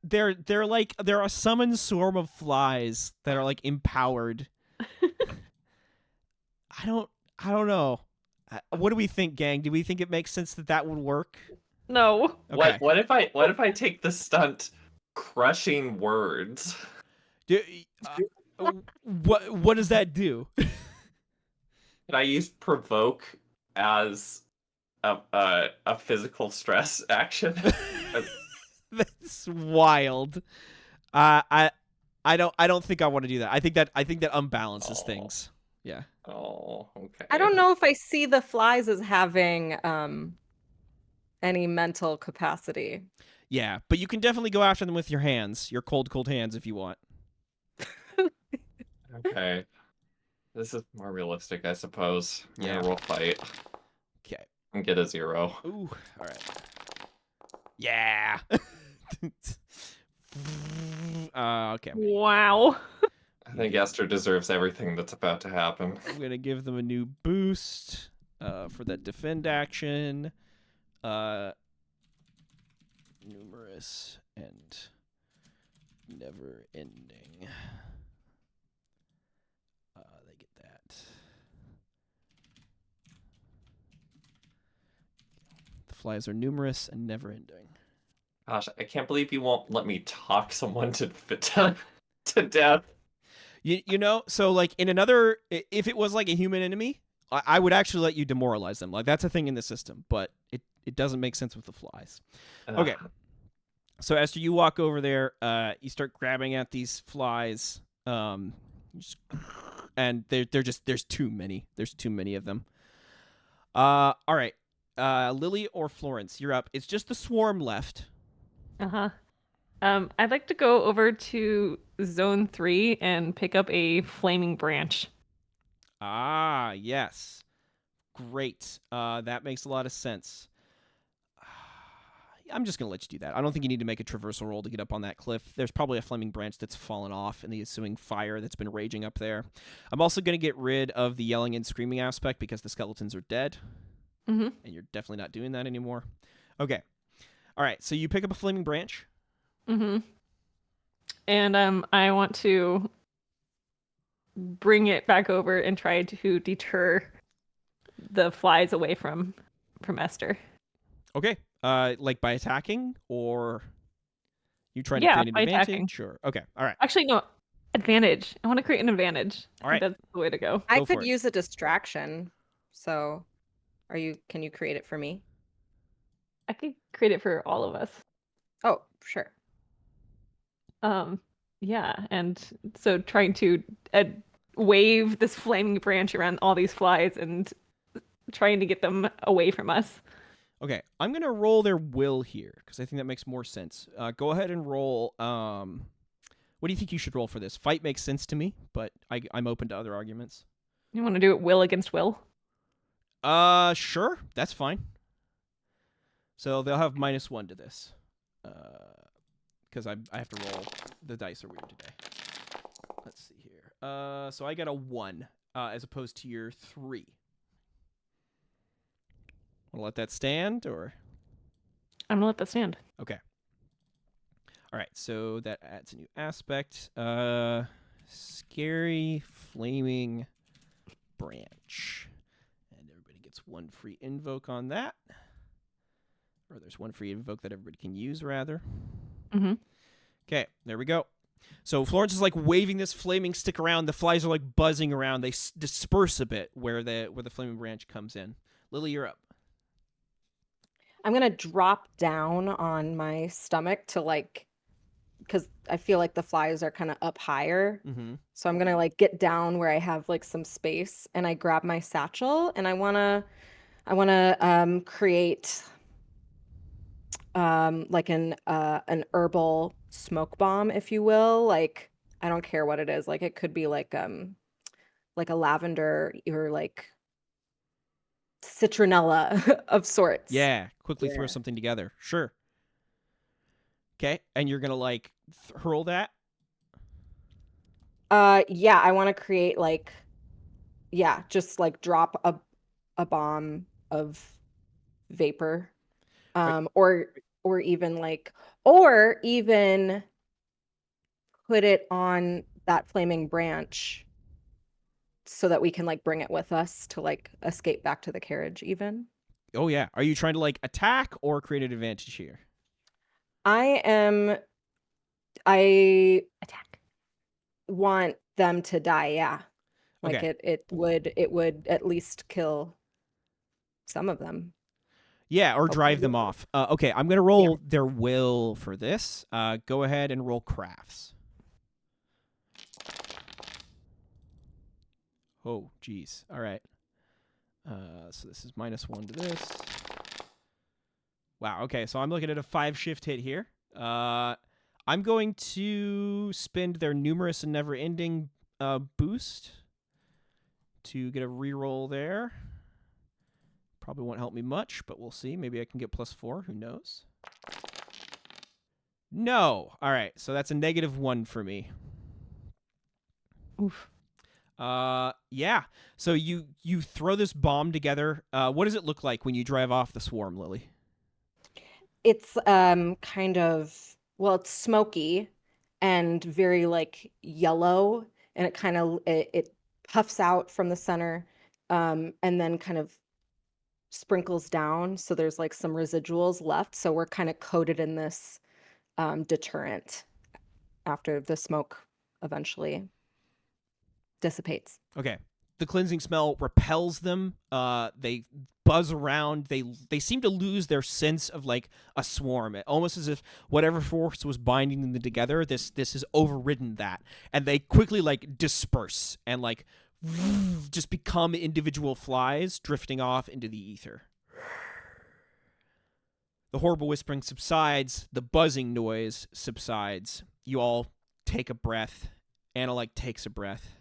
They're a summoned swarm of flies that are like empowered. I don't know. What do we think, gang? Do we think it makes sense that would work? No. Okay. What if I take the stunt crushing words? What does that do? Can I use provoke as a physical stress action? That's wild. I don't think I want to do that. I think that unbalances things. Yeah. Oh, okay. I don't know if I see the flies as having any mental capacity. Yeah, but you can definitely go after them with your hands, your cold hands, if you want. Okay. This is more realistic, I suppose. Yeah, we'll fight. Okay. And get a 0. Ooh, all right. Yeah. Okay. Wow. I think Esther deserves everything that's about to happen. I'm gonna give them a new boost for that defend action. Numerous and never ending. They get that. The flies are numerous and never ending. Gosh, I can't believe you won't let me talk someone to death. You know, so like in another, if it was like a human enemy, I would actually let you demoralize them. Like that's a thing in the system, but it doesn't make sense with the flies. Okay. So Esther, you walk over there, you start grabbing at these flies, and there's too many. There's too many of them. All right. Lily or Florence, you're up. It's just the swarm left. Uh-huh. I'd like to go over to Zone 3 and pick up a flaming branch. Ah, yes. Great. That makes a lot of sense. I'm just going to let you do that. I don't think you need to make a traversal roll to get up on that cliff. There's probably a flaming branch that's fallen off in the ensuing fire that's been raging up there. I'm also going to get rid of the yelling and screaming aspect because the skeletons are dead. Mm-hmm. And you're definitely not doing that anymore. Okay. All right, so you pick up a flaming branch. Mm-hmm. And I want to bring it back over and try to deter the flies away from Esther. Okay. Like by attacking, or you trying to create an advantage? Attacking. Sure. Okay. All right. Actually, no. Advantage. I want to create an advantage. All right. That's the way to go. I Go for could it. use a distraction. So, can you create it for me? I could create it for all of us. Oh, sure. Yeah, and so trying to wave this flaming branch around all these flies and trying to get them away from us. Okay, I'm gonna roll their will here because I think that makes more sense. Go ahead and roll. What do you think you should roll for this? Fight makes sense to me, but I'm open to other arguments. You want to do it will against will? Sure, that's fine. So they'll have -1 to this, because I have to roll. The dice are weird today. Let's see here. So I got a 1, as opposed to your 3. Want to let that stand, or? I'm gonna let that stand. Okay. All right, so that adds a new aspect. Scary flaming branch. And everybody gets 1 free invoke on that. Or there's 1 free invoke that everybody can use, rather. Mm-hmm. Okay, there we go. So Florence is like waving this flaming stick around. The flies are like buzzing around. They disperse a bit where the flaming branch comes in. Lily, you're up. I'm gonna drop down on my stomach to like, because I feel like the flies are kind of up higher. Mm-hmm. So I'm gonna like get down where I have like some space, and I grab my satchel, and I wanna create like an herbal smoke bomb, if you will. Like, I don't care what it is. Like, it could be like a lavender or like citronella of sorts. Yeah, quickly throw something together. Sure. Okay, and you're gonna like hurl that? Yeah, I want to create like, yeah, just like drop a bomb of vapor, Right. or even like, or even put it on that flaming branch so that we can like bring it with us to like escape back to the carriage even. Oh yeah. Are you trying to like attack or create an advantage here? I Attack. want them to die, yeah. Like, Okay. it would at least kill some of them. Yeah, or drive Okay. them off. Okay, I'm gonna roll their will for this. Go ahead and roll crafts. Oh, geez. All right. So this is -1 to this. Wow. Okay, so I'm looking at a 5 shift hit here. I'm going to spend their numerous and never-ending boost to get a reroll there. Probably won't help me much, but we'll see. Maybe I can get +4. Who knows? No. All right. So that's a -1 for me. Oof. Yeah. So you throw this bomb together. What does it look like when you drive off the swarm, Lily? It's kind of, well, it's smoky and very like yellow, and it kind of it puffs out from the center, and then kind of sprinkles down, so there's like some residuals left, so we're kind of coated in this deterrent after the smoke eventually dissipates. Okay. The cleansing smell repels them. They buzz around. They seem to lose their sense of like a swarm. Almost as if whatever force was binding them together, this has overridden that, and they quickly like disperse and like just become individual flies drifting off into the ether. The horrible whispering subsides. The buzzing noise subsides. You all take a breath. Anna like takes a breath.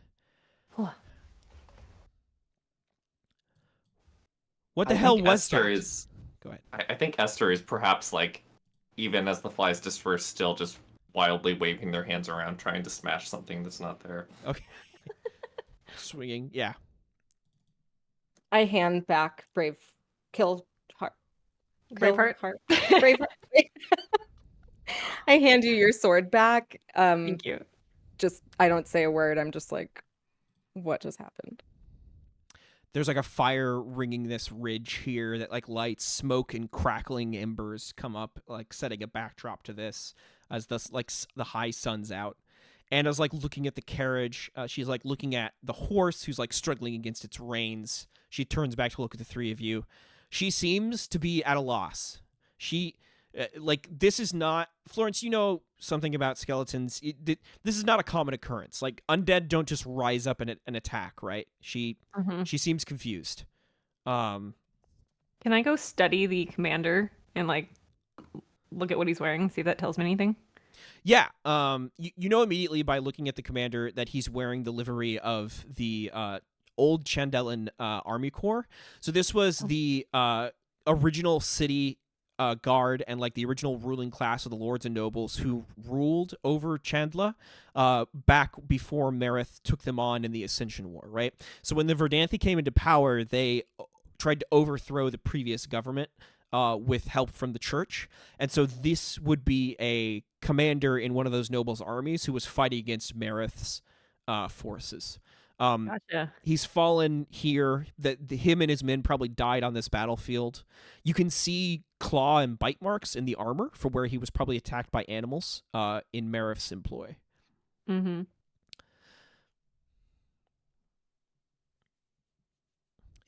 What the hell was Esther that? Go ahead. I think Esther is perhaps like, even as the flies disperse, still just wildly waving their hands around, trying to smash something that's not there. Okay. Swinging, yeah. I hand back Braveheart. Braveheart. I hand you your sword back. Thank you. Just, I don't say a word. I'm just like, what just happened? There's like a fire ringing this ridge here that like lights, smoke and crackling embers come up, like setting a backdrop to this as the high sun's out. Anna's like looking at the carriage. She's like looking at the horse who's like struggling against its reins. She turns back to look at the three of you. She seems to be at a loss. She like, this is not, Florence, you know something about skeletons. This is not a common occurrence. Like, undead don't just rise up and attack, right? She seems confused. Can I go study the commander and like look at what he's wearing, see if that tells me anything? Yeah. You know immediately by looking at the commander that he's wearing the livery of the old Chandelan army corps. So this was the original city guard and like the original ruling class of the lords and nobles who ruled over Chandla back before Mareth took them on in the Ascension War, right? So when the Verdanthi came into power, they tried to overthrow the previous government with help from the church. And so this would be a commander in one of those nobles' armies who was fighting against Mareth's forces. Gotcha. He's fallen here. Him and his men probably died on this battlefield. You can see claw and bite marks in the armor for where he was probably attacked by animals in Mareth's employ. Mm-hmm.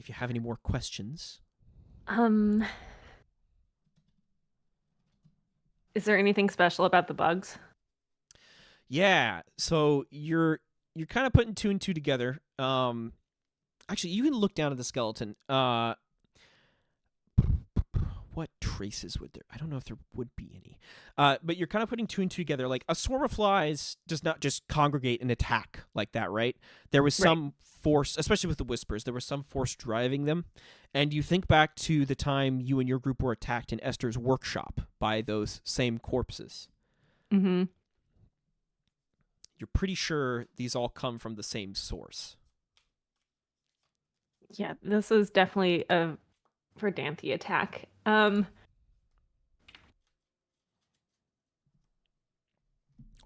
If you have any more questions. Is there anything special about the bugs? Yeah, so you're kind of putting two and two together. Actually, you can look down at the skeleton. What traces would there? I don't know if there would be any. But you're kind of putting two and two together. Like a swarm of flies does not just congregate and attack like that, right? There was some force, especially with the whispers. There was some force driving them. And you think back to the time you and your group were attacked in Esther's workshop by those same corpses. Mm-hmm. You're pretty sure these all come from the same source. Yeah, this was definitely a Verdanthi attack. Or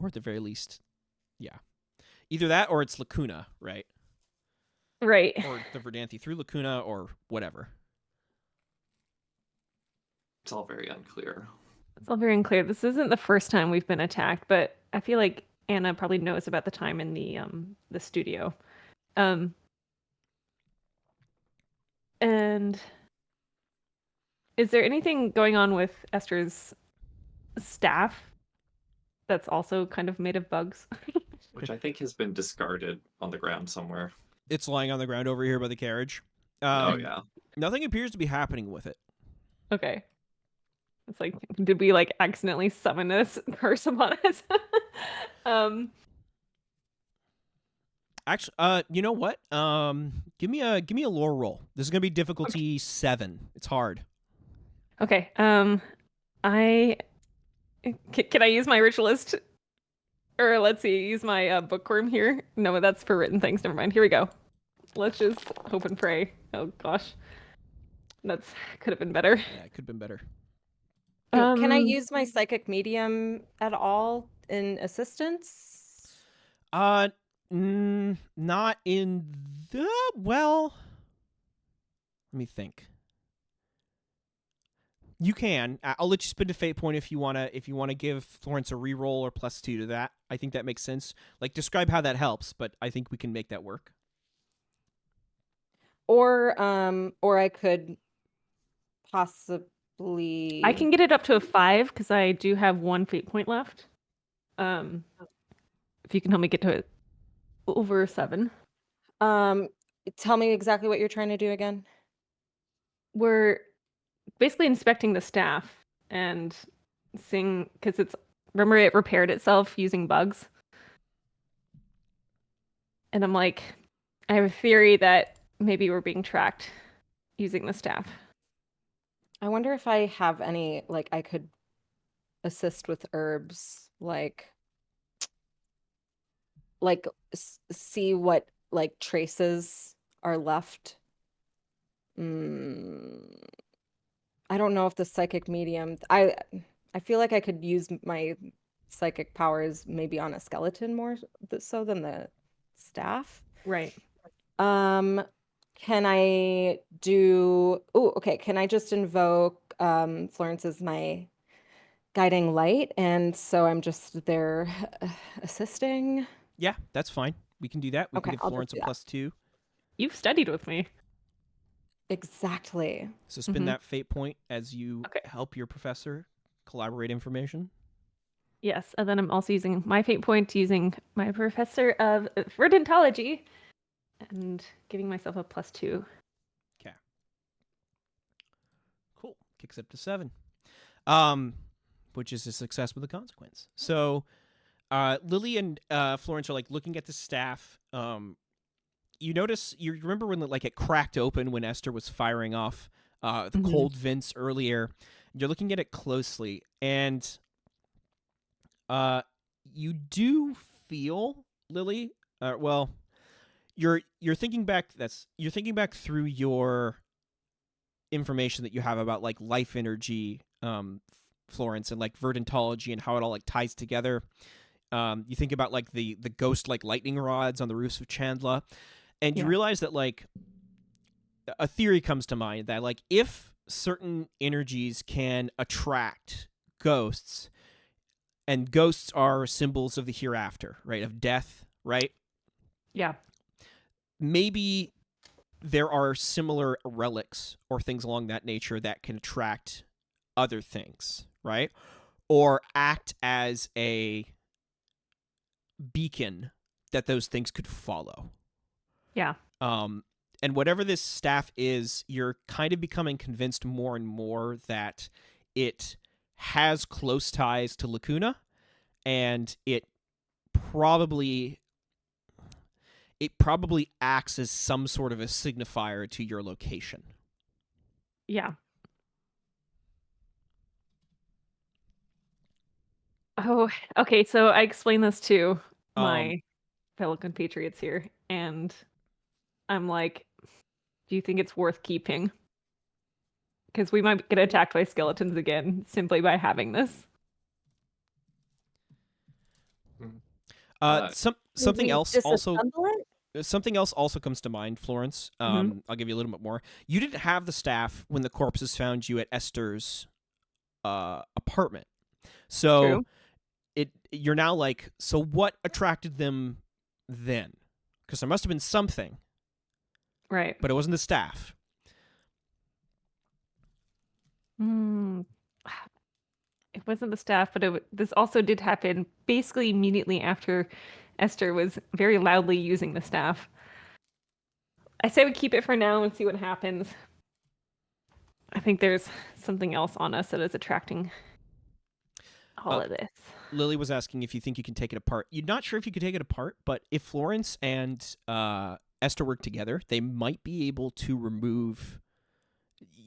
at the very least, yeah. Either that or it's Lacuna, right? Right. Or the Verdanthi through Lacuna or whatever. It's all very unclear. It's all very unclear. This isn't the first time we've been attacked, but I feel like Anna probably knows about the time in the studio. And is there anything going on with Esther's staff that's also kind of made of bugs? Which I think has been discarded on the ground somewhere. It's lying on the ground over here by the carriage. Oh, yeah. Nothing appears to be happening with it. Okay. It's like, did we like accidentally summon this curse upon us? Actually, you know what? Give me a lore roll. This is gonna be difficulty 7. It's hard. Okay. Can I use my ritualist? Or let's see, use my bookworm here. No, that's for written things. Never mind. Here we go. Let's just hope and pray. Oh gosh, that's could have been better. Yeah, it could have been better. Can I use my psychic medium at all in assistance? Not in the well. Let me think. You can. I'll let you spend a fate point if you wanna give Florence a reroll or +2 to that. I think that makes sense. Like describe how that helps, but I think we can make that work. Or I could possibly. I can get it up to a 5 because I do have 1 fate point left. If you can help me get to it over 7. Tell me exactly what you're trying to do again. We're basically inspecting the staff and seeing, because remember it repaired itself using bugs. And I'm like, I have a theory that maybe we're being tracked using the staff. I wonder if I have any, like, I could assist with herbs, like see what like traces are left. I don't know if the psychic medium, I feel like I could use my psychic powers maybe on a skeleton more so than the staff. Right. Can I do, okay, can I just invoke Florence as my guiding light, and so I'm just there assisting? Yeah, that's fine. We can do that. We Okay, can give I'll Florence just a do +2. You've studied with me. Exactly. So spend that fate point as you help your professor collaborate information. Yes, and then I'm also using my fate point using my professor of verdantology and giving myself a +2. Okay. Cool. Kicks up to 7. Which is a success with a consequence. So Lily and Florence are like looking at the staff. you notice, you remember when like it cracked open when Esther was firing off the cold vents earlier. You're looking at it closely, and you do feel, Lily. Well, you're thinking back. You're thinking back through your information that you have about like life energy, Florence, and like verdantology and how it all like ties together. You think about like the ghost like lightning rods on the roofs of Chandler, and you realize that like a theory comes to mind that like if certain energies can attract ghosts, and ghosts are symbols of the hereafter, right? Of death, right? Yeah. Maybe there are similar relics or things along that nature that can attract other things, right? Or act as a beacon that those things could follow. Yeah. And whatever this staff is, you're kind of becoming convinced more and more that it has close ties to Lacuna, and it probably acts as some sort of a signifier to your location. Yeah. Oh, okay. So I explained this to my fellow compatriots here, and I'm like, do you think it's worth keeping? Because we might get attacked by skeletons again simply by having this. Something else also it? something else also comes to mind, Florence. I'll give you a little bit more. You didn't have the staff when the corpses found you at Esther's apartment, so you're now like, so what attracted them then? Because there must have been something, right? But it wasn't the staff. It wasn't the staff, but this also did happen basically immediately after Esther was very loudly using the staff. I say we keep it for now and see what happens. I think there's something else on us that is attracting all of this. Lily was asking if you think you can take it apart. You're not sure if you could take it apart, but if Florence and Esther work together, they might be able to remove...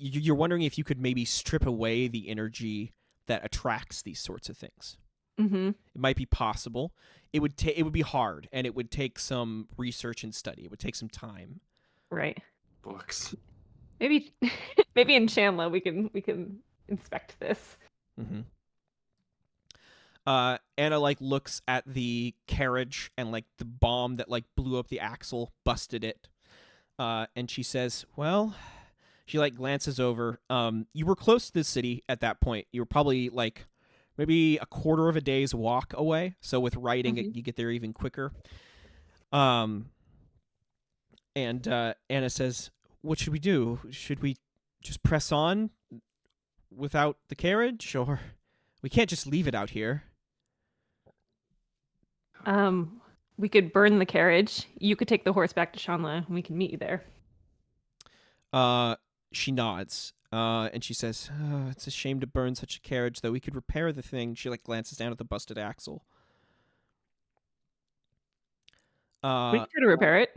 You're wondering if you could maybe strip away the energy that attracts these sorts of things. Mm-hmm. It might be possible. It would be hard, and it would take some research and study. It would take some time. Right. Books. Maybe in Chandler we can inspect this. Mm-hmm. Anna like looks at the carriage and like the bomb that like blew up the axle, busted it, and she says, "Well," she like glances over. You were close to the city at that point. You were probably like maybe a quarter of a day's walk away. So with riding, you get there even quicker. And Anna says, "What should we do? Should we just press on without the carriage, or we can't just leave it out here?" We could burn the carriage. You could take the horse back to Shanla, and we can meet you there. She nods, and she says, "It's a shame to burn such a carriage, though we could repair the thing." She like glances down at the busted axle. We can try to repair it.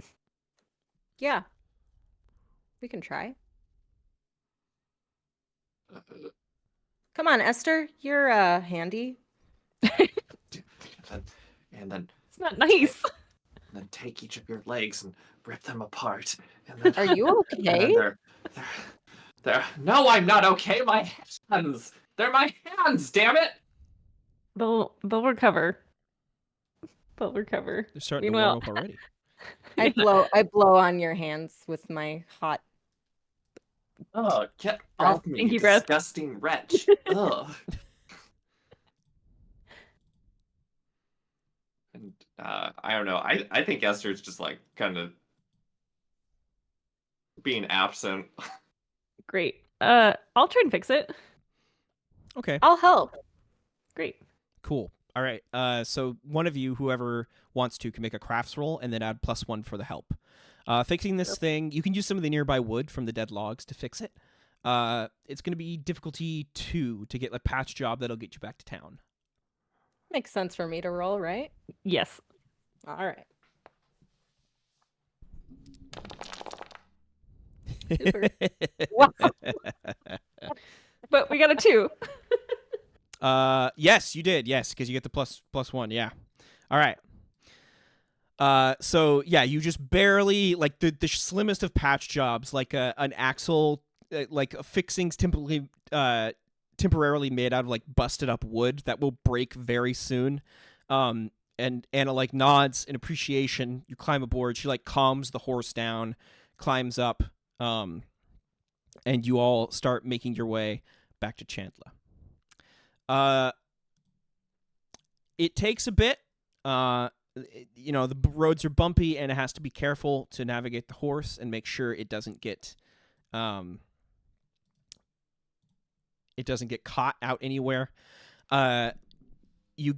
Yeah. We can try. Come on, Esther. You're handy. And then it's not nice. And then take each of your legs and rip them apart. And then, are you okay? They're no, I'm not okay. My hands. They're my hands. Damn it. They'll recover. They'll recover. They're starting to warm up already. I blow on your hands with my hot. Oh, get off me, you disgusting wretch. Ugh. And I don't know. I think Esther's just like kind of being absent. Great. I'll try and fix it. Okay. I'll help. Great. Cool. All right. So one of you, whoever wants to, can make a crafts roll and then add +1 for the help. Fixing this thing, you can use some of the nearby wood from the dead logs to fix it. It's going to be difficulty 2 to get a patch job that'll get you back to town. Makes sense for me to roll, right? Yes. All right. Wow. But we got a 2. Yes, you did. Yes, because you get the +1. Yeah. All right. So yeah, you just barely like the slimmest of patch jobs, like an axle, like fixings temporarily made out of like busted up wood that will break very soon. And Anna like nods in appreciation. You climb aboard. She like calms the horse down, climbs up, and you all start making your way back to Chandler. It takes a bit. The roads are bumpy, and it has to be careful to navigate the horse and make sure it doesn't get caught out anywhere. You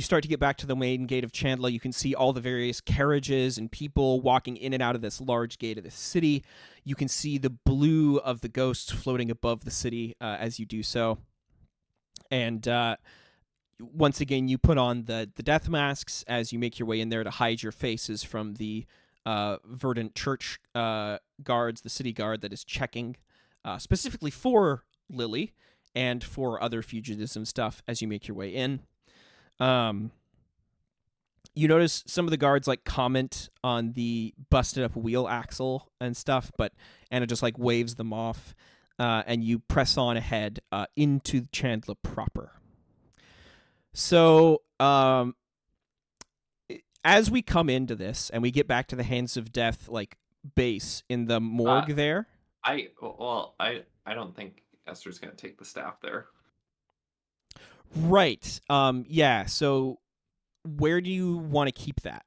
start to get back to the main gate of Chandler. You can see all the various carriages and people walking in and out of this large gate of the city. You can see the blue of the ghosts floating above the city as you do so. And once again, you put on the death masks as you make your way in there to hide your faces from the Verdant Church guards, the city guard that is checking specifically for Lily and for other fugitives and stuff as you make your way in. You notice some of the guards like comment on the busted up wheel axle and stuff, but Anna just like waves them off, and you press on ahead into Chandler proper. So, as we come into this and we get back to the Hands of Death like base in the morgue there, I don't think Esther's gonna take the staff there. Right. Yeah. So, where do you want to keep that?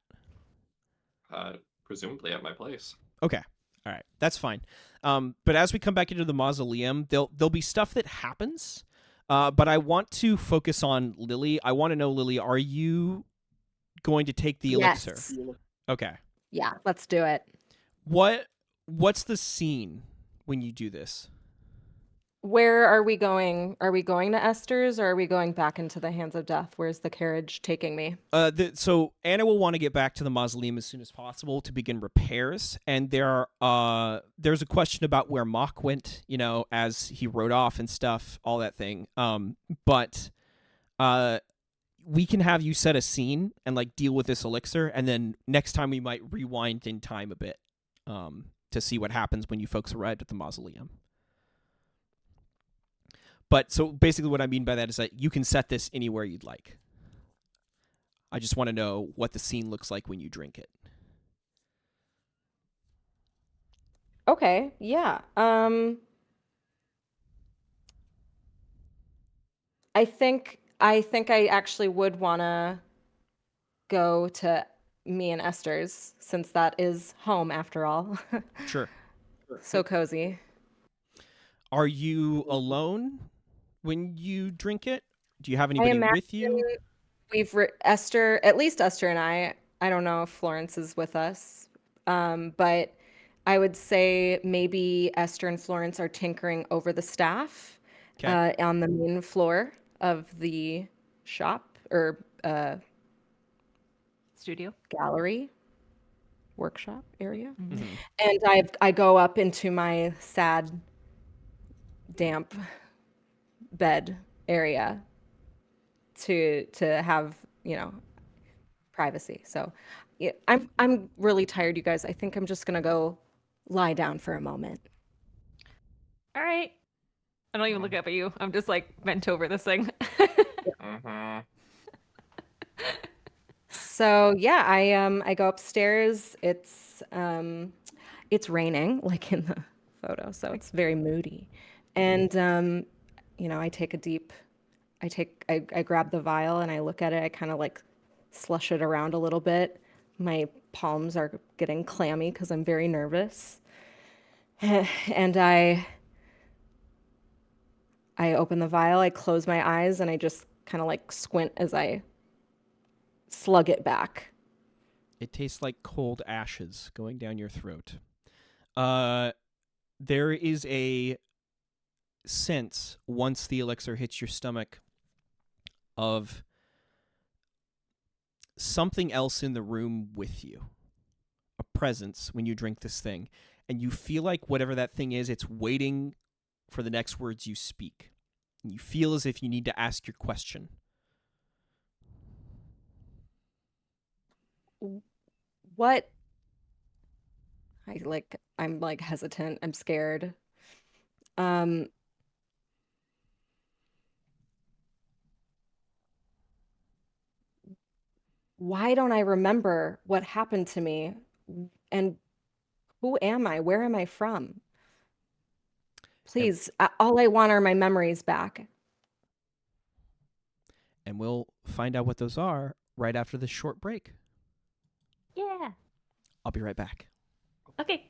Presumably at my place. Okay. All right. That's fine. But as we come back into the mausoleum, there'll be stuff that happens. But I want to focus on Lily. I want to know, Lily, are you going to take the elixir? Okay. Yeah, let's do it. What's the scene when you do this? Where are we going? Are we going to Esther's, or are we going back into the Hands of Death? Where's the carriage taking me? So Anna will want to get back to the mausoleum as soon as possible to begin repairs, and there's a question about where Mock went, as he rode off and stuff, all that thing. But we can have you set a scene and like deal with this elixir, and then next time we might rewind in time a bit, to see what happens when you folks arrived at the mausoleum. But so basically what I mean by that is that you can set this anywhere you'd like. I just want to know what the scene looks like when you drink it. Okay, yeah. I think I actually would want to go to me and Esther's, since that is home after all. Sure. So cozy. Are you alone when you drink it? Do you have anybody with you? Esther, at least Esther and I don't know if Florence is with us, but I would say maybe Esther and Florence are tinkering over the staff on the main floor of the shop or studio, gallery, workshop area. Mm-hmm. And I go up into my sad, damp bed area to have privacy. So yeah, I'm really tired, you guys. I think I'm just gonna go lie down for a moment. All right. I don't even look up at you. I'm just like bent over this thing. Mm-hmm. So yeah, I go upstairs. It's raining, like in the photo, so it's very moody. And I grab the vial and I look at it. I kind of like slush it around a little bit. My palms are getting clammy because I'm very nervous. And I open the vial, I close my eyes, and I just kind of like squint as I slug it back. It tastes like cold ashes going down your throat. There is a sense, once the elixir hits your stomach, of something else in the room with you. A presence when you drink this thing. and you feel like whatever that thing is, it's waiting for the next words you speak. And you feel as if you need to ask your question. What? I'm like hesitant. I'm scared. Um, why don't I remember what happened to me? And who am I? Where am I from? Please, all I want are my memories back. And we'll find out what those are right after this short break. Yeah. I'll be right back. Okay.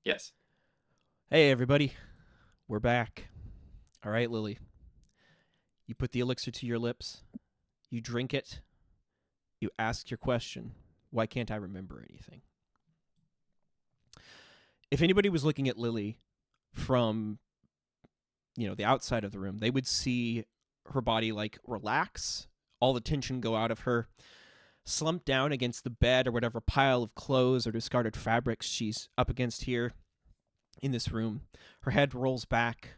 Yes. Hey, everybody. We're back. All right, Lily. You put the elixir to your lips. You drink it. You ask your question. Why can't I remember anything? If anybody was looking at Lily from, the outside of the room, they would see her body like relax, all the tension go out of her, slump down against the bed or whatever pile of clothes or discarded fabrics she's up against here in this room. Her head rolls back.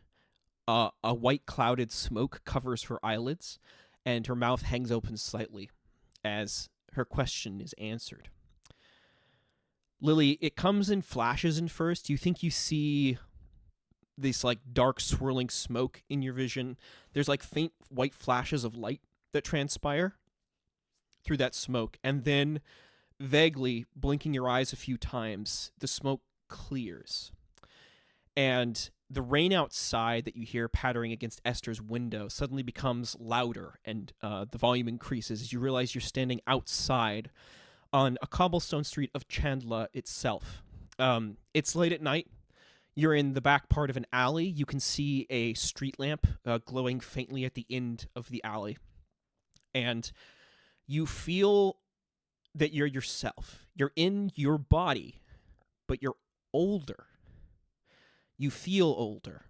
A white clouded smoke covers her eyelids, and her mouth hangs open slightly as her question is answered. Lily, it comes in flashes in first. You think you see this like dark swirling smoke in your vision. There's like faint white flashes of light that transpire. through that smoke, and then vaguely blinking your eyes a few times, the smoke clears. And the rain outside that you hear pattering against Esther's window suddenly becomes louder, and the volume increases as you realize you're standing outside on a cobblestone street of Chandler itself. It's late at night. You're in the back part of an alley. You can see a street lamp glowing faintly at the end of the alley. And you feel that you're yourself. You're in your body, but you're older. You feel older.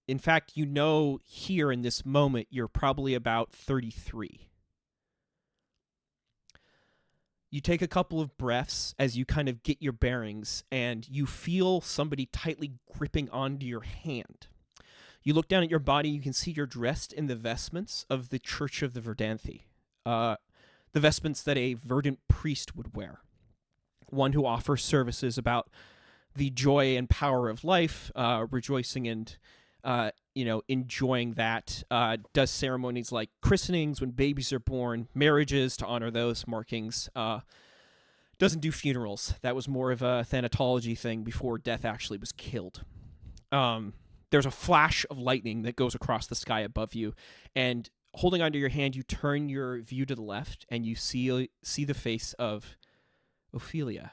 In fact, you know here in this moment you're probably about 33. You take a couple of breaths as you kind of get your bearings, and you feel somebody tightly gripping onto your hand. You look down at your body, you can see you're dressed in the vestments of the Church of the Verdanthi. The vestments that a verdant priest would wear. One who offers services about the joy and power of life, rejoicing and enjoying that, does ceremonies like christenings when babies are born, marriages to honor those markings, doesn't do funerals. That was more of a thanatology thing before death actually was killed. There's a flash of lightning that goes across the sky above you, and holding onto your hand, you turn your view to the left, and you see the face of Ophelia.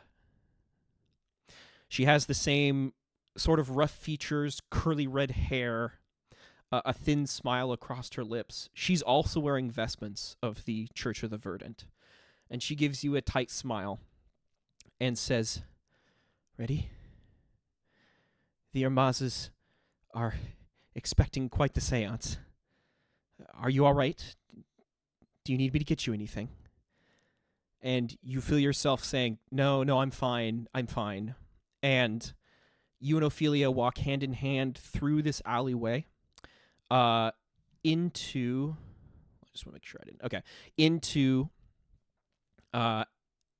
She has the same sort of rough features, curly red hair, a thin smile across her lips. She's also wearing vestments of the Church of the Verdant. And she gives you a tight smile and says, "Ready? The Irmazes are expecting quite the seance. Are you all right? Do you need me to get you anything?" And you feel yourself saying, No, I'm fine. And you and Ophelia walk hand in hand through this alleyway into... I just want to make sure I didn't... Okay. Into... out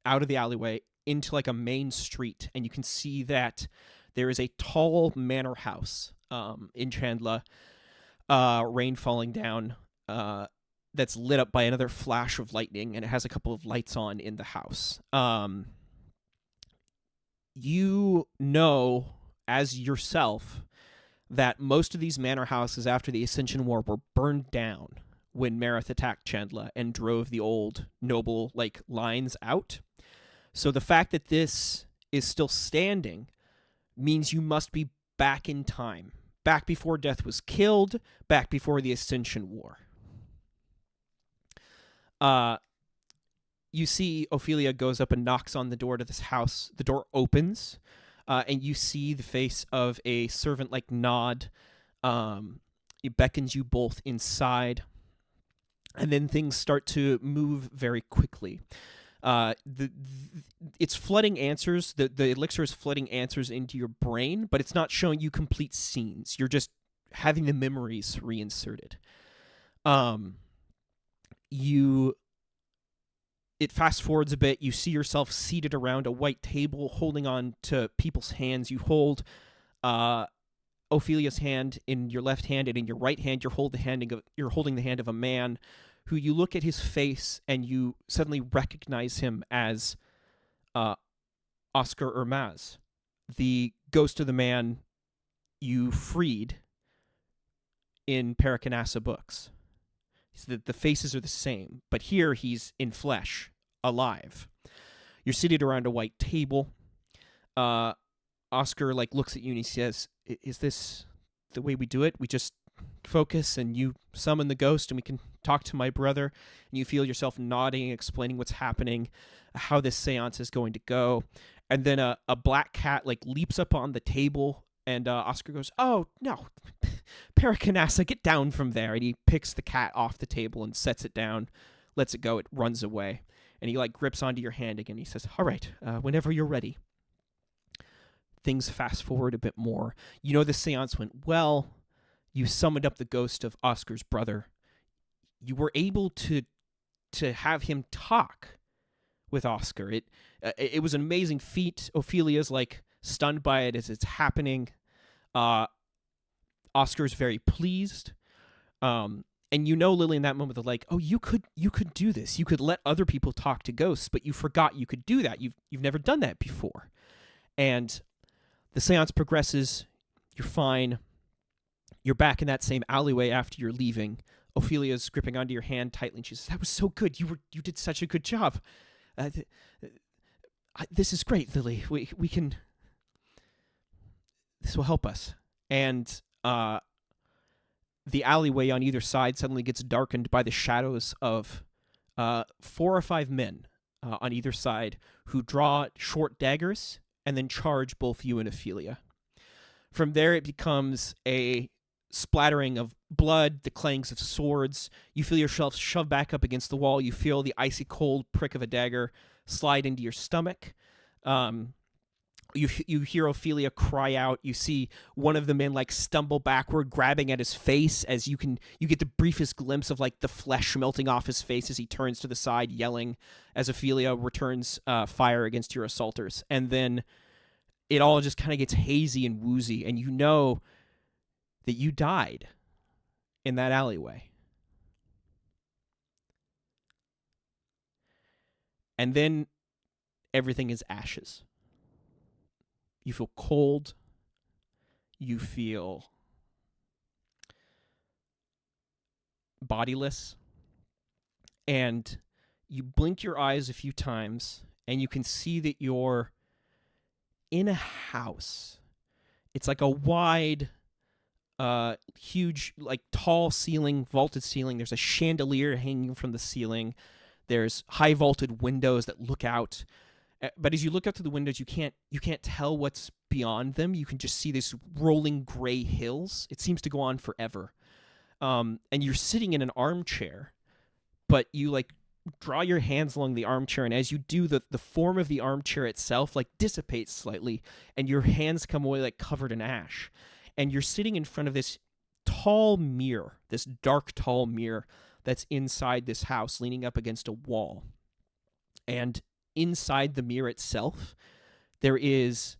of the alleyway into like a main street, and you can see that there is a tall manor house in Chandler, rain falling down, that's lit up by another flash of lightning, and it has a couple of lights on in the house. You know, as yourself, that most of these manor houses after the Ascension War were burned down when Mareth attacked Chandler and drove the old noble lines out. So the fact that this is still standing means you must be back in time, back before Death was killed, back before the Ascension War. You see Ophelia goes up and knocks on the door to this house. The door opens, and you see the face of a servant Nod. It beckons you both inside, and then things start to move very quickly. It's flooding answers. The elixir is flooding answers into your brain, but it's not showing you complete scenes. You're just having the memories reinserted. It fast forwards a bit. You see yourself seated around a white table, holding on to people's hands. You hold Ophelia's hand in your left hand, and in your right hand, you're holding the hand of a man who you look at his face and you suddenly recognize him as Oscar Irmaz, the ghost of the man you freed in Paracanassa books. The faces are the same, but here he's in flesh, alive. You're seated around a white table. Oscar looks at you and he says, "Is this the way we do it? We just focus and you summon the ghost and we can talk to my brother?" And you feel yourself nodding, explaining what's happening, how this seance is going to go. And then a black cat leaps up on the table, and Oscar goes, "Oh, no, Paracanassa, get down from there." And he picks the cat off the table and sets it down, lets it go, it runs away. And he grips onto your hand again. He says, "All right, whenever you're ready." Things fast forward a bit more. You know the seance went well. You summoned up the ghost of Oscar's brother. You were able to have him talk with Oscar. It was an amazing feat. Ophelia's stunned by it as it's happening. Oscar's very pleased. And And you know, Lily, in that moment, they're like, "Oh, you could do this. You could let other people talk to ghosts, but you forgot you could do that. You've never done that before." And the seance progresses. You're fine. You're back in that same alleyway after you're leaving. Ophelia's gripping onto your hand tightly, and she says, "That was so good. You did such a good job. This is great, Lily. We can. This will help us." And the alleyway on either side suddenly gets darkened by the shadows of 4 or 5 men on either side who draw short daggers and then charge both you and Ophelia. From there, it becomes a splattering of blood, the clangs of swords. You feel yourself shoved back up against the wall. You feel the icy cold prick of a dagger slide into your stomach. You hear Ophelia cry out. You see one of the men like stumble backward, grabbing at his face as you get the briefest glimpse of like the flesh melting off his face as he turns to the side, yelling as Ophelia returns fire against your assaulters. And then it all just kind of gets hazy and woozy, and you know that you died in that alleyway. And then everything is ashes. You feel cold. You feel bodiless. And you blink your eyes a few times, and you can see that you're in a house. It's like a wide, huge, like tall ceiling, vaulted ceiling. There's a chandelier hanging from the ceiling. There's high vaulted windows that look out. But as you look up to the windows, you can't tell what's beyond them. You can just see these rolling gray hills. It seems to go on forever. And you're sitting in an armchair, but you like draw your hands along the armchair, and as you do, the form of the armchair itself like dissipates slightly, and your hands come away like covered in ash. And you're sitting in front of this tall mirror, this dark tall mirror that's inside this house, leaning up against a wall. And inside the mirror itself, there is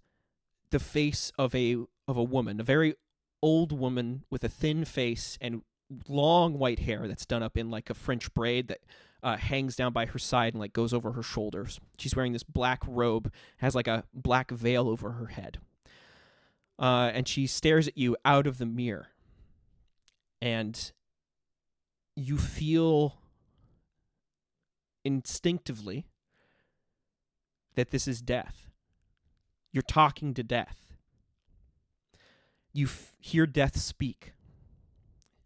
the face of a woman, a very old woman with a thin face and long white hair that's done up in like a French braid that hangs down by her side and like goes over her shoulders. She's wearing this black robe, has like a black veil over her head. And she stares at you out of the mirror. And you feel instinctively that this is death. You're talking to death. You hear death speak.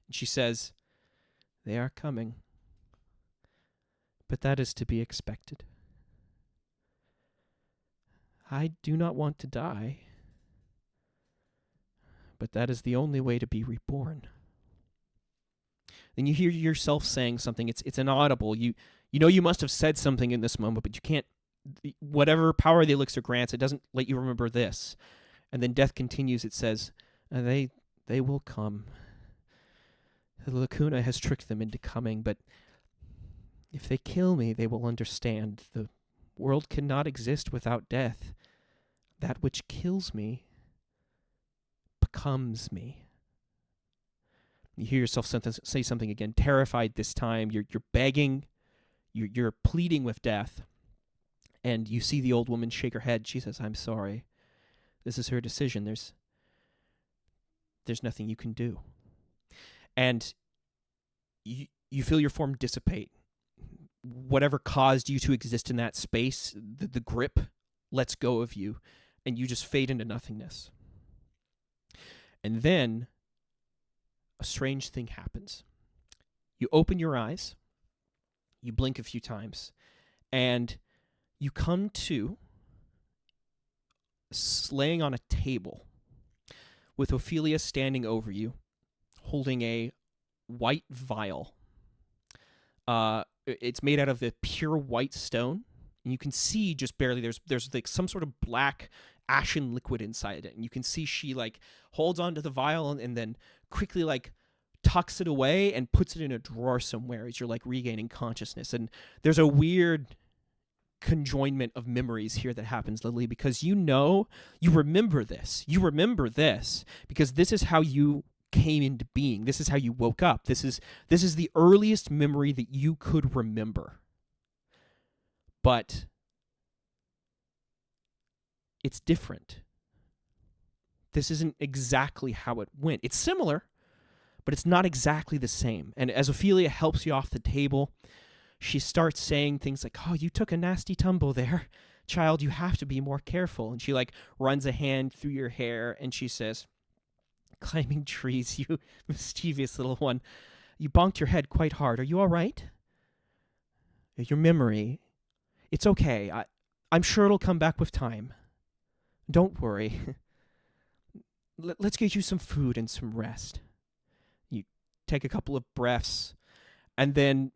She says, "They are coming, but that is to be expected. I do not want to die, but that is the only way to be reborn." Then you hear yourself saying something. It's inaudible. You know you must have said something in this moment, but you can't. Whatever power the elixir grants, it doesn't let you remember this. And then death continues. It says, they will come. The Lacuna has tricked them into coming, but if they kill me, they will understand. The world cannot exist without death. That which kills me becomes me. You hear yourself say something again, terrified this time. You're begging. You're pleading with death. And you see the old woman shake her head. She says, "I'm sorry. This is her decision. There's nothing you can do." And you feel your form dissipate. Whatever caused you to exist in that space, the grip lets go of you, and you just fade into nothingness. And then a strange thing happens. You open your eyes, you blink a few times, and you come to laying on a table with Ophelia standing over you, holding a white vial. It's made out of a pure white stone, and you can see just barely there's like some sort of black ashen liquid inside it, and you can see she like holds onto the vial and then quickly like tucks it away and puts it in a drawer somewhere as you're like regaining consciousness. And there's a weird conjoinment of memories here that happens, Lily, because you remember this because this is how you came into being. This is how you woke up. This is the earliest memory that you could remember. But it's different. This isn't exactly how it went. It's similar, but it's not exactly the same. And as Ophelia helps you off the table, she starts saying things like, "Oh, you took a nasty tumble there. Child, you have to be more careful." And she like runs a hand through your hair and she says, "Climbing trees, you mischievous little one. You bonked your head quite hard. Are you all right? Your memory, it's okay. I'm sure it'll come back with time. Don't worry. Let's get you some food and some rest." You take a couple of breaths, and then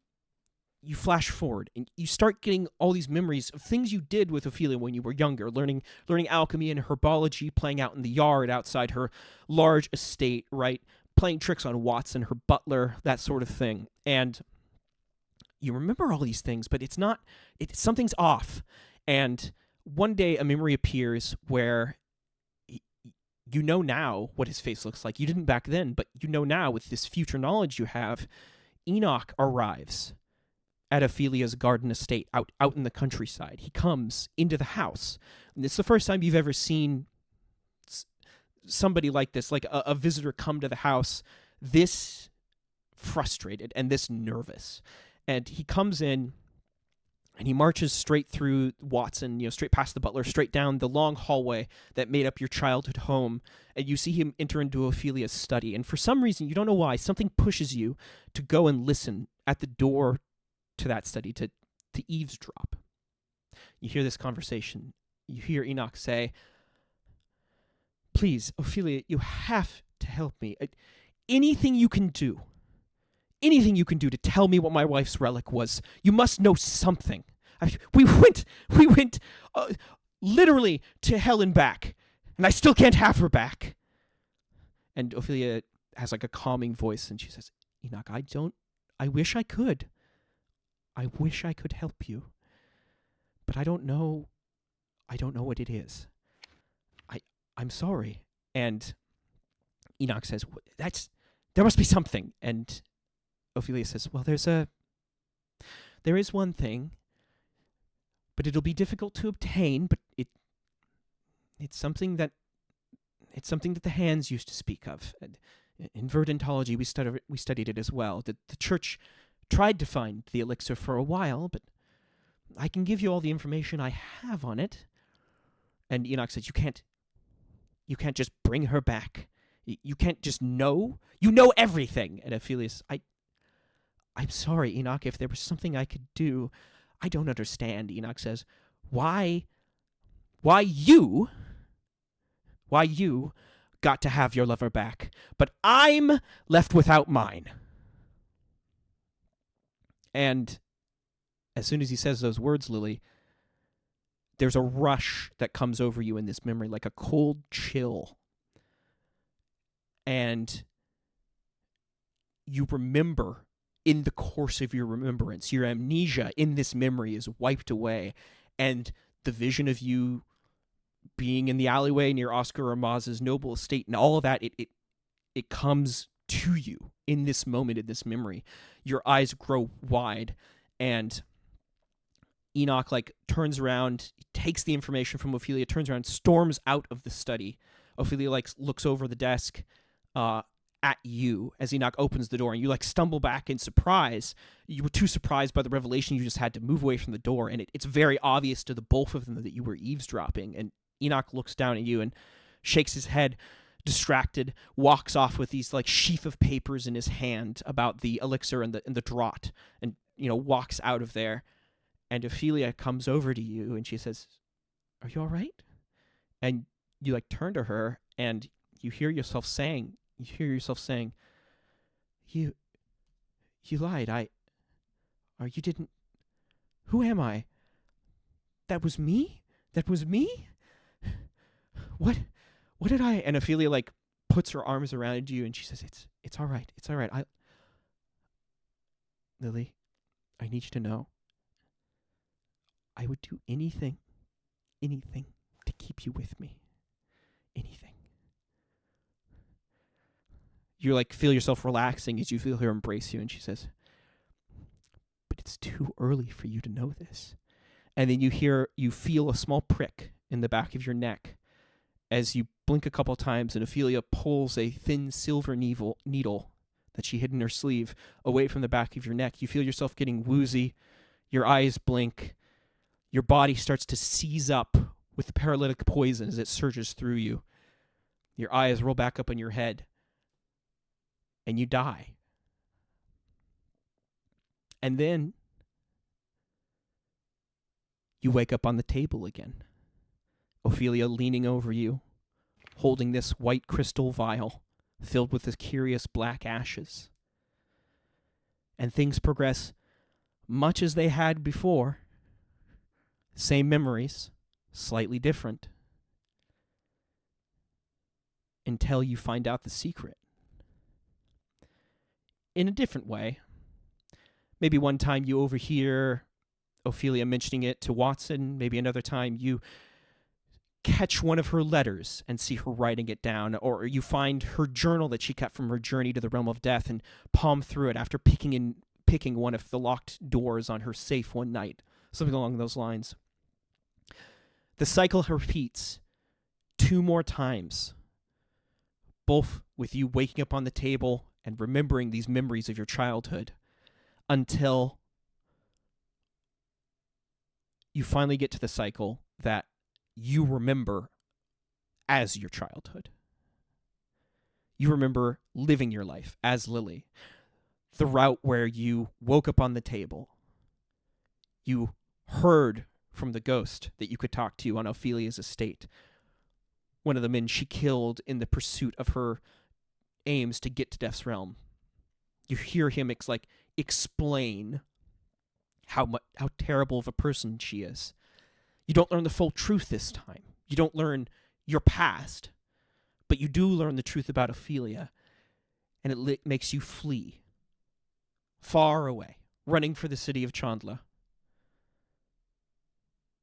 you flash forward, and you start getting all these memories of things you did with Ophelia when you were younger, learning alchemy and herbology, playing out in the yard outside her large estate, right? Playing tricks on Watson, her butler, that sort of thing. And you remember all these things, but something's off. And one day a memory appears where you know now what his face looks like. You didn't back then, but you know now with this future knowledge you have. Enoch arrives at Ophelia's garden estate out in the countryside. He comes into the house. And it's the first time you've ever seen somebody like this, like a visitor come to the house this frustrated and this nervous. And he comes in and he marches straight through Watson, straight past the butler, straight down the long hallway that made up your childhood home. And you see him enter into Ophelia's study. And for some reason, you don't know why, something pushes you to go and listen at the door to that study, to eavesdrop. You hear this conversation. You hear Enoch say, "Please, Ophelia, you have to help me. Anything you can do to tell me what my wife's relic was. You must know something. We went literally to hell and back, and I still can't have her back." And Ophelia has like a calming voice, and she says, "Enoch, I wish I could. I wish I could help you, but I don't know what it is. I'm sorry." And Enoch says, "There must be something." And Ophelia says, "Well, there is one thing, but it'll be difficult to obtain, but it's something that the hands used to speak of. In verdantology, we studied it as well. The church tried to find the elixir for a while, but I can give you all the information I have on it." And Enoch says, you can't just bring her back. You can't just know. You know everything." And Ophelia says, I'm sorry, Enoch, if there was something I could do. I don't understand." Enoch says, Why you got to have your lover back, but I'm left without mine. And as soon as he says those words, Lily, there's a rush that comes over you in this memory, like a cold chill. And you remember in the course of your remembrance, your amnesia in this memory is wiped away, and the vision of you being in the alleyway near Oscar Ramaz's noble estate and all of that, it comes to you in this moment, in this memory. Your eyes grow wide, and Enoch turns around, takes the information from Ophelia, turns around, storms out of the study. Ophelia looks over the desk at you as Enoch opens the door, and you stumble back in surprise. You were too surprised by the revelation you just had to move away from the door, and it's very obvious to the both of them that you were eavesdropping. And Enoch looks down at you and shakes his head, distracted, walks off with these sheaf of papers in his hand about the elixir and the draught, and walks out of there. And Ophelia comes over to you and she says, "Are you all right?" And you turn to her and you hear yourself saying, You lied. You didn't. Who am I? That was me? What did I? And Ophelia puts her arms around you and she says, It's all right. Lily, I need you to know, I would do anything to keep you with me. Anything. you like feel yourself relaxing as you feel her embrace you, and she says, "But it's too early for you to know this." And then you feel a small prick in the back of your neck as you blink a couple times, and Ophelia pulls a thin silver needle that she hid in her sleeve away from the back of your neck. You feel yourself getting woozy, your eyes blink, your body starts to seize up with the paralytic poison as it surges through you. Your eyes roll back up in your head, and you die. And then you wake up on the table again. Ophelia leaning over you, holding this white crystal vial filled with the curious black ashes. And things progress much as they had before. Same memories, slightly different. Until you find out the secret. In a different way. Maybe one time you overhear Ophelia mentioning it to Watson. Maybe another time you catch one of her letters and see her writing it down, or you find her journal that she kept from her journey to the realm of death and palm through it after picking one of the locked doors on her safe one night. Something along those lines. The cycle repeats 2 more times, both with you waking up on the table and remembering these memories of your childhood, until you finally get to the cycle that you remember as your childhood. You remember living your life as Lily. The route where you woke up on the table. You heard from the ghost that you could talk to on Ophelia's estate. One of the men she killed in the pursuit of her aims to get to Death's Realm. You hear him explain how terrible of a person she is. You don't learn the full truth this time. You don't learn your past, but you do learn the truth about Ophelia, and it makes you flee far away, running for the city of Chandla,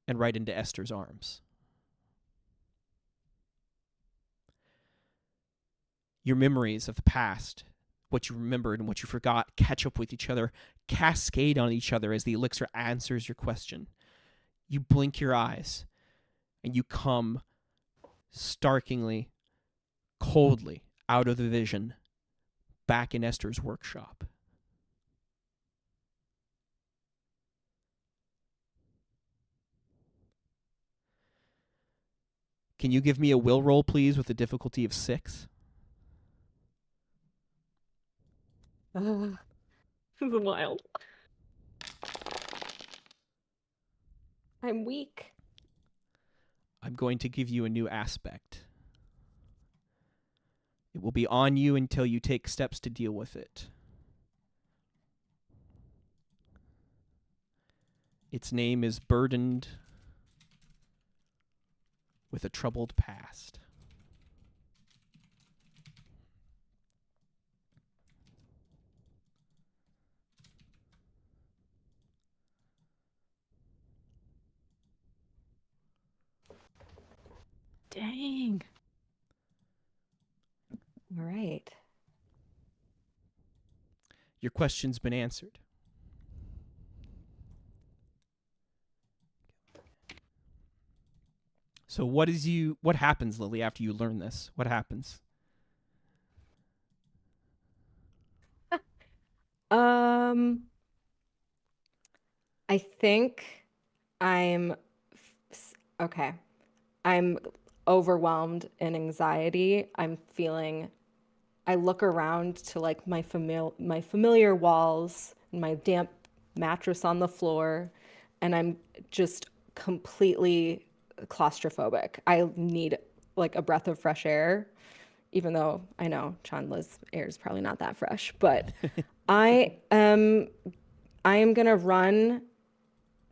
and right into Esther's arms. Your memories of the past, what you remembered and what you forgot, catch up with each other, cascade on each other as the elixir answers your question. You blink your eyes, and you come starkingly, coldly out of the vision, back in Esther's workshop. Can you give me a will roll, please, with a difficulty of 6? This is wild. I'm weak. I'm going to give you a new aspect. It will be on you until you take steps to deal with it. Its name is Burdened with a Troubled Past. Dang. All right. Your question's been answered. So what happens, Lily, after you learn this? What happens? I think okay. I'm overwhelmed in anxiety. I look around to like my familiar walls and my damp mattress on the floor, and I'm just completely claustrophobic. I need like a breath of fresh air, even though I know Chandla's air is probably not that fresh, but I am gonna run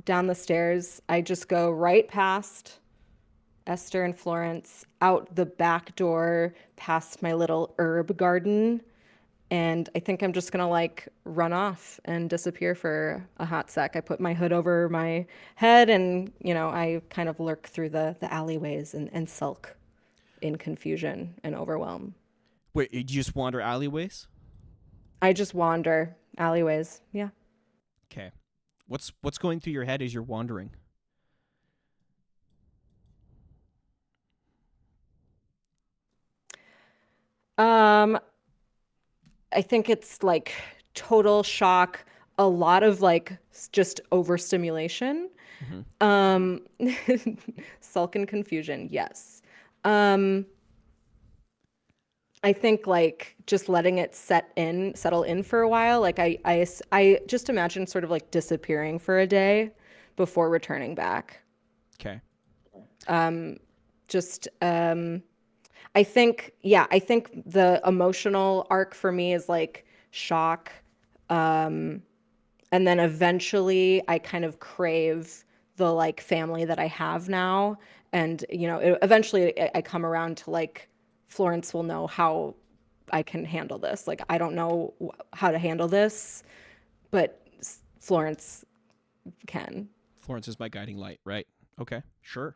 down the stairs. I just go right past Esther and Florence, out the back door, past my little herb garden. And I think I'm just gonna like run off and disappear for a hot sec. I put my hood over my head and, I kind of lurk through the alleyways and sulk in confusion and overwhelm. Wait, you just wander alleyways? I just wander alleyways. Yeah. Okay. What's going through your head as you're wandering? I think it's like total shock, a lot of like just overstimulation. Sulken confusion, yes. I think like just letting it settle in for a while. Like I just imagine sort of like disappearing for a day before returning back. Okay. I think the emotional arc for me is like shock. And then eventually I kind of crave the like family that I have now. And, eventually I come around to like, Florence will know how I can handle this. Like, I don't know how to handle this, but Florence can. Florence is my guiding light, right? Okay, sure.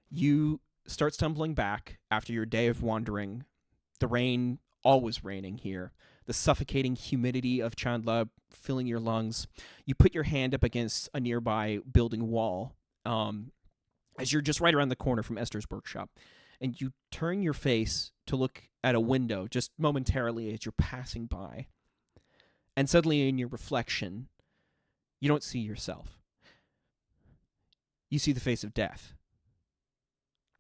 You start stumbling back after your day of wandering. The rain, always raining here. The suffocating humidity of Chandla filling your lungs. You put your hand up against a nearby building wall as you're just right around the corner from Esther's workshop. And you turn your face to look at a window just momentarily as you're passing by. And suddenly in your reflection, you don't see yourself. You see the face of death.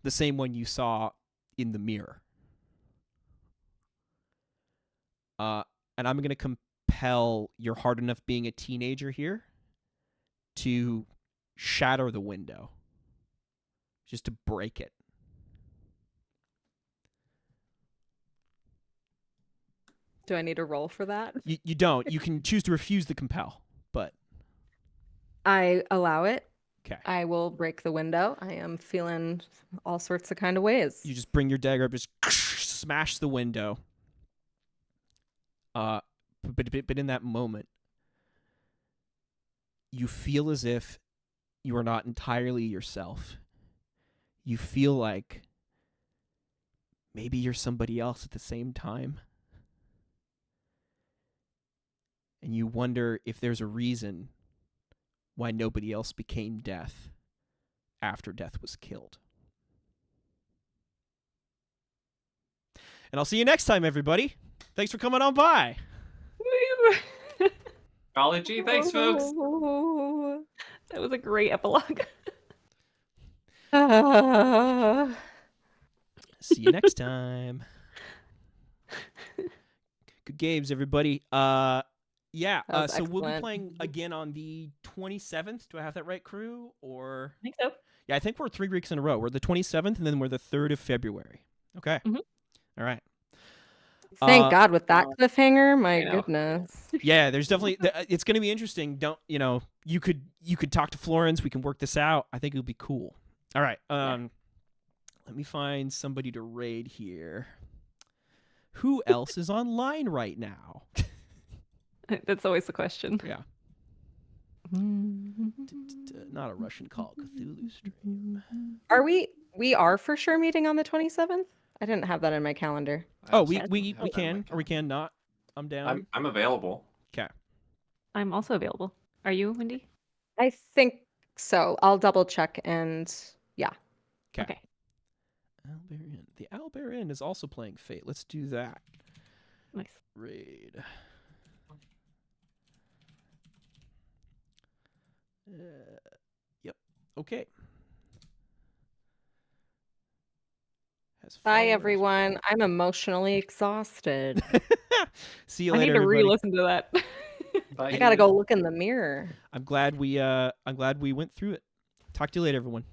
The same one you saw in the mirror. And I'm going to compel your hard enough being a teenager here to shatter the window. Just to break it. Do I need a roll for that? You don't. You can choose to refuse the compel, but... I allow it. Okay. I will break the window. I am feeling all sorts of kind of ways. You just bring your dagger up, just smash the window. But in that moment, you feel as if you are not entirely yourself. You feel like maybe you're somebody else at the same time. And you wonder if there's a reason why nobody else became death after death was killed. And I'll see you next time, everybody. Thanks for coming on by. Golly gee, thanks, folks. That was a great epilogue. See you next time. Good games, everybody. Yeah, so we'll be playing again on the 27th. Do I have that right, crew? Or I think so. Yeah, I think we're 3 weeks in a row. We're the 27th, and then we're the 3rd of February. Okay. Mm-hmm. All right. Thank God with that cliffhanger. My goodness. Yeah, there's definitely. It's going to be interesting. You could talk to Florence. We can work this out. I think it would be cool. All right. Let me find somebody to raid here. Who else is online right now? That's always the question. Yeah. Not a Russian Call of Cthulhu stream. Are we are for sure meeting on the 27th? I didn't have that in my calendar. Oh, we can or we can not. I'm down. I'm available. Okay. I'm also available. Are you, Wendy? I think so. I'll double check and yeah. Okay. Owlbear Inn. The Owlbear Inn is also playing Fate. Let's do that. Nice. Raid. Yep. Okay. Bye, everyone. I'm emotionally exhausted. See you later. I need to everybody. re-listen to that. Bye. I gotta go look in the mirror. I'm glad we went through it. Talk to you later, everyone.